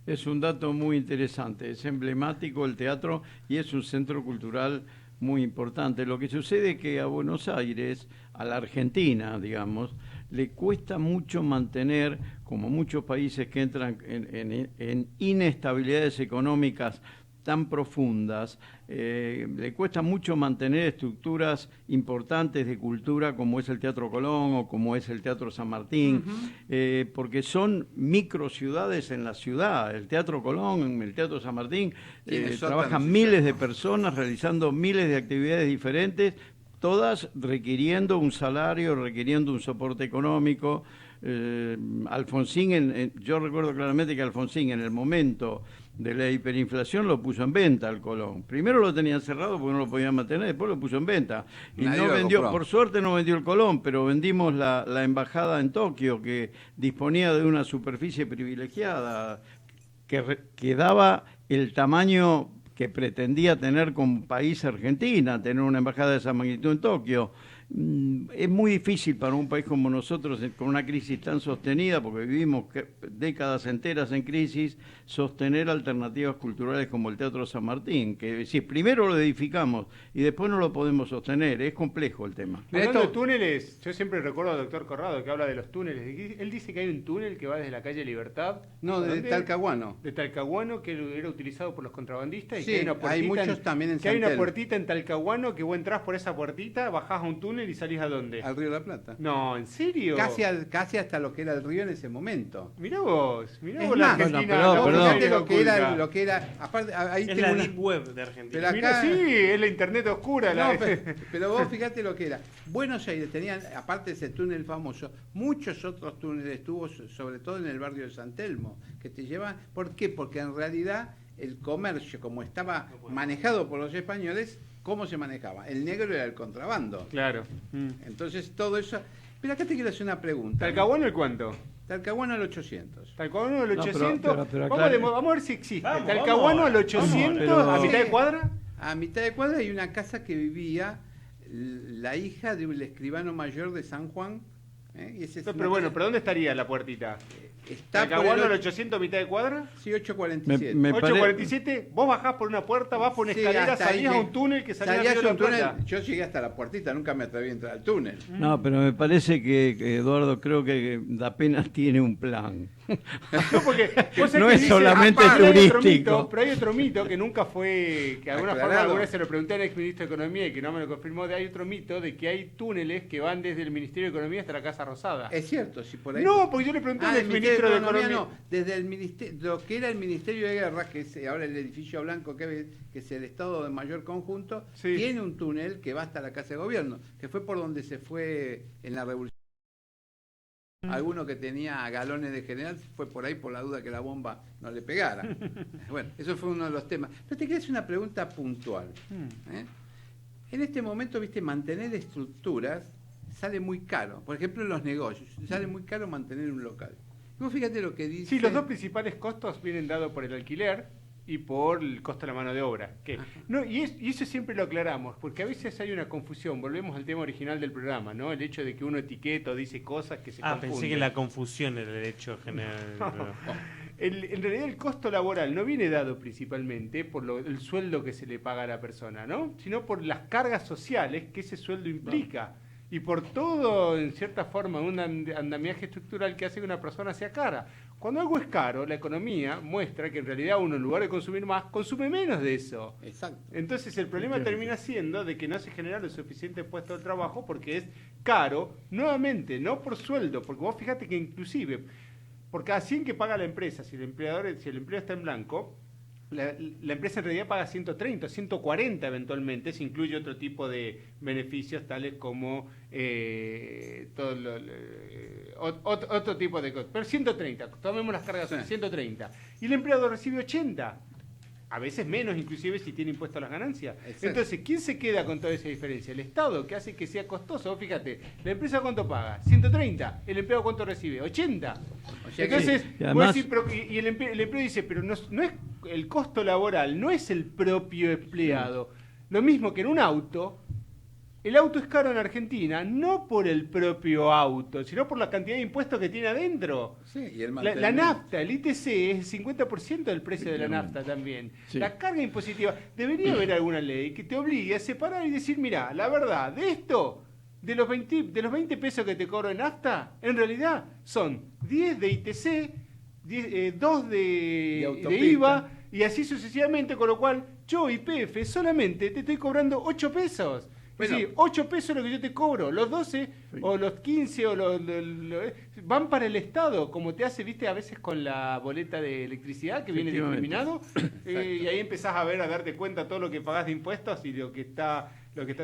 Es un dato muy interesante, es emblemático el teatro y es un centro cultural muy importante. Lo que sucede es que a Buenos Aires, a la Argentina, digamos, le cuesta mucho mantener, como muchos países que entran en inestabilidades económicas tan profundas, le cuesta mucho mantener estructuras importantes de cultura como es el Teatro Colón o como es el Teatro San Martín, porque son microciudades en la ciudad. El Teatro Colón, el Teatro San Martín, trabajan miles de personas realizando miles de actividades diferentes, todas requiriendo un salario, requiriendo un soporte económico. Alfonsín, yo recuerdo claramente que Alfonsín en el momento de la hiperinflación lo puso en venta al Colón. Primero lo tenían cerrado porque no lo podían mantener, después lo puso en venta. Y nadie no vendió, por suerte no vendió el Colón, pero vendimos la embajada en Tokio, que disponía de una superficie privilegiada, que daba el tamaño que pretendía tener como país Argentina, tener una embajada de esa magnitud en Tokio. Es muy difícil para un país como nosotros, con una crisis tan sostenida, porque vivimos décadas enteras en crisis, sostener alternativas culturales como el Teatro San Martín, que si primero lo edificamos y después no lo podemos sostener, es complejo el tema.
Hablando de túneles, yo siempre recuerdo al doctor Corrado que habla de los túneles. Él dice que hay un túnel que va desde la calle Libertad.
No, de Talcahuano.
De Talcahuano, que era utilizado por los contrabandistas.
Sí,
y que hay, una puertita
hay muchos también en
que hay una
Santel.
puertita en Talcahuano que vos entrás por esa puertita, bajás a un túnel y salís a dónde?
Al Río de la Plata.
No, ¿en serio?
Casi hasta lo que era el río en ese momento.
Mirá vos
Es
la
más,
Argentina.
fíjate lo que era, aparte, ahí
es la deep web de Argentina.
Pero acá,
mirá, sí, es la internet oscura.
Pero vos fíjate lo que era. Buenos Aires tenían, aparte de ese túnel famoso, muchos otros túneles tuvo, sobre todo en el barrio de San Telmo, que te llevan. ¿Por qué? Porque en realidad el comercio, como estaba manejado por los españoles, ¿cómo se manejaba? El negro era el contrabando.
Claro.
Entonces todo eso... Pero acá te quiero hacer una pregunta.
¿Talcahuano el cuánto?
Talcahuano al 800.
Talcahuano al 800.
Pero
vamos a ver si existe. Talcahuano al 800, a mitad de cuadra.
A mitad de cuadra hay una casa que vivía la hija de un escribano mayor de San Juan.
Pero bueno, ¿pero dónde estaría la puertita?
Está
¿Talcahuano al 800 a mitad de cuadra?
Sí, 847.
847, vos bajás por una puerta, vas por una escalera, salías a un túnel que salía a un túnel.
Yo llegué hasta la puertita, nunca me atreví a entrar al túnel.
No, pero me parece que Eduardo, creo que Da Pena tiene un plan.
No, porque
no es solamente turístico.
Pero hay otro mito que nunca fue, que de alguna forma alguna vez se lo pregunté al exministro de Economía y que no me lo confirmó, hay otro mito de que hay túneles que van desde el Ministerio de Economía hasta la Casa Rosada.
Es cierto, si por ahí...
No, porque yo le pregunté al exministro de Economía.
No, desde el ministerio, lo que era el Ministerio de Guerra, que es ahora el edificio blanco, que es el Estado de mayor conjunto, tiene un túnel que va hasta la Casa de Gobierno, que fue por donde se fue en la Revolución. Alguno que tenía galones de general fue por ahí por la duda que la bomba no le pegara. Bueno, eso fue uno de los temas. Pero te quería hacer una pregunta puntual. En este momento, viste, mantener estructuras sale muy caro. Por ejemplo, en los negocios, sale muy caro mantener un local. Vos fíjate lo que dice...
Sí, los dos principales costos vienen dados por el alquiler y por el costo de la mano de obra. Y eso siempre lo aclaramos, porque a veces hay una confusión. Volvemos al tema original del programa, ¿no? El hecho de que uno etiqueta o dice cosas que se confunden.
Pensé que la confusión era el hecho general.
En realidad el costo laboral no viene dado principalmente por el sueldo que se le paga a la persona, ¿no? Sino por las cargas sociales que ese sueldo implica. Y por todo, en cierta forma, un andamiaje estructural que hace que una persona sea cara. Cuando algo es caro, la economía muestra que en realidad uno, en lugar de consumir más, consume menos de eso.
Exacto.
Entonces el problema termina siendo de que no se genera lo suficiente puesto de trabajo porque es caro, nuevamente, no por sueldo, porque vos fíjate que inclusive, por cada 100 que paga la empresa, si el empleo está en blanco, la empresa en realidad paga 130, 140 eventualmente, se incluye otro tipo de beneficios tales como otro tipo de cosas. Pero 130, tomemos las cargas, 130. Y el empleador recibe 80. A veces menos, inclusive si tiene impuesto a las ganancias. Exacto. Entonces, ¿quién se queda con toda esa diferencia? El Estado, que hace que sea costoso. Fíjate, ¿la empresa cuánto paga? 130. ¿El empleado cuánto recibe? 80. O sea, entonces,
y además,
el empleo dice, pero no es el costo laboral, no es el propio empleado. Lo mismo que en un auto. El auto es caro en Argentina, no por el propio auto, sino por la cantidad de impuestos que tiene adentro.
Sí, y el
la nafta, el ITC, es el 50% del precio de la nafta también. Sí. La carga impositiva, debería haber alguna ley que te obligue a separar y decir, mira, la verdad, de esto, de los 20 pesos que te cobro en nafta, en realidad son 10 de ITC, 2 de IVA, y así sucesivamente, con lo cual yo, YPF, solamente te estoy cobrando 8 pesos. Bueno, sí, 8 pesos es lo que yo te cobro, los 12 o los 15 o van para el Estado, como te hace, viste, a veces con la boleta de electricidad que viene discriminado, y ahí empezás a darte cuenta todo lo que pagás de impuestos y lo que está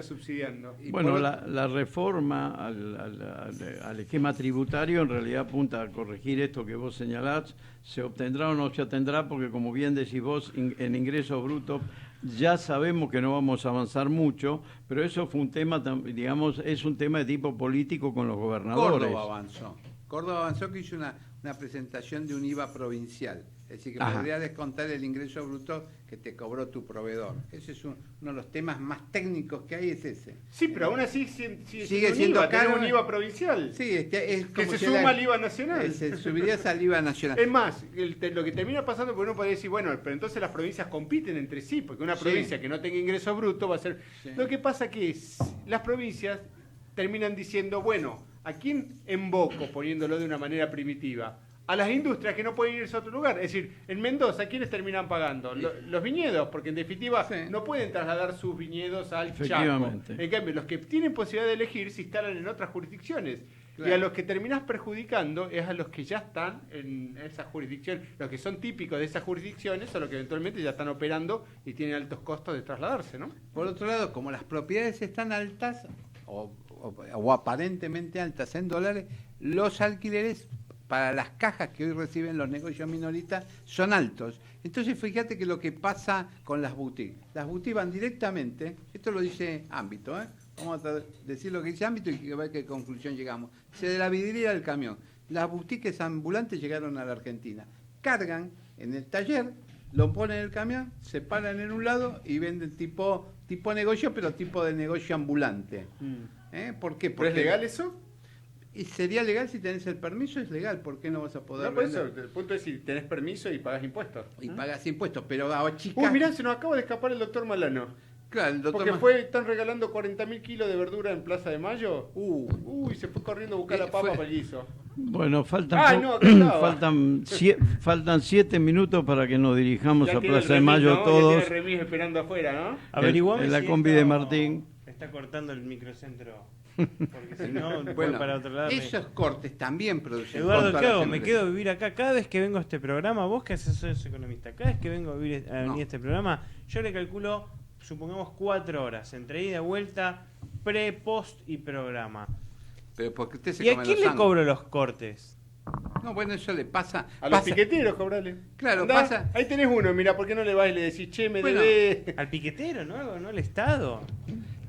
subsidiando.
Y bueno, la reforma al esquema tributario en realidad apunta a corregir esto que vos señalás, se obtendrá o no se obtendrá, porque como bien decís vos, en ingresos brutos ya sabemos que no vamos a avanzar mucho, pero eso fue un tema, digamos, es un tema de tipo político con los gobernadores.
Córdoba avanzó que hizo una presentación de un IVA provincial, es decir, que podría descontar el ingreso bruto que te cobró tu proveedor. Ese es uno de los temas más técnicos que hay, es ese.
Sí, pero aún así sigue
siendo
caro un IVA provincial.
Sí, es
que se suma al IVA nacional.
Se subiría al IVA nacional.
Es más, lo que termina pasando, porque uno puede decir, bueno, pero entonces las provincias compiten entre sí, porque una provincia que no tenga ingreso bruto va a ser... Sí. Lo que pasa que las provincias terminan diciendo, bueno, ¿a quién invoco, poniéndolo de una manera primitiva? A las industrias que no pueden irse a otro lugar. Es decir, en Mendoza, ¿quiénes terminan pagando? Los viñedos, porque en definitiva no pueden trasladar sus viñedos al Chaco. En cambio, los que tienen posibilidad de elegir se instalan en otras jurisdicciones. Claro. Y a los que terminás perjudicando es a los que ya están en esas jurisdicciones, los que son típicos de esas jurisdicciones, o los que eventualmente ya están operando y tienen altos costos de trasladarse, ¿no?
Por otro lado, como las propiedades están altas, o aparentemente altas en dólares, los alquileres para las cajas que hoy reciben los negocios minoristas son altos. Entonces fíjate que lo que pasa con las boutiques. Las boutiques van directamente, esto lo dice Ámbito, vamos a decir lo que dice Ámbito y a ver qué conclusión llegamos. De la vidriera del camión. Las boutiques ambulantes llegaron a la Argentina. Cargan en el taller, lo ponen en el camión, se paran en un lado y venden tipo negocio, pero tipo de negocio ambulante. ¿Por qué?
¿Pero es legal eso?
Y sería legal si tenés el permiso, es legal. ¿Por qué no vas a poder?
No, por eso, el punto es si tenés permiso y pagas impuestos.
Y pagas impuestos, pero a chicas...
mirá, se nos acaba de escapar el doctor Malano.
Claro, el doctor
están regalando 40.000 kilos de verdura en Plaza de Mayo. Se fue corriendo a buscar la papa para el guiso.
Bueno, faltan 7 minutos para que nos dirijamos a Plaza de Mayo, ¿no? Todos.
Ya tiene el remis esperando afuera, ¿no?
Averiguame
en la combi de Martín.
Está cortando el microcentro. Porque si no,
bueno,
para otro lado.
Esos cortes también producen.
Eduardo, ¿qué hago? ¿Me quedo a vivir acá? Cada vez que vengo a este programa, vos que sos economista, cada vez que vengo a vivir a este programa, yo le calculo, supongamos 4 horas, entre ida y vuelta, pre, post y programa.
Pero porque usted se
¿Y a quién le cobro los cortes?
No, bueno, eso le pasa...
A los piqueteros, cobrale.
Claro, pasa...
Ahí tenés uno, mira, ¿por qué no le vas y le decís, che, me debes?
Al piquetero, ¿no? No al Estado.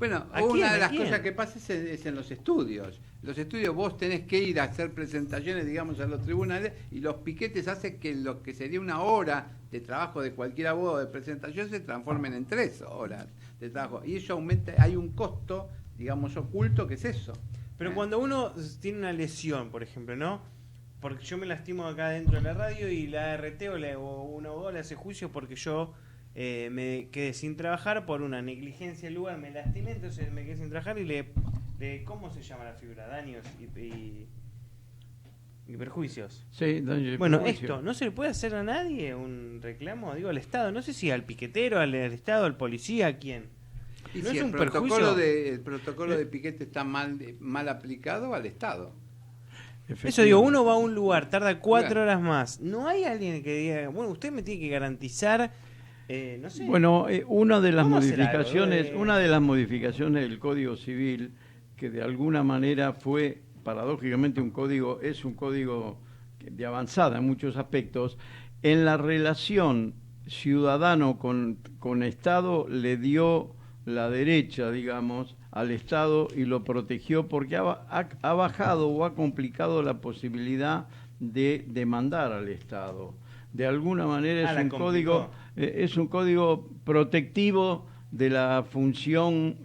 Bueno, una de las cosas que pasa es en los estudios. En los estudios vos tenés que ir a hacer presentaciones, digamos, a los tribunales, y los piquetes hacen que lo que sería una hora de trabajo de cualquier abogado de presentación se transformen en 3 horas de trabajo. Y eso aumenta, hay un costo, digamos, oculto, que es eso.
Pero cuando uno tiene una lesión, por ejemplo, ¿no? Porque yo me lastimo acá dentro de la radio y la ART o un abogado le hace juicio porque yo me quedé sin trabajar por una negligencia del lugar, me lastimé, entonces me quedé sin trabajar y le ¿cómo se llama la figura? Daños y perjuicios.
Sí, daños y
bueno,
perjuicios.
esto, ¿no se le puede hacer a nadie un reclamo? Digo, al Estado, no sé si al piquetero, al Estado, al policía, ¿a quién?
Y
¿No
si
es
el
un
protocolo
perjuicio?
el protocolo de piquete está mal aplicado, al Estado.
Eso digo, uno va a un lugar, tarda 4 horas más. ¿No hay alguien que diga, bueno, usted me tiene que garantizar, no sé?
Bueno, una de las
¿Cómo hacer
modificaciones,
algo?
una de las modificaciones del Código Civil, que de alguna manera fue paradójicamente es un código de avanzada en muchos aspectos, en la relación ciudadano con Estado le dio la derecha, digamos, al Estado y lo protegió porque ha bajado o ha complicado la posibilidad de demandar al Estado. De alguna manera es un código protectivo de la función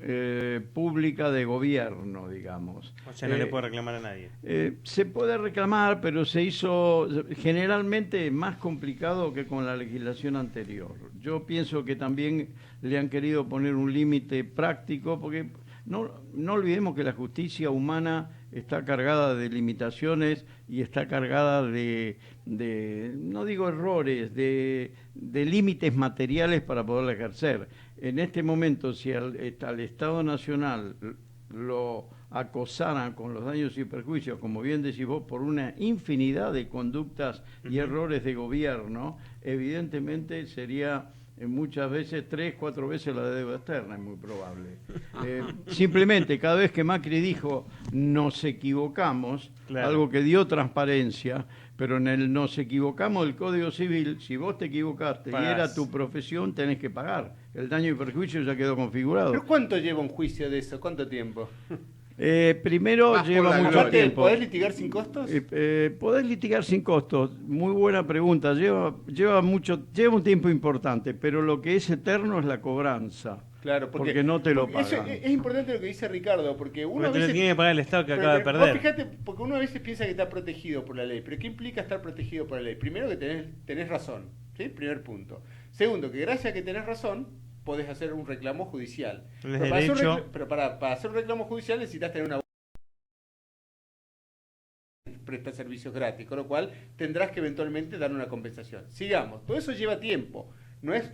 pública de gobierno, digamos.
O sea, no le puede reclamar a nadie.
Se puede reclamar, pero se hizo generalmente más complicado que con la legislación anterior. Yo pienso que también le han querido poner un límite práctico, porque no olvidemos que la justicia humana está cargada de limitaciones y está cargada de no digo errores, de límites materiales para poderla ejercer. En este momento, si al Estado Nacional lo acosaran con los daños y perjuicios, como bien decís vos, por una infinidad de conductas y errores de gobierno, evidentemente sería muchas veces 3, 4 veces la deuda externa, es muy probable. Simplemente, cada vez que Macri dijo nos equivocamos, claro, algo que dio transparencia, pero en el nos equivocamos del Código Civil, si vos te equivocaste y era tu profesión, tenés que pagar. El daño y perjuicio ya quedó configurado.
¿Pero cuánto lleva un juicio de eso? ¿Cuánto tiempo?
Primero lleva mucho tiempo.
¿Podés litigar sin costos?
Podés litigar sin costos. Muy buena pregunta. Lleva un tiempo importante, pero lo que es eterno es la cobranza.
Claro,
porque no te lo pagan.
Es importante lo que dice Ricardo, porque uno a veces
tiene que pagar el Estado que acaba de perder.
Vos fíjate, porque uno a veces piensa que está protegido por la ley, pero ¿qué implica estar protegido por la ley? Primero que tenés razón, ¿sí? Primer punto. Segundo, que gracias a que tenés razón, podés hacer un reclamo judicial. Pero para hacer un reclamo judicial necesitas tener una presta servicios gratis, con lo cual tendrás que eventualmente dar una compensación. Sigamos, todo eso lleva tiempo, no es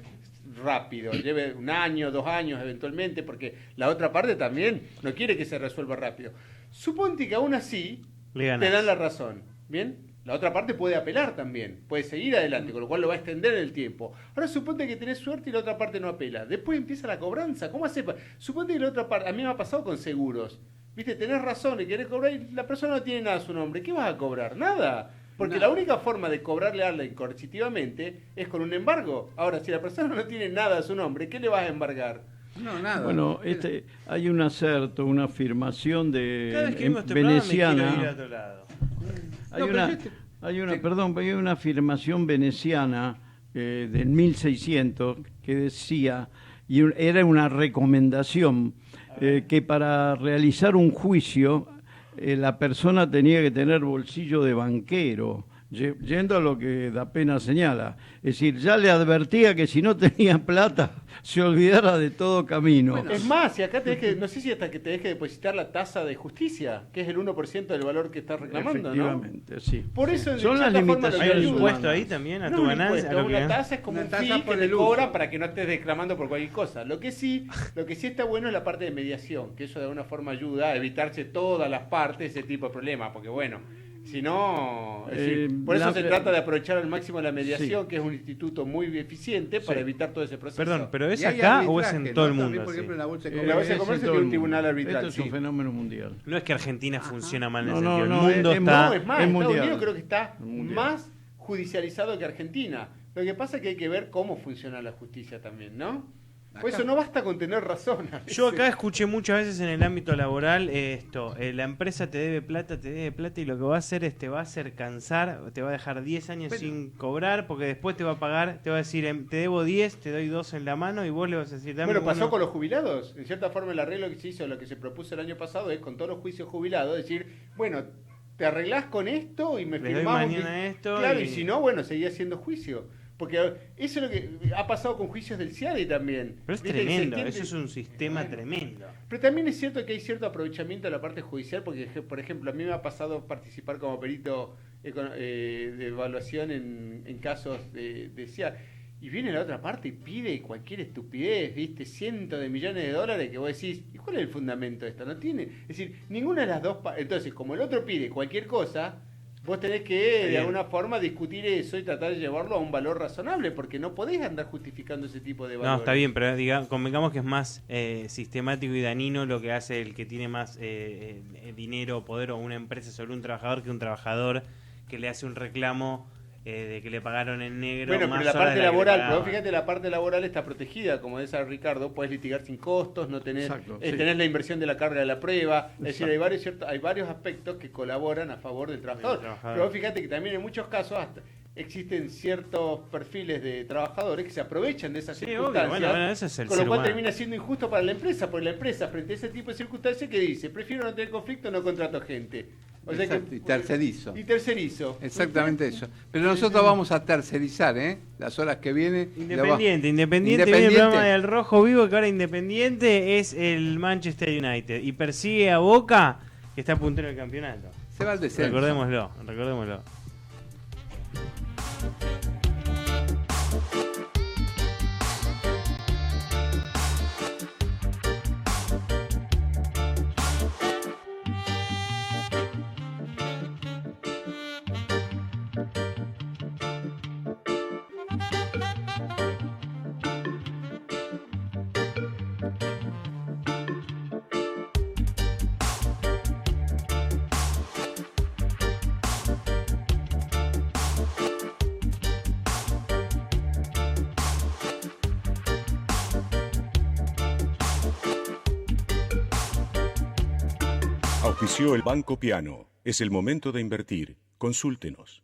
rápido, lleve 1 año, 2 años eventualmente, porque la otra parte también no quiere que se resuelva rápido. Suponte que aún así te dan la razón, ¿bien? La otra parte puede apelar también, puede seguir adelante, con lo cual lo va a extender el tiempo. Ahora suponte que tenés suerte y la otra parte no apela. Después empieza la cobranza. ¿Cómo hace? Suponte que la otra parte, a mí me ha pasado con seguros. Viste, tenés razón y querés cobrar y la persona no tiene nada a su nombre. ¿Qué vas a cobrar? Nada. Porque la única forma de cobrarle a alguien coercitivamente es con un embargo. Ahora, si la persona no tiene nada a su nombre, ¿qué le vas a embargar?
No, nada.
Bueno, hay un acerto, una afirmación de veneciana. Hay una afirmación veneciana del 1600 que decía, y era una recomendación, que para realizar un juicio la persona tenía que tener bolsillo de banquero, yendo a lo que Da Pena señala. Es decir, ya le advertía que si no tenía plata, se olvidara de todo camino.
Bueno, es más, si acá no sé si hasta que te deje depositar la tasa de justicia, que es el 1% del valor que estás reclamando,
efectivamente,
¿no?
sí.
Por eso,
son las limitaciones.
¿Hay un impuesto ahí también a tu ganancia?
Una tasa es como un fee que te cobra para que no estés reclamando por cualquier cosa. Lo que sí está bueno es la parte de mediación, que eso de alguna forma ayuda a evitarse todas las partes ese tipo de problemas, porque bueno, si no, por eso se trata de aprovechar al máximo la mediación, que es un instituto muy eficiente para evitar todo ese proceso.
Perdón, ¿pero es acá o es en todo el mundo?
Por ejemplo, en la Bolsa de
Comercio tiene un tribunal arbitral.
Esto es un fenómeno mundial.
No es que Argentina funciona mal en ese
No,
sentido.
no,
El mundo
es
está...
es más,
es
Estados
mundial.
Unidos creo que está más judicializado que Argentina. Lo que pasa es que hay que ver cómo funciona la justicia también, ¿no? Por eso no basta con tener razón.
Yo acá escuché muchas veces en el ámbito laboral la empresa te debe plata y lo que va a hacer es te va a hacer cansar, te va a dejar 10 años sin cobrar porque después te va a pagar, te va a decir te debo 10, te doy 2 en la mano y vos le vas a decir...
Bueno, pasó con los jubilados. En cierta forma el arreglo que se hizo, lo que se propuso el año pasado es con todos los juicios jubilados, decir, bueno, te arreglás con esto y me firmás
esto.
Claro, y si no, bueno, seguía haciendo juicio. Porque eso es lo que ha pasado con juicios del CIADE también.
Pero es tremendo, eso es un sistema tremendo.
Pero también es cierto que hay cierto aprovechamiento de la parte judicial, porque, por ejemplo, a mí me ha pasado participar como perito de evaluación en casos de CIADE. Y viene la otra parte y pide cualquier estupidez, ¿viste? Cientos de millones de dólares que vos decís, ¿y cuál es el fundamento de esto? No tiene. Es decir, ninguna de las dos. Entonces, como el otro pide cualquier cosa, vos tenés que de alguna forma discutir eso y tratar de llevarlo a un valor razonable, porque no podés andar justificando ese tipo de valores.
No, está bien, pero convengamos que es más sistemático y dañino lo que hace el que tiene más dinero o poder o una empresa sobre un trabajador que un trabajador que le hace un reclamo de que le pagaron en negro.
Bueno,
más
pero la parte
de
laboral, pero fíjate, la parte laboral está protegida, como dice Ricardo, puedes litigar sin costos, no tenés, tenés la inversión de la carga de la prueba, es decir, hay varios aspectos que colaboran a favor del trabajador. Pero fíjate que también en muchos casos existen ciertos perfiles de trabajadores que se aprovechan de esas circunstancias,
bueno, ese es el
con lo cual
humano.
termina siendo injusto para la empresa, porque la empresa frente a ese tipo de circunstancias que dice, prefiero no tener conflicto, no contrato gente. O sea
y tercerizo.
Y tercerizo.
Exactamente eso. Pero nosotros vamos a tercerizar, las horas que vienen.
Independiente viene el programa del Rojo Vivo, que ahora Independiente es el Manchester United y persigue a Boca, que está puntero del campeonato.
Se va al descenso.
Recordémoslo.
Auspició el Banco Piano. Es el momento de invertir. Consúltenos.